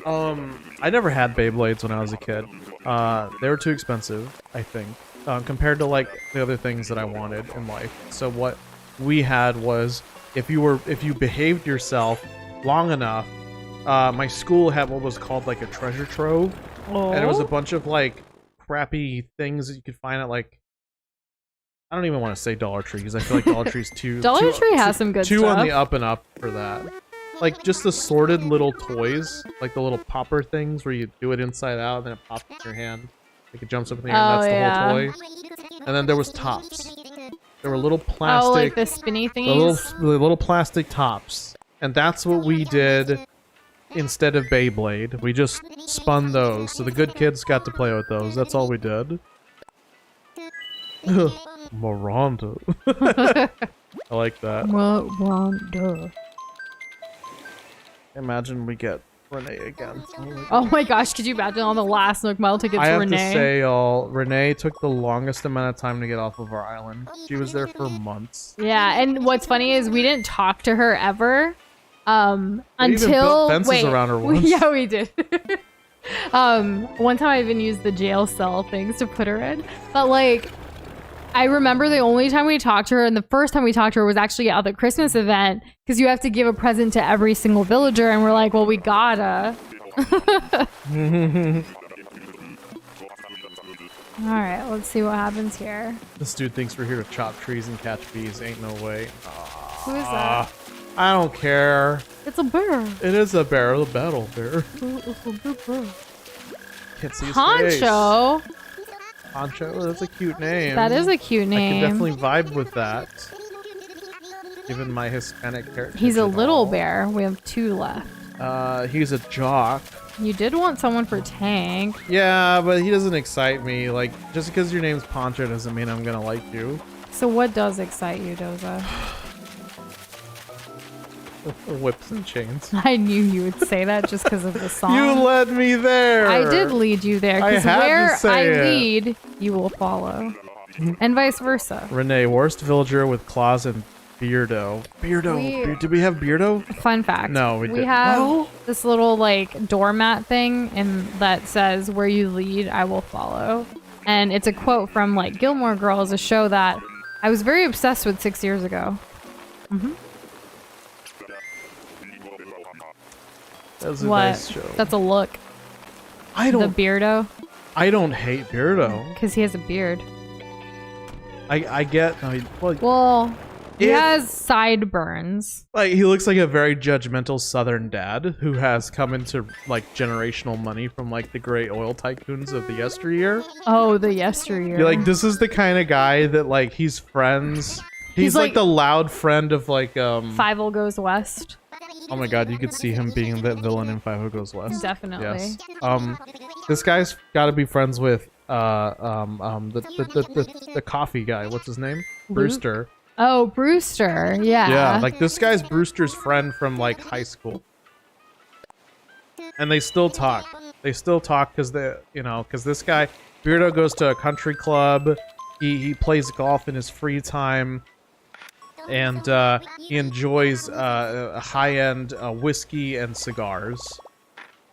I never had Beyblades when I was a kid. They were too expensive, I think, compared to like the other things that I wanted in life. So what we had was if you behaved yourself long enough, my school had what was called like a treasure trove, and it was a bunch of like crappy things that you could find at like. I don't even want to say Dollar Tree because I feel like Dollar Tree's too. Dollar Tree has some good stuff. Too on the up and up for that. Like just assorted little toys, like the little popper things where you do it inside out, and then it pops in your hand. Like it jumps up in the air, and that's the whole toy. And then there was tops. There were little plastic. Oh, like the spinny thingies. The little plastic tops, and that's what we did instead of Beyblade. We just spun those, so the good kids got to play with those. That's all we did. Miranda. I like that. Miranda. Imagine we get Renee again. Oh my gosh, could you imagine on the last Nook Mile tickets I have Renee? to say, y'all, Renee took the longest amount of time to get off of our island. She was there for months. Yeah, and what's funny is we didn't talk to her ever. Until even built fences around her once. Yeah, we did. One time I even used the jail cell things to put her in. But like I remember the only time we talked to her, and the first time we talked to her was actually at the Christmas event, because you have to give a present to every single villager, and we're like, well, we gotta. Alright, let's see what happens here. This dude thinks we're here to chop trees and catch bees. Ain't no way. Who is that? I don't care. It's a bear. It is a bear, the battle bear. It's a big bear. Can't see his face. Poncho. Poncho, that's a cute name. That is a cute I name. can definitely vibe with that. Given my Hispanic heritage. He's a and little all. bear. We have 2 left. He's a jock. You did want someone for tank. Yeah, but he doesn't excite me. Like, just because your name's Poncho doesn't mean I'm gonna like you. So what does excite you, Doza? Whips and chains. I knew you would say that just because of the song. You led me there. I did lead you there, I because had to where say I it. lead, you will follow. And vice versa. Renee, worst villager with claws and Beardo. Did we have Beardo? Fun fact. No, we We didn't. have Well- this little like doormat thing and that says, where you lead, I will follow. And it's a quote from like Gilmore Girls, a show that I was very obsessed with 6 years ago. That was a What? nice show. That's a look. I The don't. beardo. I don't hate Beardo. Because he has a beard. I get. I mean, well, Well, he If- has sideburns. like he looks like a very judgmental Southern dad who has come into like generational money from like the great oil tycoons of the yesteryear. Oh, the yesteryear. You're like, this is the kind of guy that like he's friends. He's like like- the loud friend of like Fievel Goes West. Oh my god, you could see him being that villain in Five Who Goes West. Definitely. Yes. This guy's got to be friends with the coffee guy. What's his name? Brewster. Oh, Brewster. Yeah. Yeah, like this guy's Brewster's friend from like high school. And they still talk. They still talk because this guy Beardo goes to a country club. He plays golf in his free time. And he enjoys high-end whiskey and cigars.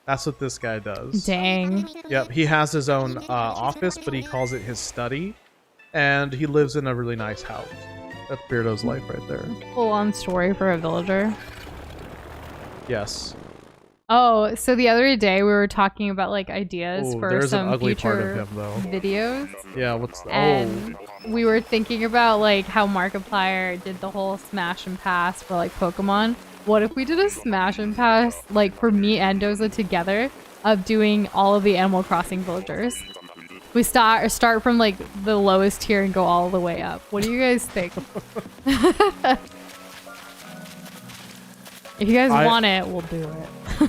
That's what this guy does. Dang. Yep, he has his own office, but he calls it his study. And he lives in a really nice house. That's Beardo's life right there. Full-on story for a villager. Yes. Oh, so the other day we were talking about like ideas Ooh, for there's some an ugly part future of him, though. videos. Yeah, what's... And we were thinking about like how Markiplier did the whole smash and pass for like Pokemon. What if we did a smash and pass like for me and Doza together of doing all of the Animal Crossing villagers? We start from like the lowest tier and go all the way up. What do you guys think? If you guys want it, we'll do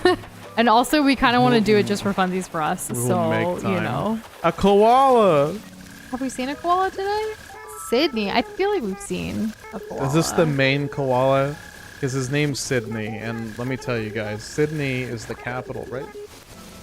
it. And also we kind of want to do it just for funsies for us. We'll So, make time. you know. A koala! Have we seen a koala today? Sydney. I feel like we've seen a koala. Is this the main koala? Because his name's Sydney, and let me tell you guys, Sydney is the capital, right?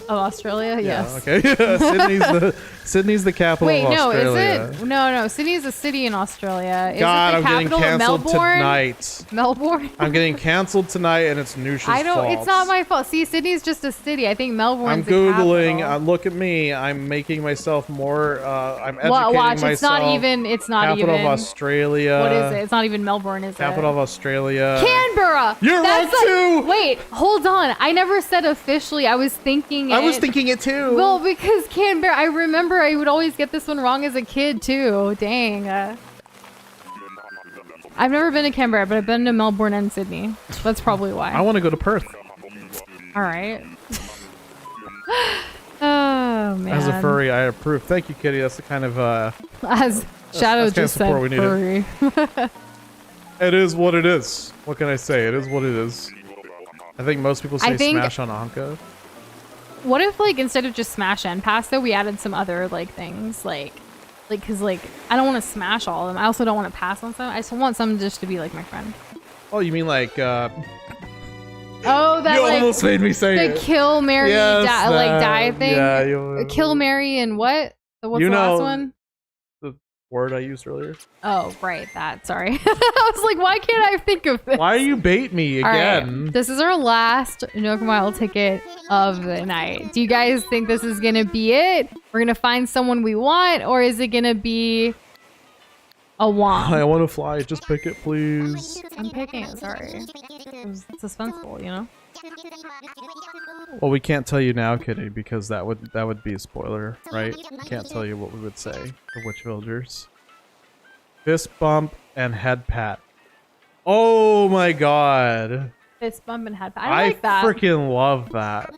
Of Australia? Yes. Yeah, okay. Sydney's the capital Wait, of no, Australia. is it? No. Sydney is a city in Australia. Is God, it I'm the getting capital of canceled Melbourne? tonight. Melbourne? I'm getting canceled tonight, and it's Nusha's I don't. fault. It's not my fault. See, Sydney's just a city. I think Melbourne's I'm the googling. capital. Look at me. I'm making myself more. I'm educating Watch, myself. it's not even. It's not Capital even. of Australia. What is it? It's not even Melbourne, is Capital it? of Australia. Canberra. You're That's wrong too. Wait, hold on. I never said officially. I was thinking. I was thinking it too. Well, because Canberra. I remember I would always get this one wrong as a kid too. Dang. I've never been to Canberra, but I've been to Melbourne and Sydney. That's probably why. I want to go to Perth. All right. Oh man. As a furry, I approve. Thank you, Kitty. That's the kind of As Shadow that's kind of just said, support we needed. furry. It is what it is. What can I say? It is what it is. I think most people say I think- smash on Anka. What if, like, instead of just smash and pass, though, we added some other, like, things, like, because, like, I don't want to smash all of them. I also don't want to pass on some. I just want some just to be, like, my friend. Oh, you mean like, Oh, that, you like, almost made me say the it. kill, marry, Yes, die thing? Yeah, you, Kill, marry, and what? What's You the last know- one? the word I used earlier. Oh, right, that. Sorry. I was like, why can't I think of this? Why you bait me All right, again? this is our last Nook Mile ticket of the night. Do you guys think this is gonna be it? We're gonna find someone we want, or is it gonna be A wand. I want to fly. Just pick it, please. I'm picking it, sorry. It was suspenseful, you know? Well, we can't tell you now, Kitty, because that would be a spoiler, right? We can't tell you what we would say for which villagers. Fist bump and head pat. Oh my god. Fist bump and head pat. I like that. I freaking love that.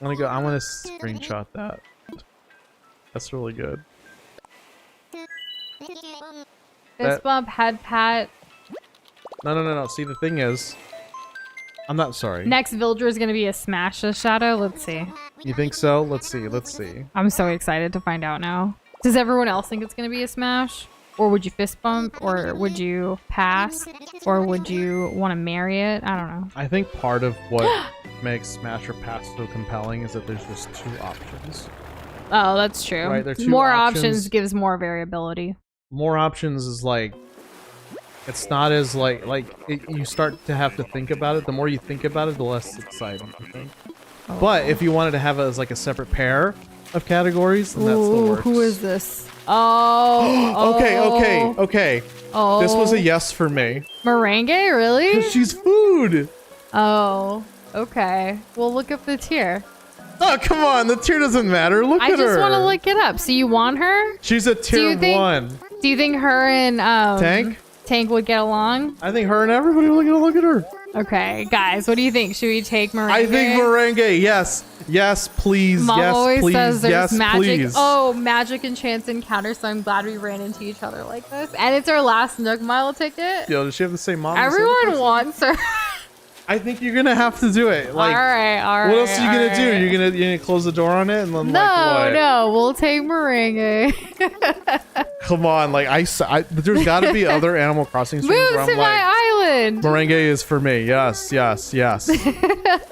I want to screenshot that. That's really good. Fist bump, head pat. No. See, the thing is, I'm not sorry. Next villager is gonna be a smash a shadow. Let's see. You think so? Let's see. I'm so excited to find out now. Does everyone else think it's gonna be a smash? Or would you fist bump? Or would you pass? Or would you want to marry it? I don't know. I think part of what makes smash or pass so compelling is that there's just 2 options. Oh, that's true. Right, there are 2 more options gives more variability. More options is like, it's not as you start to have to think about it. The more you think about it, the less exciting, I think. Oh. But if you wanted to have it as like a separate pair of categories, then that's the worst. Who is this? Oh. Okay. Oh. This was a yes for me. Merengue, really? Because she's food. Oh, okay. We'll look up the tier. Oh, come on. The tier doesn't matter. Look at her. I just want to look it up. So you want her? She's a tier 1. Do you think her and Tank would get along? I think her and everybody would look at her. Okay, guys, what do you think? Should we take Merengue? I think Merengue, yes. Yes, please. Mom yes, always please. says there's yes, magic. Please. Oh, magic and chance encounter, so I'm glad we ran into each other like this. And it's our last Nook Mile ticket. Yo, does she have the same mom? Everyone wants her. I think you're gonna have to do it. Like, all right. What else are you gonna do? You're gonna close the door on it and then No, we'll take Merengue. Come on, like there's got to be other Animal Crossing streams Move where I'm to my island. Merengue is for me. Yes.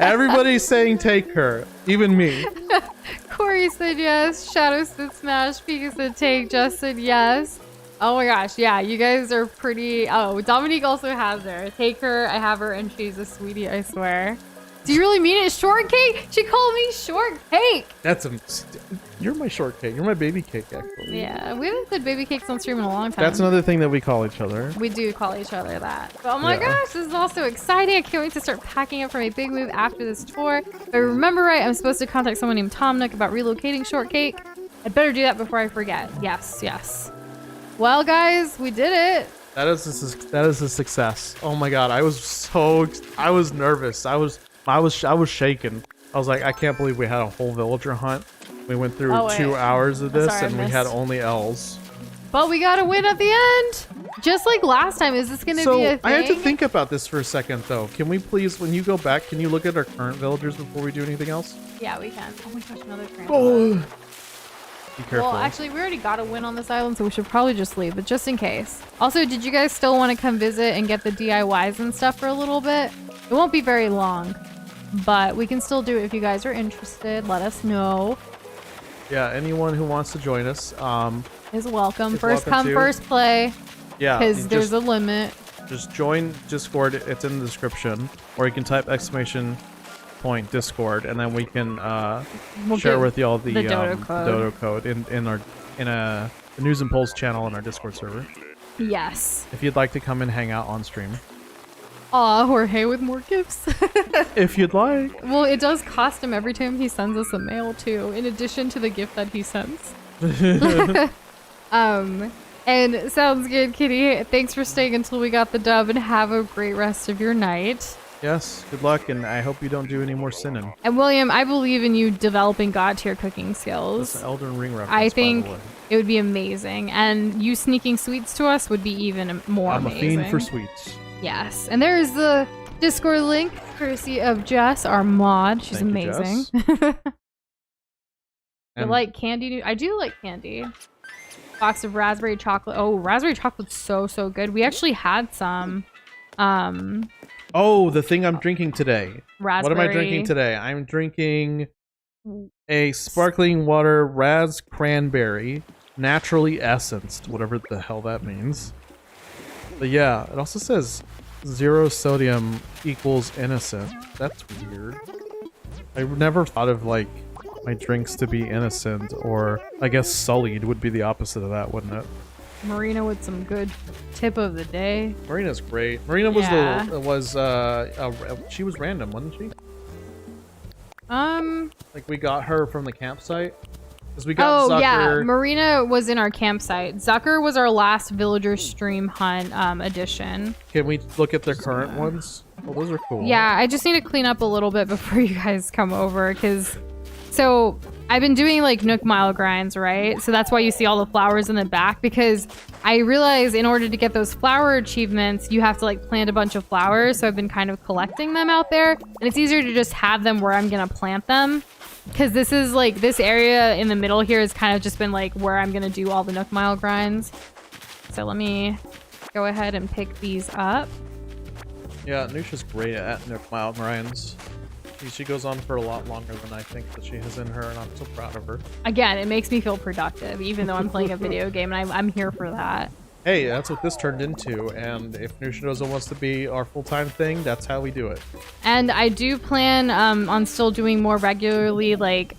Everybody's saying take her, even me. Corey said yes. Shadow said smash. Pika said take. Just said yes. Oh my gosh, yeah, you guys are pretty. Oh, Dominique also has her. Take her, I have her, and she's a sweetie, I swear. Do you really mean it? Shortcake? She called me shortcake. You're my shortcake. You're my baby cake, actually. Yeah, we haven't said baby cakes on stream in a long time. That's another thing that we call each other. We do call each other that. But oh my gosh, this is also exciting. I can't wait to start packing up for my big move after this tour. If I remember right, I'm supposed to contact someone named Tom Nook about relocating shortcake. I'd better do that before I forget. Yes. Well, guys, we did it. That is a success. Oh my god, I was nervous. I was shaking. I was like, I can't believe we had a whole villager hunt. We went through 2 hours of this, and we had only L's. But we got a win at the end, just like last time. Is this gonna be a thing? I had to think about this for a second, though. Can we please, when you go back, can you look at our current villagers before we do anything else? Yeah, we can. Oh my gosh, another train. Oh. Be careful. Well, actually, we already got a win on this island, so we should probably just leave, but just in case. Also, did you guys still want to come visit and get the DIYs and stuff for a little bit? It won't be very long, but we can still do it if you guys are interested. Let us know. Yeah, anyone who wants to join us is welcome. First come, first play. Yeah, because there's a limit. Just join Discord. It's in the description, or you can type !Discord, and then we can share with y'all the dodo code in a news and polls channel in our Discord server. Yes. If you'd like to come and hang out on stream. Aw, Jorge with more gifts. If you'd like. Well, it does cost him every time he sends us a mail too, in addition to the gift that he sends. And sounds good, Kitty. Thanks for staying until we got the dub, and have a great rest of your night. Yes, good luck, and I hope you don't do any more sinning. And William, I believe in you developing god tier cooking skills. That's an Elden Ring reference. I think it would be amazing, and you sneaking sweets to us would be even more amazing. I'm a fiend for sweets. Yes, and there is the Discord link, courtesy of Jess, our mod. She's amazing. You like candy? I do like candy. Box of raspberry chocolate. Oh, raspberry chocolate's so good. We actually had some. Oh, the thing I'm drinking today. Raspberry. What am I drinking today? I'm drinking a sparkling water ras cranberry, naturally essenced, whatever the hell that means. But yeah, it also says 0 sodium equals innocent. That's weird. I never thought of like my drinks to be innocent, or I guess sullied would be the opposite of that, wouldn't it? Marina with some good tip of the day. Marina's great. Marina was she was random, wasn't she? Like we got her from the campsite. Because we got Zucker. Yeah, Marina was in our campsite. Zucker was our last villager stream hunt edition. Can we look at their current ones? Oh, those are cool. Yeah, I just need to clean up a little bit before you guys come over, because so I've been doing like Nook Mile grinds, right? So that's why you see all the flowers in the back, because I realize in order to get those flower achievements, you have to like plant a bunch of flowers. So I've been kind of collecting them out there, and it's easier to just have them where I'm gonna plant them. Because this is like, this area in the middle here has kind of just been like where I'm going to do all the Nook Mile grinds. So let me go ahead and pick these up. Yeah, Nusha's great at Nook Mile grinds. She goes on for a lot longer than I think that she has in her, and I'm so proud of her. Again, it makes me feel productive, even though I'm playing a video game, and I'm here for that. Hey, that's what this turned into, and if Nusha wants to be our full-time thing, that's how we do it. And I do plan on still doing more regularly, like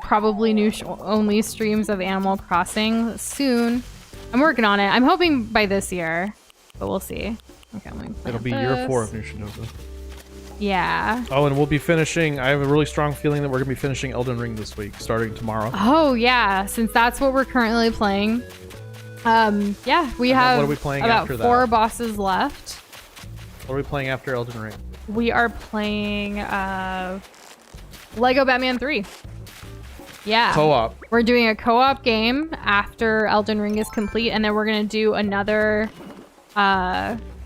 probably Nusha-only streams of Animal Crossing soon. I'm working on it. I'm hoping by this year, but we'll see. Okay, I'm gonna plant It'll be this. year 4 of Nusha. Yeah. Oh, and we'll be finishing, I have a really strong feeling that we're going to be finishing Elden Ring this week, starting tomorrow. Oh, yeah, since that's what we're currently playing. Yeah, we have what are we playing about after 4 that? bosses left. What are we playing after Elden Ring? We are playing Lego Batman 3. Yeah. Co-op. We're doing a co-op game after Elden Ring is complete, and then we're going to do another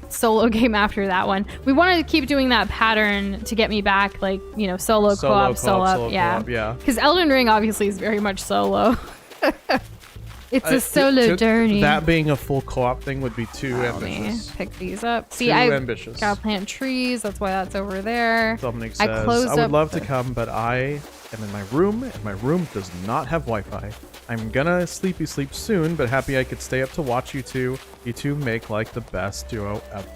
solo game after that one. We wanted to keep doing that pattern to get me back, like, you know, solo co-op, solo. Yeah. Because Elden Ring obviously is very much solo. It's a solo journey. That being a full co-op thing would be too ambitious. Let me pick these up. See, too I ambitious. gotta plant trees. That's why that's over there. Dominic says, I would love to come, but I am in my room, and my room does not have Wi-Fi. I'm gonna sleepy sleep soon, but happy I could stay up to watch you two. You two make like the best duo ever.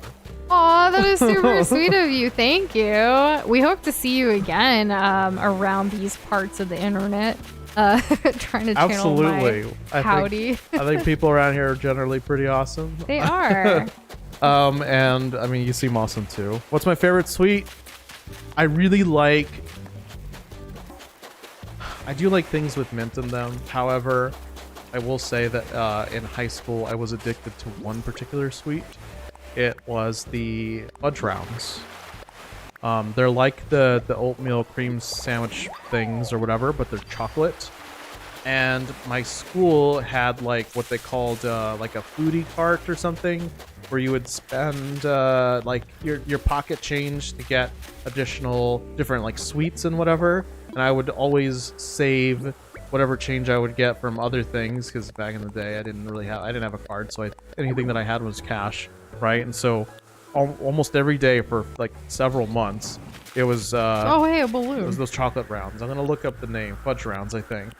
Aw, that is super sweet of you. Thank you. We hope to see you again around these parts of the internet. Trying to channel my howdy. I think people around here are generally pretty awesome. They are. And I mean, you seem awesome too. What's my favorite sweet? I really like. I do like things with mint in them. However, I will say that in high school I was addicted to one particular sweet. It was the fudge rounds. They're like the oatmeal cream sandwich things or whatever, but they're chocolate. And my school had like what they called like a foodie cart or something, where you would spend like your pocket change to get different like sweets and whatever. And I would always save whatever change I would get from other things, because back in the day I didn't have a card, so anything that I had was cash, right? And so almost every day for like several months, it was oh, hey, a balloon. It was those chocolate rounds. I'm gonna look up the name. Fudge rounds, I think.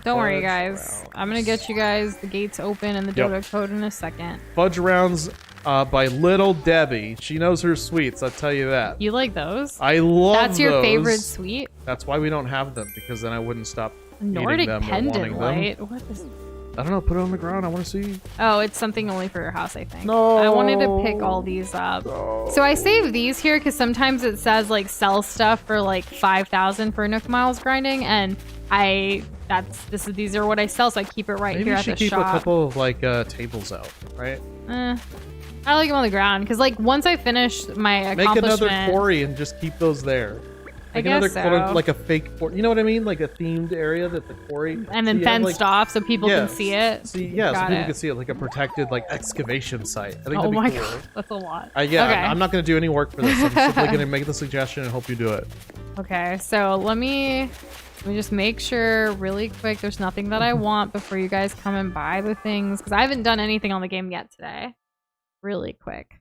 Don't worry, guys. I'm gonna get you guys the gates open and the dodo code in a second. Fudge rounds by Little Debbie. She knows her sweets, I'll tell you that. You like those? I love That's your those. favorite sweet? That's why we don't have them, because then I wouldn't stop Nordic eating them or wanting pendant them. light. What is? I don't know. Put it on the ground. I want to see. Oh, it's something only for your house, I think. No. I wanted to pick all these up. No. So I save these here because sometimes it says like sell stuff for like 5,000 for Nook Miles grinding, and these are what I sell, so I keep it right Maybe here you at the should keep shop. a couple of like tables out, right? I like them on the ground because like once I finish my Make accomplishment, another quarry and just keep those there. I Like guess another so. like a fake quarry. You know what I mean? Like a themed area that the quarry. And then so you have, fenced like, off so people can see it. So people Got can it. see it, like a protected like excavation site. I think Oh that'd my be cool. god, that's a lot. Yeah, Okay. I'm not going to do any work for this. I'm simply going to make the suggestion and hope you do it. Okay, so let me just make sure really quick there's nothing that I want before you guys come and buy the things, because I haven't done anything on the game yet today. Really quick.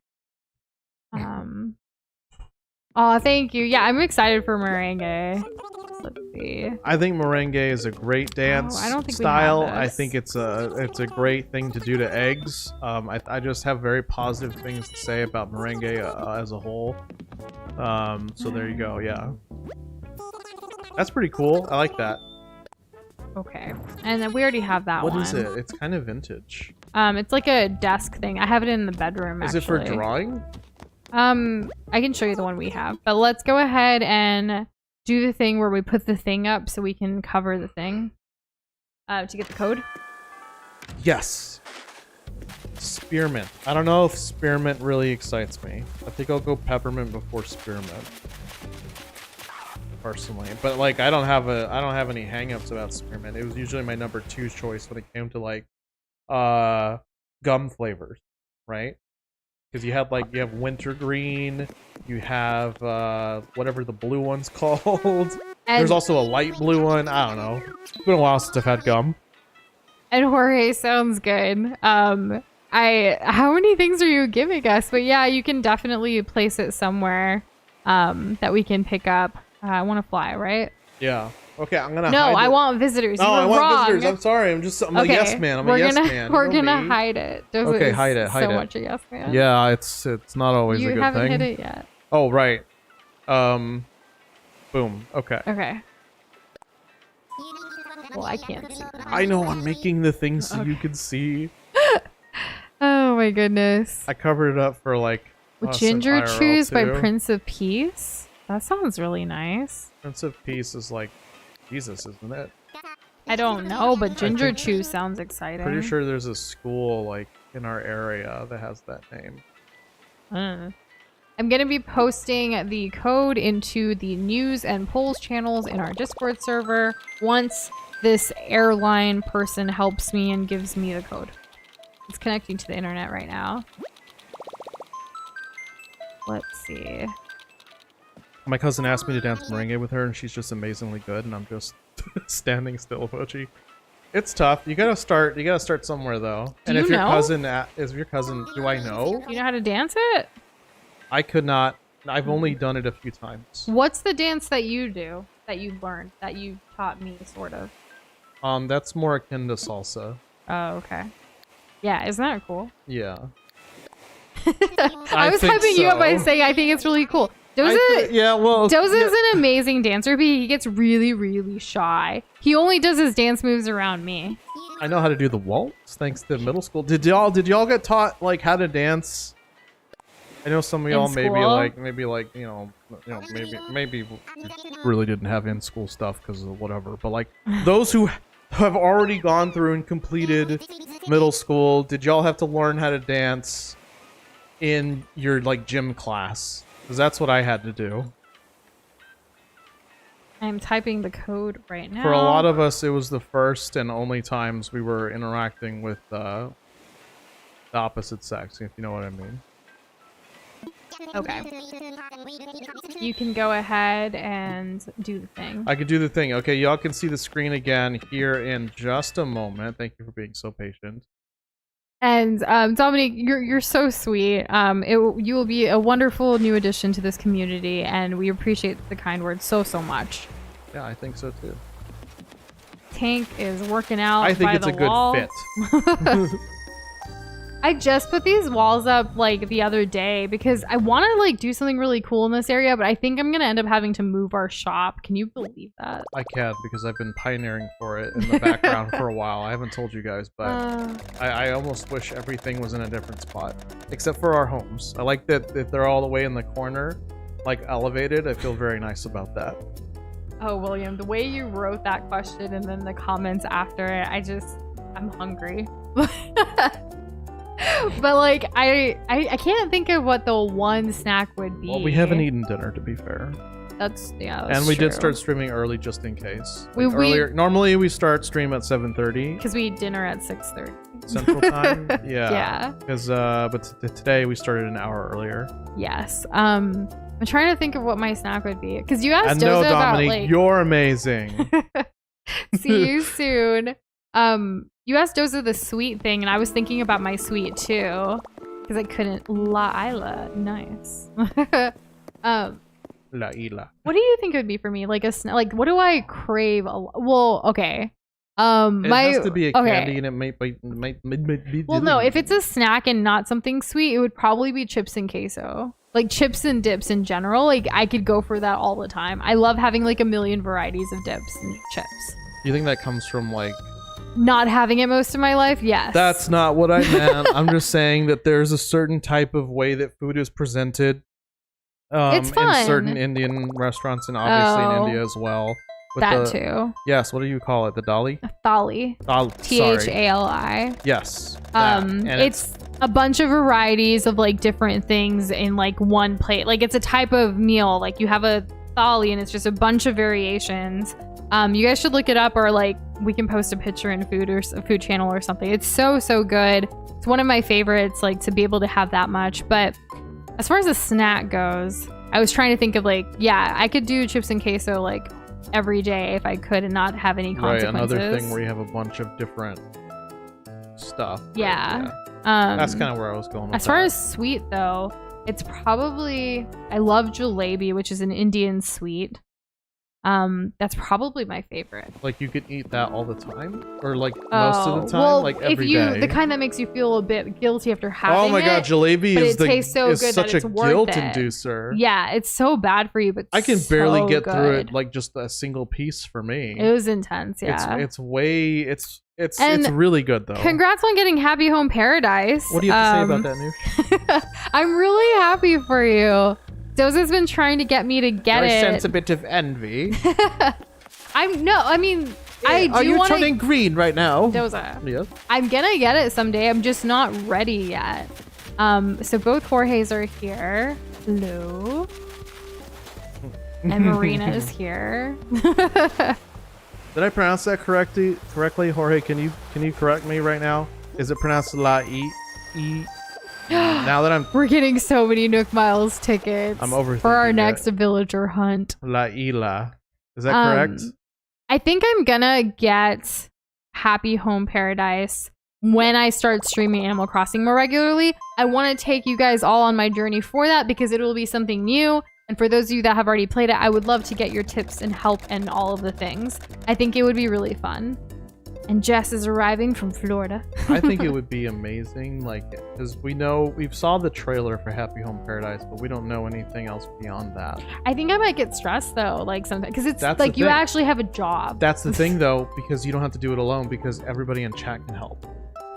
Oh, thank you. Yeah, I'm excited for merengue. Let's see. I think merengue is a great dance I don't think style. we have I this. think it's a great thing to do to eggs. I just have very positive things to say about merengue as a whole. So there you go. Yeah, that's pretty cool. I like that. Okay, and then we already have that one. What is it? It's kind of vintage. It's like a desk thing. I have it in the bedroom, Is actually. it for drawing? I can show you the one we have. But let's go ahead and do the thing where we put the thing up so we can cover the thing. To get the code. Yes. Spearmint. I don't know if spearmint really excites me. I think I'll go peppermint before spearmint. Personally, but like I don't have any hangups about spearmint. It was usually my number 2 choice when it came to like gum flavors, right? Because you have wintergreen, you have whatever the blue one's called. And there's also a light blue one. I don't know. It's been a while since I've had gum. And Jorge sounds good. How many things are you giving us? But yeah, you can definitely place it somewhere that we can pick up. I want to fly, right? Yeah. Okay, I'm gonna. No, I want visitors. No, I want visitors. I'm sorry. I'm a yes man. I'm a yes man. We're gonna hide it. Okay, hide it. Hide so it. much a yes man. Yeah, it's not always a good thing. You haven't hit it yet. Oh right. Boom. Okay. Okay. Well, I can't see that. I know. I'm making the thing so you can see. Oh my goodness. I covered it up for like. Ginger Chews by Prince of Peace. That sounds really nice. Prince of Peace is like Jesus, isn't it? I don't know, but Ginger Chew sounds exciting. Pretty sure there's a school like in our area that has that name. I'm going to be posting the code into the news and polls channels in our Discord server once this airline person helps me and gives me the code. It's connecting to the internet right now. Let's see. My cousin asked me to dance merengue with her, and she's just amazingly good, and I'm just standing still, Pochi. It's tough. You gotta start somewhere, though. Do you know? Is your cousin? Do I know? You know how to dance it? I could not. I've only done it a few times. What's the dance that you do? That you learned? That you taught me, sort of? That's more akin to salsa. Oh, okay. Yeah, isn't that cool? Yeah. I was hyping you up by saying I think it's really cool. Doza is an amazing dancer, but he gets really, really shy. He only does his dance moves around me. I know how to do the waltz thanks to middle school. Did y'all get taught like how to dance? I know some of y'all maybe really didn't have in school stuff because of whatever. But like those who have already gone through and completed middle school, did y'all have to learn how to dance in your like gym class? Because that's what I had to do. I'm typing the code right now. For a lot of us, it was the first and only times we were interacting with the opposite sex, if you know what I mean. Okay. You can go ahead and do the thing. I could do the thing. Okay, y'all can see the screen again here in just a moment. Thank you for being so patient. And Dominique, you're so sweet. You will be a wonderful new addition to this community, and we appreciate the kind words so much. Yeah, I think so too. Tank is working out. I think it's a good fit. I just put these walls up like the other day because I want to like do something really cool in this area, but I think I'm gonna end up having to move our shop. Can you believe that? I can, because I've been pioneering for it in the background for a while. I haven't told you guys, but I almost wish everything was in a different spot, except for our homes. I like that if they're all the way in the corner, like elevated. I feel very nice about that. Oh, William, the way you wrote that question and then the comments after it, I'm hungry. But like I can't think of what the one snack would be. Well, we haven't eaten dinner, to be fair. That's and we did start streaming early just in case. Normally we start stream at 7:30 because we eat dinner at 6:30 Central Time. Yeah. Yeah. Because but today we started an hour earlier. Yes. I'm trying to think of what my snack would be because you asked Doza about Dominique, like. You're amazing. See you soon. You asked Doza the sweet thing, and I was thinking about my sweet too, because I couldn't. La Isla, nice. La Isla. What do you think it would be for me? Like a like, what do I crave? Well, okay. It has to be a candy, and it might be. Well, no, if it's a snack and not something sweet, it would probably be chips and queso. Like chips and dips in general. Like I could go for that all the time. I love having like a million varieties of dips and chips. You think that comes from like? not having it most of my life, yes. That's not what I meant. I'm just saying that there's a certain type of way that food is presented It's fun. in certain Indian restaurants and obviously in India as well. With that too. Yes, what do you call it? The Dali? Thali. Thali. Yes. And It's a bunch of varieties of like different things in like one plate. Like it's a type of meal. Like you have a thali and it's just a bunch of variations. You guys should look it up, or like we can post a picture in food channel or something. It's so good. It's one of my favorites, like to be able to have that much. But as far as a snack goes, I was trying to think of like, yeah, I could do chips and queso like every day if I could and not have any consequences. Right, another thing where you have a bunch of different stuff. Yeah. That's kind of where I was going with as far as sweet though, it's probably, I love jalebi, which is an Indian sweet. That's probably my favorite. Like you could eat that all the time, or like most of the time, well, like every day. If you the kind that makes you feel a bit guilty after having it. Oh my god, jalebi but is it tastes so good such that it's a worth guilt it. inducer. Yeah, it's so bad for you, but I can barely get good. through it like just a single piece for me. It was intense, yeah. It's really good though. Congrats on getting Happy Home Paradise. What do you have to say about that, Noosh? I'm really happy for you. Doza's been trying to get me to get it. I sense a bit of envy. I do Are you want turning green right now? Doza. Yes. I'm gonna get it someday. I'm just not ready yet. So both Jorge's are here. Hello. And Marina is here. Did I pronounce that correctly? Jorge, can you correct me right now? Is it pronounced La E? Now that We're getting so many Nook Miles tickets. I'm overthinking for our it. next villager hunt. La Isla. Is that correct? I think I'm gonna get Happy Home Paradise when I start streaming Animal Crossing more regularly. I want to take you guys all on my journey for that because it will be something new. And for those of you that have already played it, I would love to get your tips and help and all of the things. I think it would be really fun. And Jess is arriving from Florida. I think it would be amazing, like, because we've saw the trailer for Happy Home Paradise, but we don't know anything else beyond that. I think I might get stressed though, like sometimes, because it's That's like the you thing. actually have a job. That's the thing though, because you don't have to do it alone because everybody in chat can help.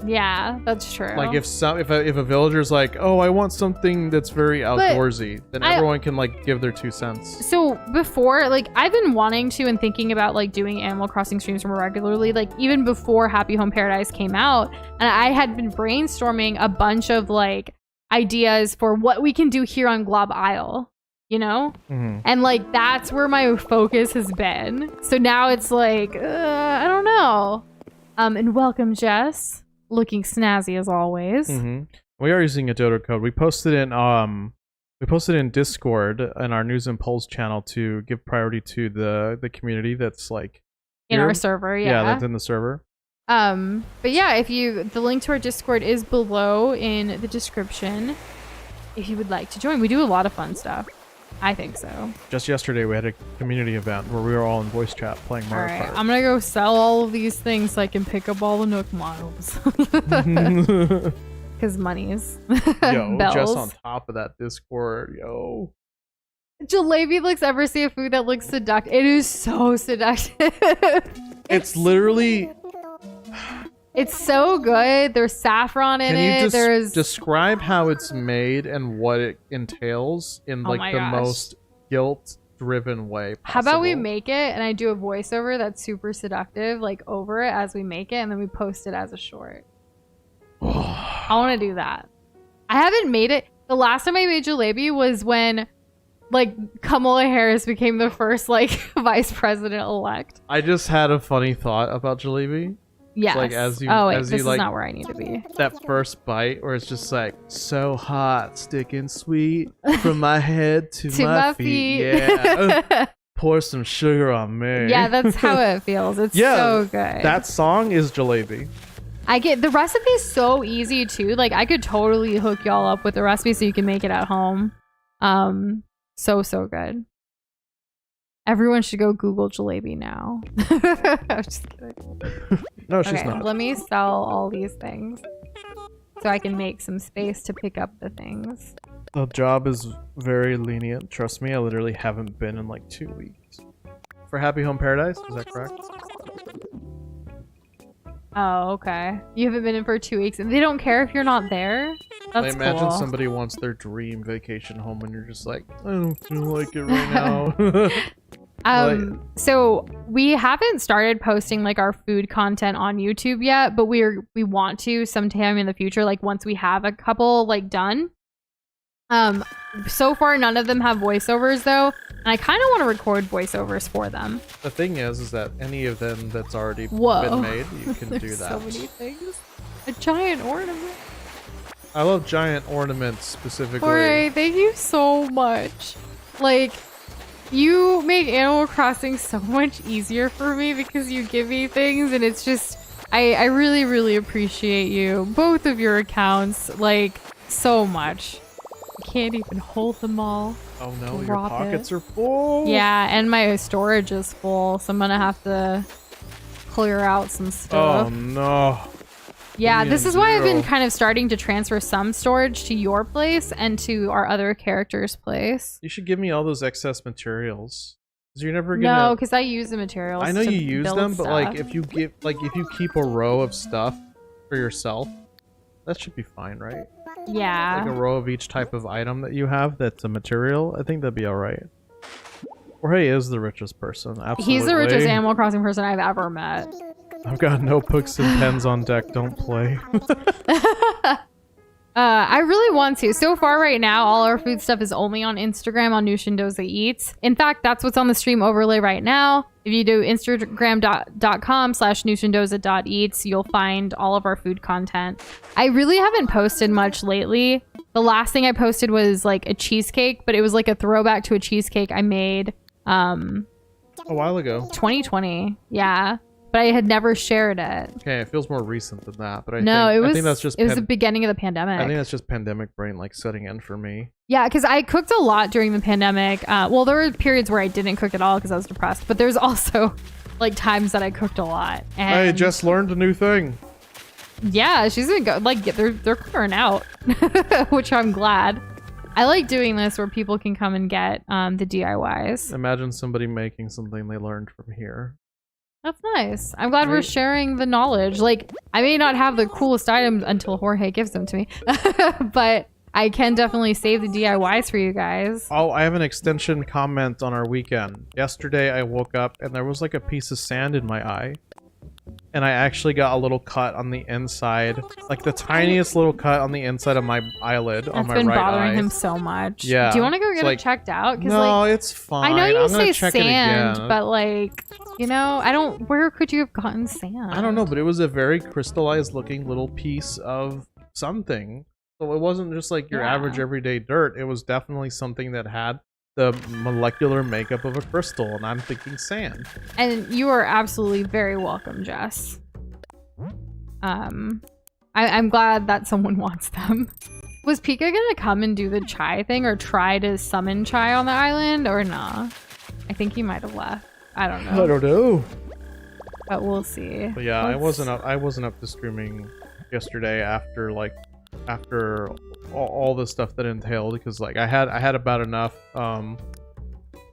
Yeah, that's true. Like if a villager's like, oh, I want something that's very outdoorsy, then everyone can like give their 2 cents. So before, like I've been wanting to and thinking about like doing Animal Crossing streams more regularly, like even before Happy Home Paradise came out, and I had been brainstorming a bunch of like ideas for what we can do here on Glob Isle, you know? Mm-hmm. And like that's where my focus has been. So now it's like, I don't know. And welcome, Jess. Looking snazzy as always. Mm-hmm. We are using a Dodo code. We posted in Discord in our news and polls channel to give priority to the community that's like in here. our server. Yeah, that's in the server. But yeah, the link to our Discord is below in the description if you would like to join. We do a lot of fun stuff. I think so. Just yesterday we had a community event where we were all in voice chat playing Mario Kart. I'm gonna go sell all of these things so I can pick up all the Nook Miles. Because monies. Yo, bells. just on top of that Discord, yo. Jalebi looks ever see a food that looks seductive. It is so seductive. It's literally... It's so good. There's saffron in it. There's describe how it's made and what it entails in like the most guilt-driven way possible. How about we make it and I do a voiceover that's super seductive, like over it as we make it, and then we post it as a short. I want to do that. I haven't made it. The last time I made jalebi was when like Kamala Harris became the first like vice president elect. I just had a funny thought about jalebi. Yes. Like as you, this is like, not where I need to be. That first bite where it's just like so hot, sticking sweet from my head to my feet. Yeah. Pour some sugar on me. Yeah, that's how it feels. It's so good. That song is jalebi. I get the recipe is so easy too. Like I could totally hook y'all up with the recipe so you can make it at home. So good. Everyone should go Google jalebi now. I'm just kidding. No, she's not. Let me sell all these things so I can make some space to pick up the things. The job is very lenient. Trust me, I literally haven't been in like 2 weeks. For Happy Home Paradise, is that correct? Oh, okay. You haven't been in for 2 weeks, and they don't care if you're not there? I That's imagine cool. somebody wants their dream vacation home and you're just like, I don't feel like it right now. So we haven't started posting like our food content on YouTube yet, but we want to sometime in the future, like once we have a couple like done. So far none of them have voiceovers though, and I kind of want to record voiceovers for them. The thing is that any of them that's already Whoa. been made, you can do that. So many things. A giant ornament. I love giant ornaments specifically. Jorge, thank you so much. Like, you make Animal Crossing so much easier for me because you give me things, and it's just, I really, really appreciate you. Both of your accounts, like, so much. I can't even hold them all. Oh no, your Drop pockets it. are full. Yeah, and my storage is full, so I'm gonna have to clear out some stuff. Oh no. Yeah, this is why I've been Zero. kind of starting to transfer some storage to your place and to our other character's place. You should give me all those excess materials. 'Cause you're never gonna. No, because I use the materials. I know to you use build them, but like stuff. if you keep a row of stuff for yourself, that should be fine, right? Yeah. Like a row of each type of item that you have that's a material. I think that'd be all right. Jorge is the richest person. Absolutely. He's the richest Animal Crossing person I've ever met. I've got notebooks and pens on deck. Don't play. I really want to. So far right now, all our food stuff is only on Instagram on Nushindoza Eats. In fact, that's what's on the stream overlay right now. If you do instagram.com/nushindoza.eats, you'll find all of our food content. I really haven't posted much lately. The last thing I posted was like a cheesecake, but it was like a throwback to a cheesecake I made A while ago. 2020. Yeah. But I had never shared it. Okay, it feels more recent than that, but I think that's just it was the beginning of the pandemic. I think that's just pandemic brain like setting in for me. Yeah, because I cooked a lot during the pandemic. Well, there were periods where I didn't cook at all because I was depressed, but there's also like times that I cooked a lot. And I just learned a new thing. yeah, she's gonna go like they're clearing out, which I'm glad. I like doing this where people can come and get the DIYs. Imagine somebody making something they learned from here. That's nice. I'm glad we're Right. sharing the knowledge. Like, I may not have the coolest items until Jorge gives them to me, but I can definitely save the DIYs for you guys. Oh, I have an extension comment on our weekend. Yesterday I woke up and there was like a piece of sand in my eye. And I actually got a little cut on the inside, like the tiniest little cut on the inside of my eyelid on That's my been right bothering eye. him so much. Yeah, Do you want to go it's get like- it checked out? No, like, it's fine. I know you I'm gonna say check it sand, again. but like, you know, I don't. Where could you have gotten sand? I don't know, but it was a very crystallized looking little piece of something. So it wasn't just like your Yeah. average everyday dirt. It was definitely something that had the molecular makeup of a crystal, and I'm thinking sand. And you are absolutely very welcome, Jess. I'm glad that someone wants them. Was Pika gonna come and do the chai thing or try to summon chai on the island or nah? I think he might have left. I don't know. I don't know. But we'll see. But yeah, I Let's- wasn't up to streaming yesterday after all the stuff that entailed, because like I had about enough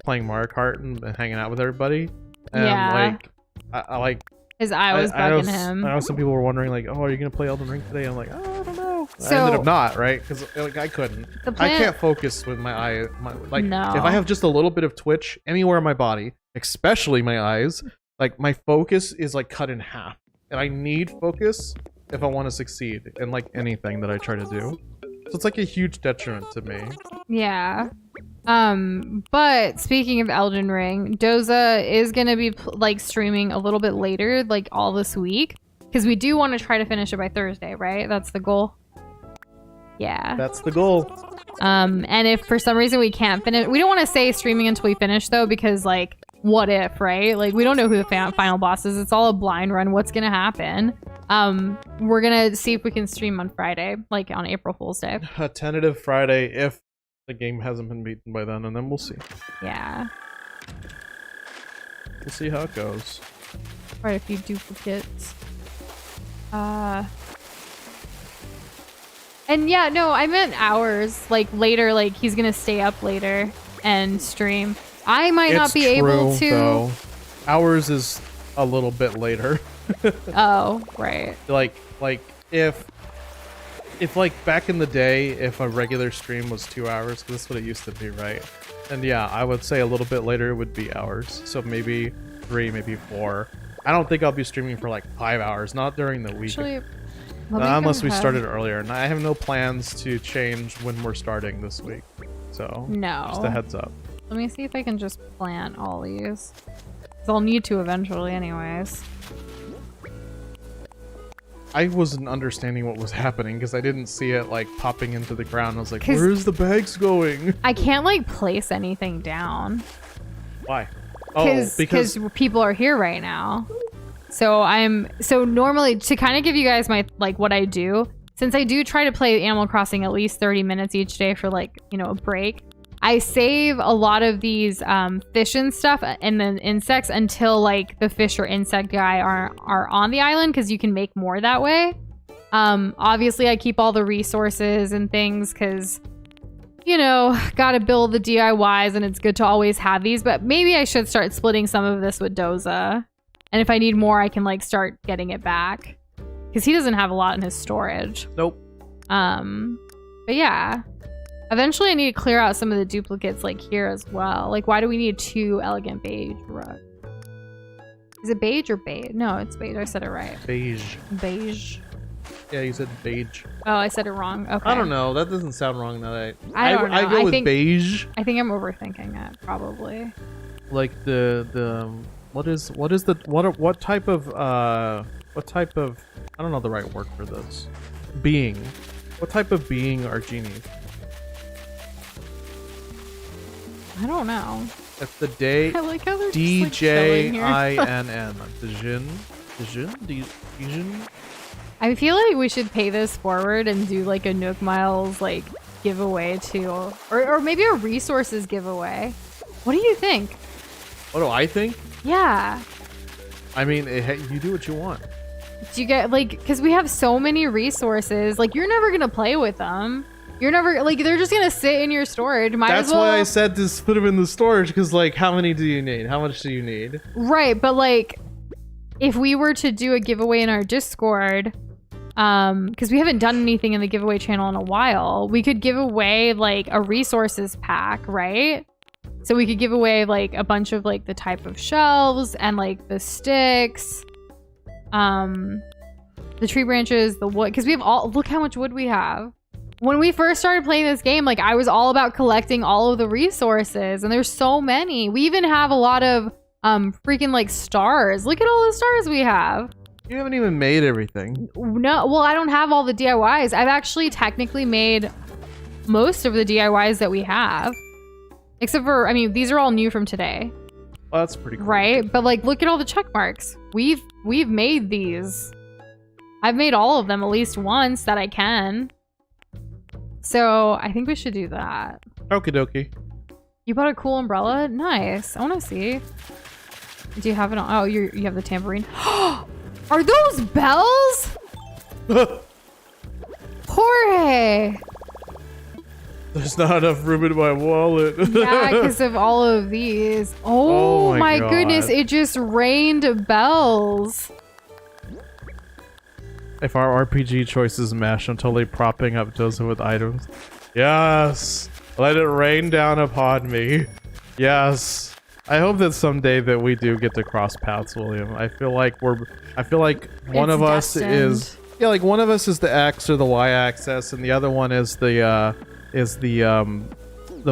playing Mario Kart and hanging out with everybody, and Yeah. like I like His eye was I know, bugging him. I know some people were wondering like, oh, are you gonna play Elden Ring today? I'm like, oh, I don't know. I So- ended up not, right? Because like I couldn't. The I plan- can't focus with my eye. Like No. if I have just a little bit of twitch anywhere in my body, especially my eyes, like my focus is like cut in half, and I need focus if I want to succeed in like anything that I try to do. So it's like a huge detriment to me. Yeah. But speaking of Elden Ring, Doza is gonna be like streaming a little bit later, like all this week, because we do want to try to finish it by Thursday, right? That's the goal. Yeah. That's the goal. And if for some reason we can't finish, we don't want to say streaming until we finish though, because like, what if, right? Like we don't know who the final boss is. It's all a blind run. What's gonna happen? We're gonna see if we can stream on Friday, like on April Fool's Day. A tentative Friday if the game hasn't been beaten by then, and then we'll see. Yeah. We'll see how it goes. Quite a few duplicates. And yeah, no, I meant hours. Like later, like he's gonna stay up later and stream. I might not be able to. Though. Ours is a little bit later. Oh, right. like if like back in the day, if a regular stream was 2 hours, 'cause that's what it used to be, right? And yeah, I would say a little bit later would be hours. So maybe 3, maybe 4. I don't think I'll be streaming for like 5 hours, not during the week. Actually, Unless we started earlier. And I have no plans to change when we're starting this week. So no. just a heads up. Let me see if I can just plant all these. 'Cause I'll need to eventually anyways. I wasn't understanding what was happening because I didn't see it like popping into the ground. I was like, where's the bags going? I can't like place anything down. Why? Oh, because people are here right now. So normally to kind of give you guys my like what I do, since I do try to play Animal Crossing at least 30 minutes each day for like, you know, a break. I save a lot of these fish and stuff and then insects until like the fish or insect guy are on the island, because you can make more that way. Obviously I keep all the resources and things because, you know, gotta build the DIYs and it's good to always have these, but maybe I should start splitting some of this with Doza. And if I need more, I can like start getting it back because he doesn't have a lot in his storage. Nope. But yeah. Eventually, I need to clear out some of the duplicates, like here as well. Like, why do we need 2 elegant beige rugs? Is it beige or beige? No, it's beige. I said it right. Beige. Beige. Yeah, you said beige. Oh, I said it wrong. Okay. I don't know. That doesn't sound wrong. That I don't know. I go with beige. I think I'm overthinking it, probably. Like what type of I don't know the right word for this. Being. What type of being are genies? I don't know. If the day I like how they're DJINN. Dijin? I feel like we should pay this forward and do like a Nook Miles like giveaway too. Or maybe a resources giveaway. What do you think? What do I think? Yeah. I mean, you do what you want. Do you get like, because we have so many resources, like you're never gonna play with them. You're never like, they're just gonna sit in your storage. That's why I said to put them in the storage, because like, how many do you need? How much do you need? Right, but like, if we were to do a giveaway in our Discord, because we haven't done anything in the giveaway channel in a while, we could give away like a resources pack, right? So we could give away like a bunch of like the type of shelves and like the sticks, the tree branches, the wood, because we have all, look how much wood we have. When we first started playing this game, like I was all about collecting all of the resources, and there's so many. We even have a lot of freaking like stars. Look at all the stars we have. You haven't even made everything. No, well, I don't have all the DIYs. I've actually technically made most of the DIYs that we have. Except for, I mean, these are all new from today. Well, that's pretty cool. Right? But like, look at all the check marks. We've made these. I've made all of them at least once that I can. So I think we should do that. Okie dokie. You bought a cool umbrella? Nice. I want to see. Do you have it on? Oh, you have the tambourine. Are those bells? Jorge! There's not enough room in my wallet. Yeah, because of all of these. Oh, my goodness. It just rained bells. If our RPG choices mesh, I'm totally propping up Doza with items. Yes! Let it rain down upon me. Yes. I hope that someday that we do get to cross paths, William. I feel like one of us is... Yeah, like one of us is the X or the Y axis, and the other one is the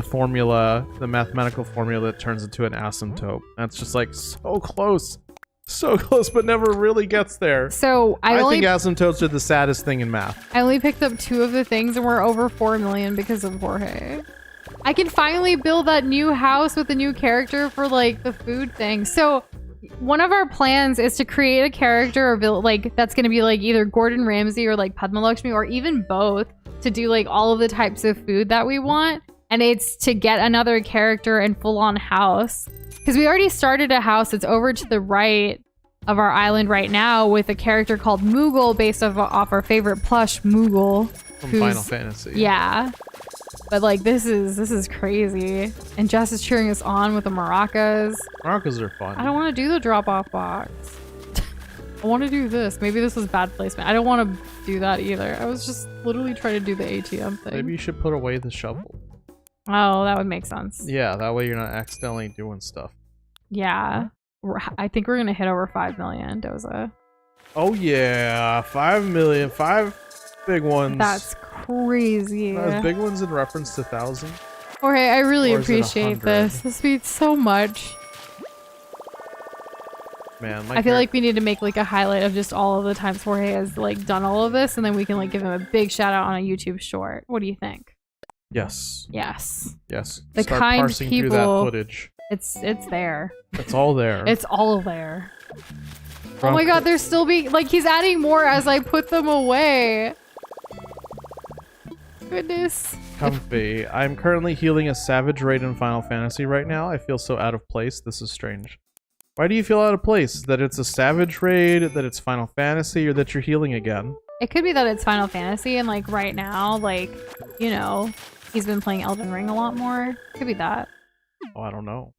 formula, the mathematical formula that turns into an asymptote. That's just like so close. So close, but never really gets there. So I think asymptotes are the saddest thing in math. I only picked up 2 of the things, and we're over 4 million because of Jorge. I can finally build that new house with a new character for like the food thing. So one of our plans is to create a character or build like that's gonna be like either Gordon Ramsay or like Padma Lakshmi or even both, to do like all of the types of food that we want. And it's to get another character and full-on house. Because we already started a house that's over to the right of our island right now with a character called Moogle based off our favorite plush Moogle. From Final Fantasy. Yeah. But like this is crazy. And Jess is cheering us on with the maracas. Maracas are fun. I don't want to do the drop-off box. I want to do this. Maybe this was bad placement. I don't want to do that either. I was just literally trying to do the ATM thing. Maybe you should put away the shovel. Oh, that would make sense. Yeah, that way you're not accidentally doing stuff. Yeah. I think we're going to hit over 5 million, Doza. Oh yeah, 5 million, 5 big ones. That's crazy. Those big ones in reference to 1,000. Jorge, I really Or is it appreciate 100? this. This means so much. Man, I feel like we need to make like a highlight of just all of the times Jorge has like done all of this, and then we can like give him a big shout out on a YouTube short. What do you think? Yes. Yes. Yes. The Start kind parsing through that people- footage. It's there. It's all there. It's all there. Oh my god, they're still being like he's adding more as I put them away. Goodness. Comfy. I'm currently healing a savage raid in Final Fantasy right now. I feel so out of place. This is strange. Why do you feel out of place? That it's a savage raid, that it's Final Fantasy, or that you're healing again? It could be that it's Final Fantasy and like right now, like, you know, he's been playing Elden Ring a lot more. Could be that. Oh, I don't know.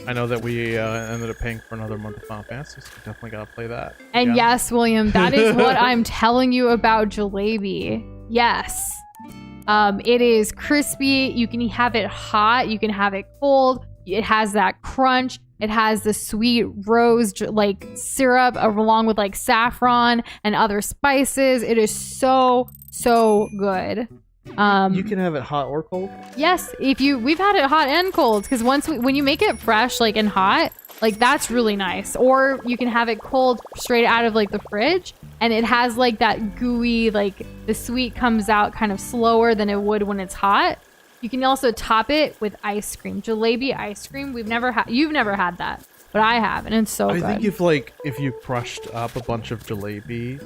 I know that we ended up paying for another month of Final Fantasy, so we definitely gotta play that. And again. yes, William, that is what I'm telling you about jalebi. Yes. It is crispy. You can have it hot. You can have it cold. It has that crunch. It has the sweet rose like syrup along with like saffron and other spices. It is so good. You can have it hot or cold? Yes, we've had it hot and cold because when you make it fresh like and hot, like that's really nice. Or you can have it cold straight out of like the fridge, and it has like that gooey, like the sweet comes out kind of slower than it would when it's hot. You can also top it with ice cream, jalebi ice cream. You've never had that, but I have, and it's so good. I think if you crushed up a bunch of jalebi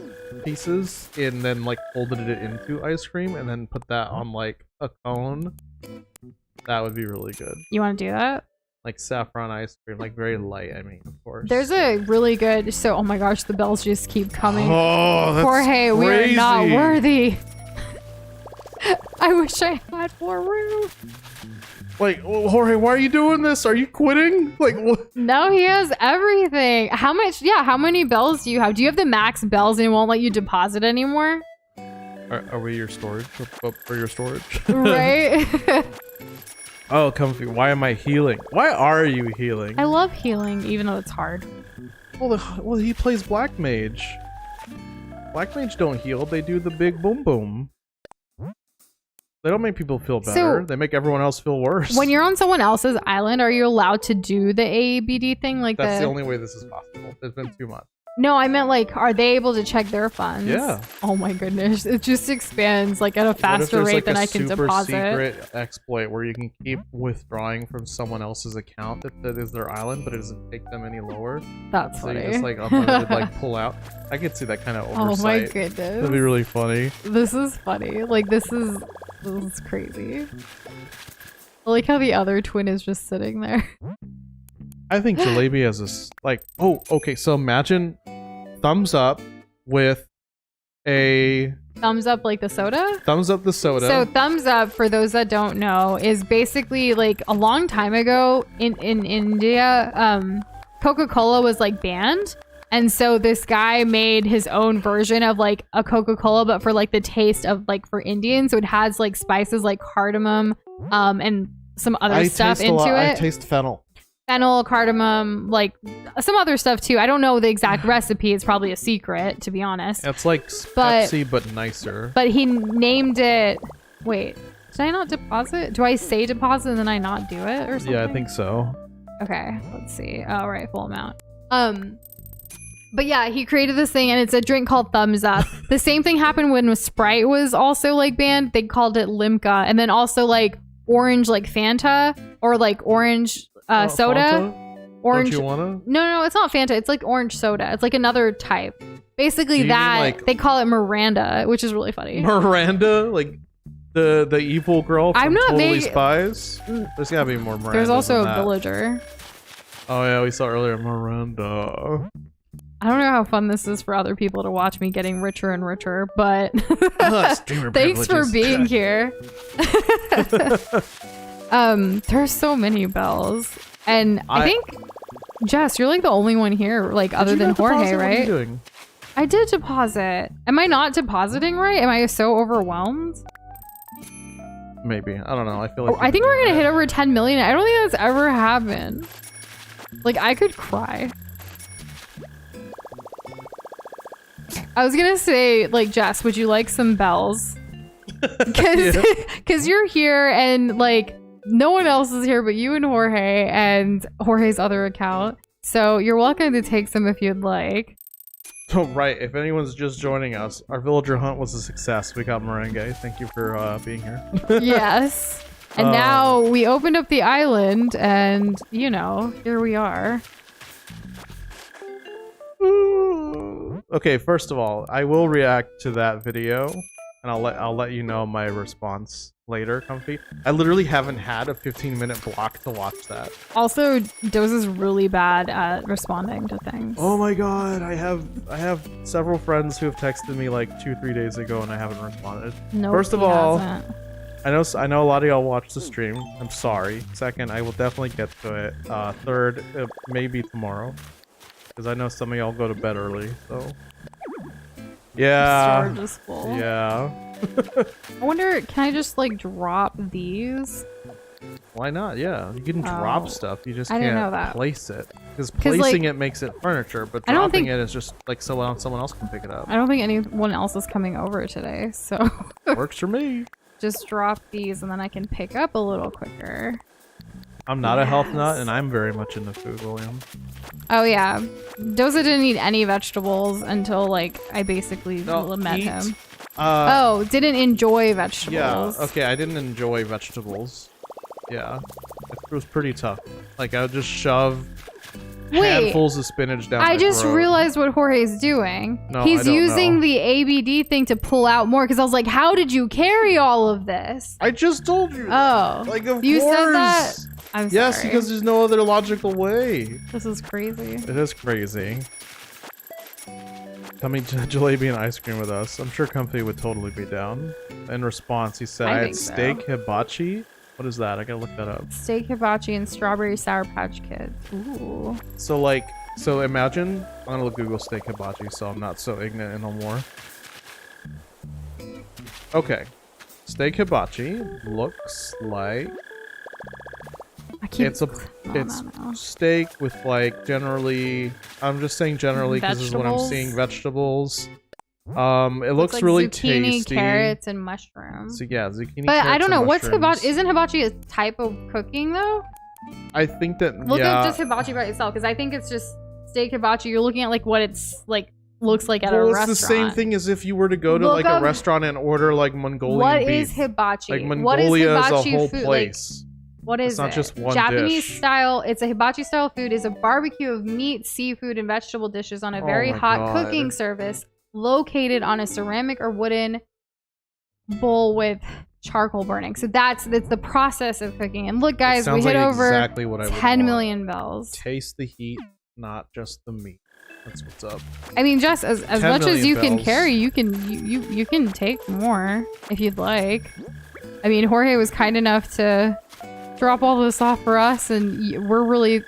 pieces and then like folded it into ice cream and then put that on like a cone, that would be really good. You want to do that? Like saffron ice cream, like very light. I mean, of course. There's a really good. So, oh my gosh, the bells just keep coming. Oh, that's Jorge, we are not crazy. worthy. I wish I had more room. Like, Jorge, why are you doing this? Are you quitting? Like, what? No, he has everything. How much? Yeah, how many bells do you have? Do you have the max bells and it won't let you deposit anymore? Are we your storage? For your storage? Right? Oh, comfy. Why am I healing? Why are you healing? I love healing, even though it's hard. Well, he plays Black Mage. Black Mage don't heal. They do the big boom boom. They don't make people feel better. So, they make everyone else feel worse. When you're on someone else's island, are you allowed to do the AABD thing? Like That's the only way this is possible. There's been too much. No, I meant like, are they able to check their funds? Yeah. Oh my goodness. It just expands like at a faster rate than I can deposit. Super secret exploit where you can keep withdrawing from someone else's account that is their island, but it doesn't take them any lower. That's so funny. you just like unlimited like pull out. I could see that kind of oversight. Oh my goodness. That'd be really funny. This is funny. Like this is crazy. I like how the other twin is just sitting there. I think Jalebi has this like, oh, okay, so imagine thumbs up with a Thumbs up like the soda? thumbs up the soda. So thumbs up, for those that don't know, is basically like a long time ago in India, Coca-Cola was like banned. And so this guy made his own version of like a Coca-Cola, but for like the taste of like for Indians. So it has like spices like cardamom, and some other stuff into it. I taste fennel. Fennel, cardamom, like some other stuff too. I don't know the exact recipe. It's probably a secret, to be honest. It's like Pepsi, but nicer. But he named it. Wait, did I not deposit? Do I say deposit and then I not do it or something? Yeah, I think so. Okay, let's see. Oh, right, full amount. But yeah, he created this thing and it's a drink called Thumbs Up. The same thing happened when Sprite was also like banned. They called it Limca, and then also like orange, like Fanta, or like orange soda. Fanta? Orange. Don't you wanna? No, it's not Fanta. It's like orange soda. It's like another type. Basically, Do you that mean, like- they call it Miranda, which is really funny. Miranda, like the evil girl from I'm not Totally big- Spies. There's gotta be more Miranda. There's also a villager. Oh yeah, we saw earlier Miranda. I don't know how fun this is for other people to watch me getting richer and richer, but Streamer thanks for privileges. being here. There's so many bells, and I think Jess, you're like the only one here, like other than Jorge, What are right? you doing? I did deposit. Am I not depositing right? Am I so overwhelmed? Maybe. I don't know. I feel like I think we're gonna hit over 10 million. I don't think that's ever happened. Like, I could cry. I was gonna say, like, Jess, would you like some bells? Because you're here and, like, no one else is here but you and Jorge and Jorge's other account. So you're welcome to take some if you'd like. Oh, right. If anyone's just joining us, our villager hunt was a success. We got merengue. Thank you for being here. Yes. And now we opened up the island and, you know, here we are. Okay, first of all, I will react to that video, and I'll let you know my response later, Comfy. I literally haven't had a 15-minute block to watch that. Also, Doze is really bad at responding to things. Oh my god, I have several friends who have texted me like 2-3 days ago, and I haven't responded. Nope, First of all, hasn't. I know a lot of y'all watch the stream. I'm sorry. Second, I will definitely get to it. Third, maybe tomorrow. Because I know some of y'all go to bed early, so... Yeah. Storage is full. Yeah. I wonder, can I just, like, drop these? Why not? Yeah. You can drop stuff. You just I didn't know can't that. place it. Because placing it makes it furniture, but I don't dropping think- it is just, like, someone else can pick it up. I don't think anyone else is coming over today, so... Works for me. Just drop these and then I can pick up a little quicker. I'm not a health nut, and I'm very much into food, William. Oh yeah, Doza didn't eat any vegetables until like I basically met him. Didn't enjoy vegetables. Yeah, okay, I didn't enjoy vegetables. Yeah, it was pretty tough. Like, I would just shove handfuls of spinach down my I just throat. realized what Jorge's doing. No, He's I don't using know. the ABD thing to pull out more because I was like, how did you carry all of this? I just told you. Oh, Like, of you course. said that? I'm Yes, sorry. because there's no other logical way. This is crazy. It is crazy. Coming to jalebi and ice cream with us. I'm sure Comfy would totally be down. In response, he said, I I had think so. steak hibachi. What is that? I gotta look that up. Steak hibachi and strawberry sour patch kids. Ooh. So imagine, I'm gonna Google steak hibachi so I'm not so ignorant no more. Okay. Steak hibachi looks like it's steak with like generally, I'm just saying generally because this is what I'm seeing, vegetables. It looks like really zucchini, tasty. carrots, and mushrooms. So yeah, zucchini. But I don't know what's mushrooms. hibachi. Isn't hibachi a type of cooking though? I think that Look yeah. up just hibachi by itself because I think it's just steak hibachi. You're looking at like what it's like looks like at a Well, restaurant. it's the same thing as if you were to go to Look like a up- restaurant and order like Mongolian What beef. is hibachi? Like What is Mongolia is a hibachi whole food? place. Like, what is It's not it? just one Japanese dish. style. It's a hibachi style food. Is a barbecue of meat, seafood, and vegetable dishes on a very my hot God. cooking surface located on a ceramic or wooden bowl with charcoal burning. So that's the process of cooking. And look, guys, we sounds hit like over exactly what I would 10 want. million bells. Taste the heat, not just the meat. That's what's up. I mean, just as 10 much as million you can bells. carry, you can take more if you'd like. I mean, Jorge was kind enough to drop all this off for us, and we're really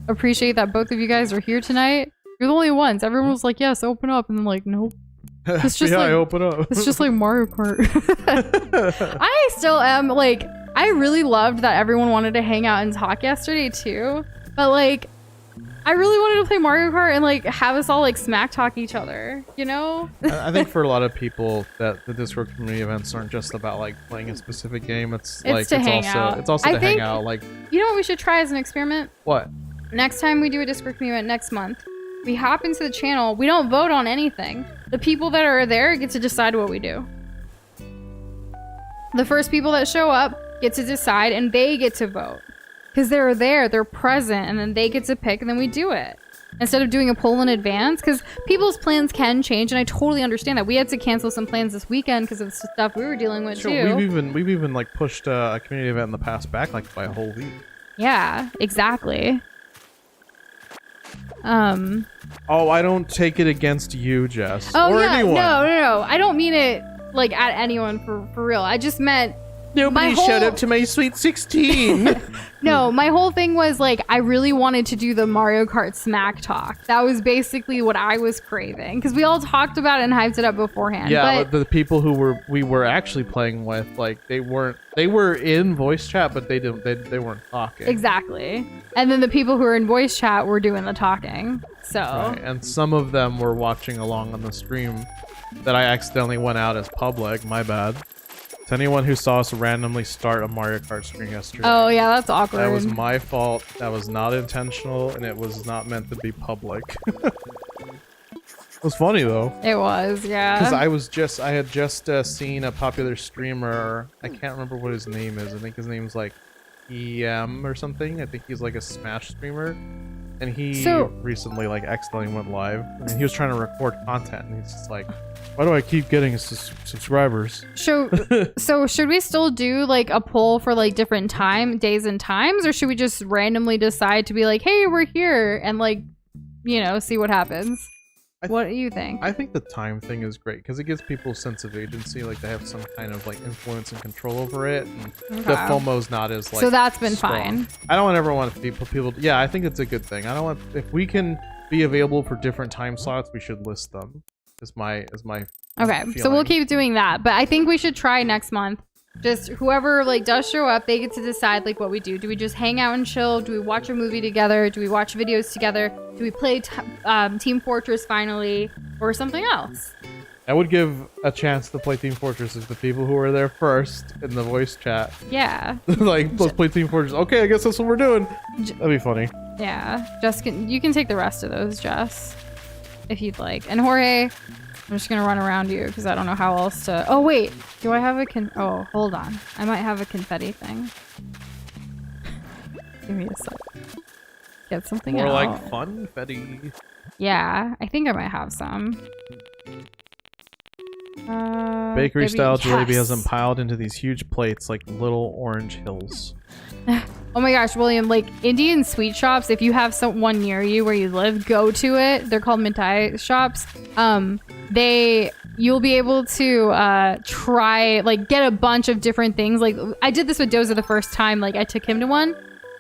appreciate that both of you guys are here tonight. You're the only ones. Everyone was like, "Yes, open up," and then like, "Nope." It's just yeah, like I open up. it's just like Mario Kart. I still am like, I really loved that everyone wanted to hang out and talk yesterday too, but like, I really wanted to play Mario Kart and like have us all like smack talk each other, you know? I think for a lot of people that the Discord community events aren't just about like playing a specific game. It's like to hang also out. it's also I to hang think- out. Like You know what we should try as an experiment? what? Next time we do a Discord community event next month, we hop into the channel. We don't vote on anything. The people that are there get to decide what we do. The first people that show up get to decide, and they get to vote. Because they're there, they're present, and then they get to pick, and then we do it. Instead of doing a poll in advance, because people's plans can change, and I totally understand that. We had to cancel some plans this weekend because of the stuff we were dealing with, too. We've even like pushed a community event in the past back like by a whole week. Yeah, exactly. Oh, I don't take it against you, Jess. Oh or yeah, anyone. no. I don't mean it like at anyone for real. I just meant Nobody showed up to my Sweet 16. No, my whole thing was like, I really wanted to do the Mario Kart smack talk. That was basically what I was craving because we all talked about it and hyped it up beforehand. Yeah, but the people who we were actually playing with, like they were in voice chat, but they weren't talking. Exactly. And then the people who were in voice chat were doing the talking. So. Right. And some of them were watching along on the stream that I accidentally went out as public. My bad. To anyone who saw us randomly start a Mario Kart stream yesterday. Oh yeah, that's awkward. That was my fault. That was not intentional, and it was not meant to be public. It was funny though. It was, yeah. Because I had just seen a popular streamer. I can't remember what his name is. I think his name's like EM or something. I think he's like a Smash streamer. And he recently like accidentally went live. I mean, he was trying to record content, and he's just like, "Why do I keep getting subscribers?" So should we still do like a poll for like different days and times, or should we just randomly decide to be like, "Hey, we're here," and like, see what happens? What do you think? I think the time thing is great because it gives people a sense of agency, like they have some kind of like influence and control over it, and the FOMO's not as like. So that's been strong. fine. I don't ever want people. Yeah, I think it's a good thing. I don't want if we can be available for different time slots, we should list them. Is my okay. feeling. So we'll keep doing that, but I think we should try next month. Just whoever like does show up, they get to decide like what we do. Do we just hang out and chill? Do we watch a movie together? Do we watch videos together? Do we play Team Fortress finally, or something else? I would give a chance to play Team Fortress if the people who were there first in the voice chat. Yeah. Like, let's play Team Fortress. Okay, I guess that's what we're doing. That'd be funny. Yeah. Jess, you can take the rest of those, Jess, if you'd like. And Jorge, I'm just gonna run around you because I don't know how else to. Oh wait, do I have a oh, hold on. I might have a confetti thing. Give me a sec. Get something More out. like funfetti. Yeah, I think I might have some. Bakery style jalebi has them yes. piled into these huge plates like little orange hills. Oh my gosh, William, like Indian sweet shops, if you have one near you where you live, go to it. They're called mithai shops. You'll be able to try, like, get a bunch of different things. Like, I did this with Doza the first time. Like, I took him to one.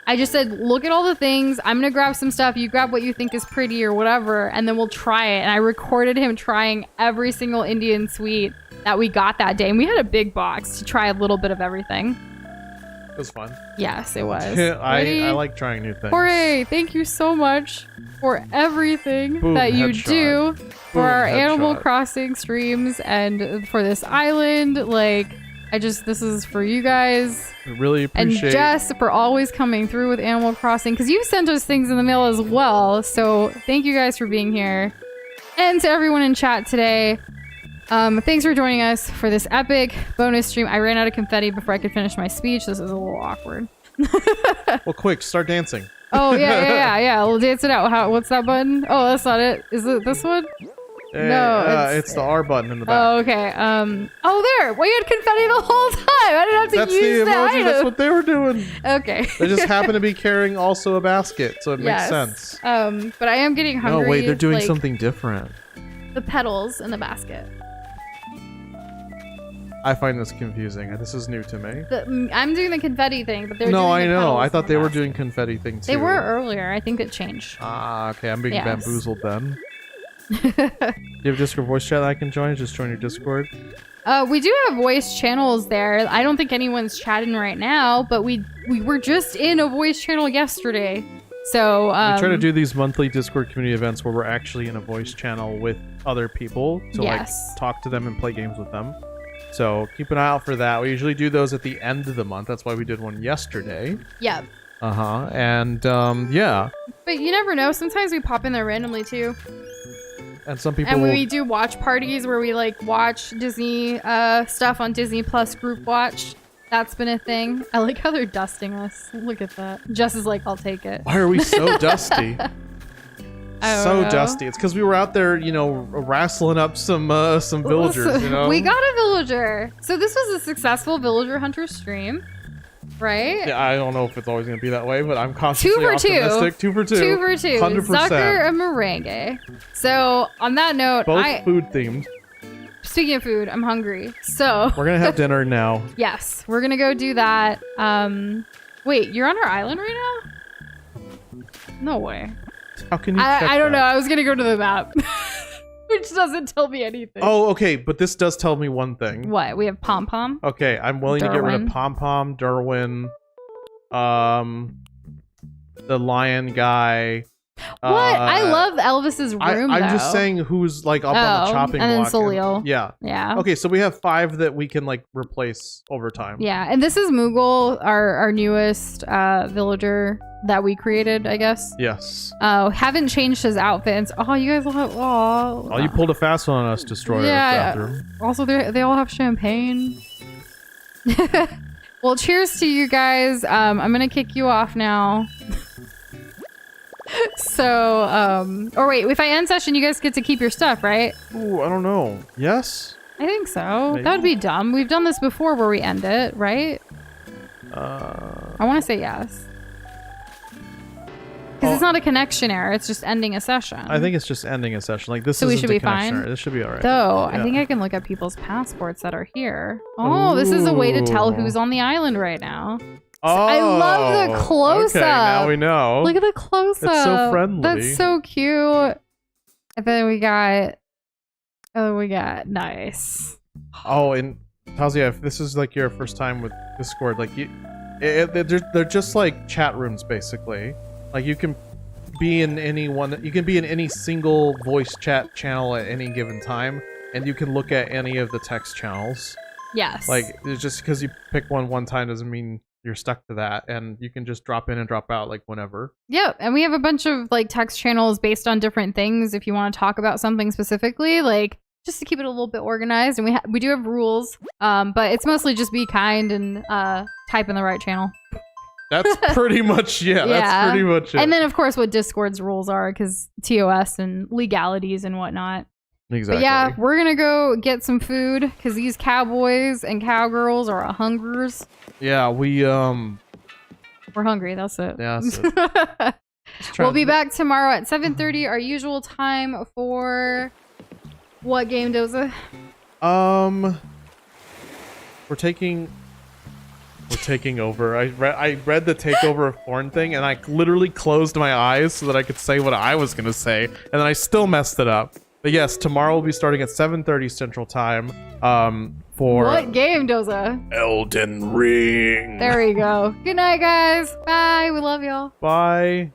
I just said, look at all the things. I'm going to grab some stuff. You grab what you think is pretty or whatever, and then we'll try it. And I recorded him trying every single Indian sweet that we got that day. And we had a big box to try a little bit of everything. It was fun. Yes, it was. I like trying new things. Jorge, thank you so much for everything that you do for our Animal Crossing streams and for this island. Like, this is for you guys. I really appreciate And Jess for always coming through with Animal Crossing, because you sent us things in the mail as well. So thank you guys for being here. And to everyone in chat today, thanks for joining us for this epic bonus stream. I ran out of confetti before I could finish my speech. This is a little awkward. Well, quick, start dancing. Oh, yeah. We'll dance it out. What's that button? Oh, that's not it. Is it this one? No, it's the R button in the back. Oh, okay. Oh, there. Well, you had confetti the whole time. I didn't have to That's use the that emoji. item. That's what they were doing. Okay. They just happen to be carrying also a basket, so it makes sense. But I am getting hungry. No, wait, they're doing something different. The petals in the basket. I find this confusing. This is new to me. I'm doing the confetti thing, but they're No, doing I the know. petals I in thought the they were basket. doing confetti things too. They were earlier. I think it changed. Ah, okay. I'm being Yes. bamboozled then. Do you have a Discord voice chat that I can join? Just join your Discord. We do have voice channels there. I don't think anyone's chatting right now, but we were just in a voice channel yesterday. So we try to do these monthly Discord community events where we're actually in a voice channel with other people to like talk to them and play games with them. So keep an eye out for that. We usually do those at the end of the month. That's why we did one yesterday. Yep. And yeah. But you never know. Sometimes we pop in there randomly too. And some people And we do watch parties where we like watch Disney stuff on Disney Plus Group Watch. That's been a thing. I like how they're dusting us. Look at that. Jess is like, I'll take it. Why are we so dusty? So know. dusty. It's because we were out there, wrestling up some villagers. We got a villager. So this was a successful villager hunter stream, right? Yeah, I don't know if it's always going to be that way, but I'm cautiously optimistic. 2 for 2. 2 for 2. 100%. Zucker and merengue. So on that note, both food themed. speaking of food, I'm hungry. So We're gonna have dinner now. yes, we're gonna go do that. Wait, you're on our island right now? No way. How can you check I don't that? know. I was gonna go to the map, which doesn't tell me anything. Oh, okay, but this does tell me one thing. What? We have Pom Pom. Okay, I'm willing to get rid of Derwin. Pom Pom, Derwin, the lion guy. What? I love Elvis's room. I'm though. just saying who's like up on the chopping and then block. Solio. Yeah. Yeah. Okay, so we have 5 that we can like replace over time. Yeah, and this is Moogle, our newest villager that we created, I guess. Yes. Haven't changed his outfits. Oh, you guys all have. Oh, you pulled a fast one on us, destroyer bathroom. Also, they all have champagne. Well, cheers to you guys. I'm gonna kick you off now. So, or wait, if I end session, you guys get to keep your stuff, right? Ooh, I don't know. Yes? I think so. Maybe. That would be dumb. We've done this before where we end it, right? I want to say yes. Because it's not a connection error. It's just ending a session. I think it's just ending a session. Like this So we isn't should a be connection fine? error. This should be alright. Though, Yeah. I think I can look at people's passports that are here. Oh, this is a way to tell Ooh. who's on the island right now. Oh, I love the close-up. Okay, now we know. Look at the close-up. It's so friendly. That's so cute. And then we got... Oh, we got... Nice. Oh, and Tazia, if this is like your first time with Discord, like they're just like chat rooms basically. Like you can be in you can be in any single voice chat channel at any given time, and you can look at any of the text channels. Yes. Like it's just because you pick one time doesn't mean you're stuck to that, and you can just drop in and drop out like whenever. Yep, and we have a bunch of like text channels based on different things if you want to talk about something specifically, like just to keep it a little bit organized. And we do have rules, but it's mostly just be kind and type in the right channel. That's pretty much that's pretty much it. And then of course what Discord's rules are, because TOS and legalities and whatnot. Exactly. But yeah, we're gonna go get some food because these cowboys and cowgirls are hungers. Yeah, we're hungry. That's it. Yeah, that's it. We'll be back tomorrow at 7:30, our usual time for what game, Doza? We're taking over. I read the takeover of Thorn thing, and I literally closed my eyes so that I could say what I was gonna say, and then I still messed it up. But yes, tomorrow we'll be starting at 7:30 Central Time. For what game, Doza? Elden Ring. There we go. Good night, guys. Bye. We love y'all. Bye.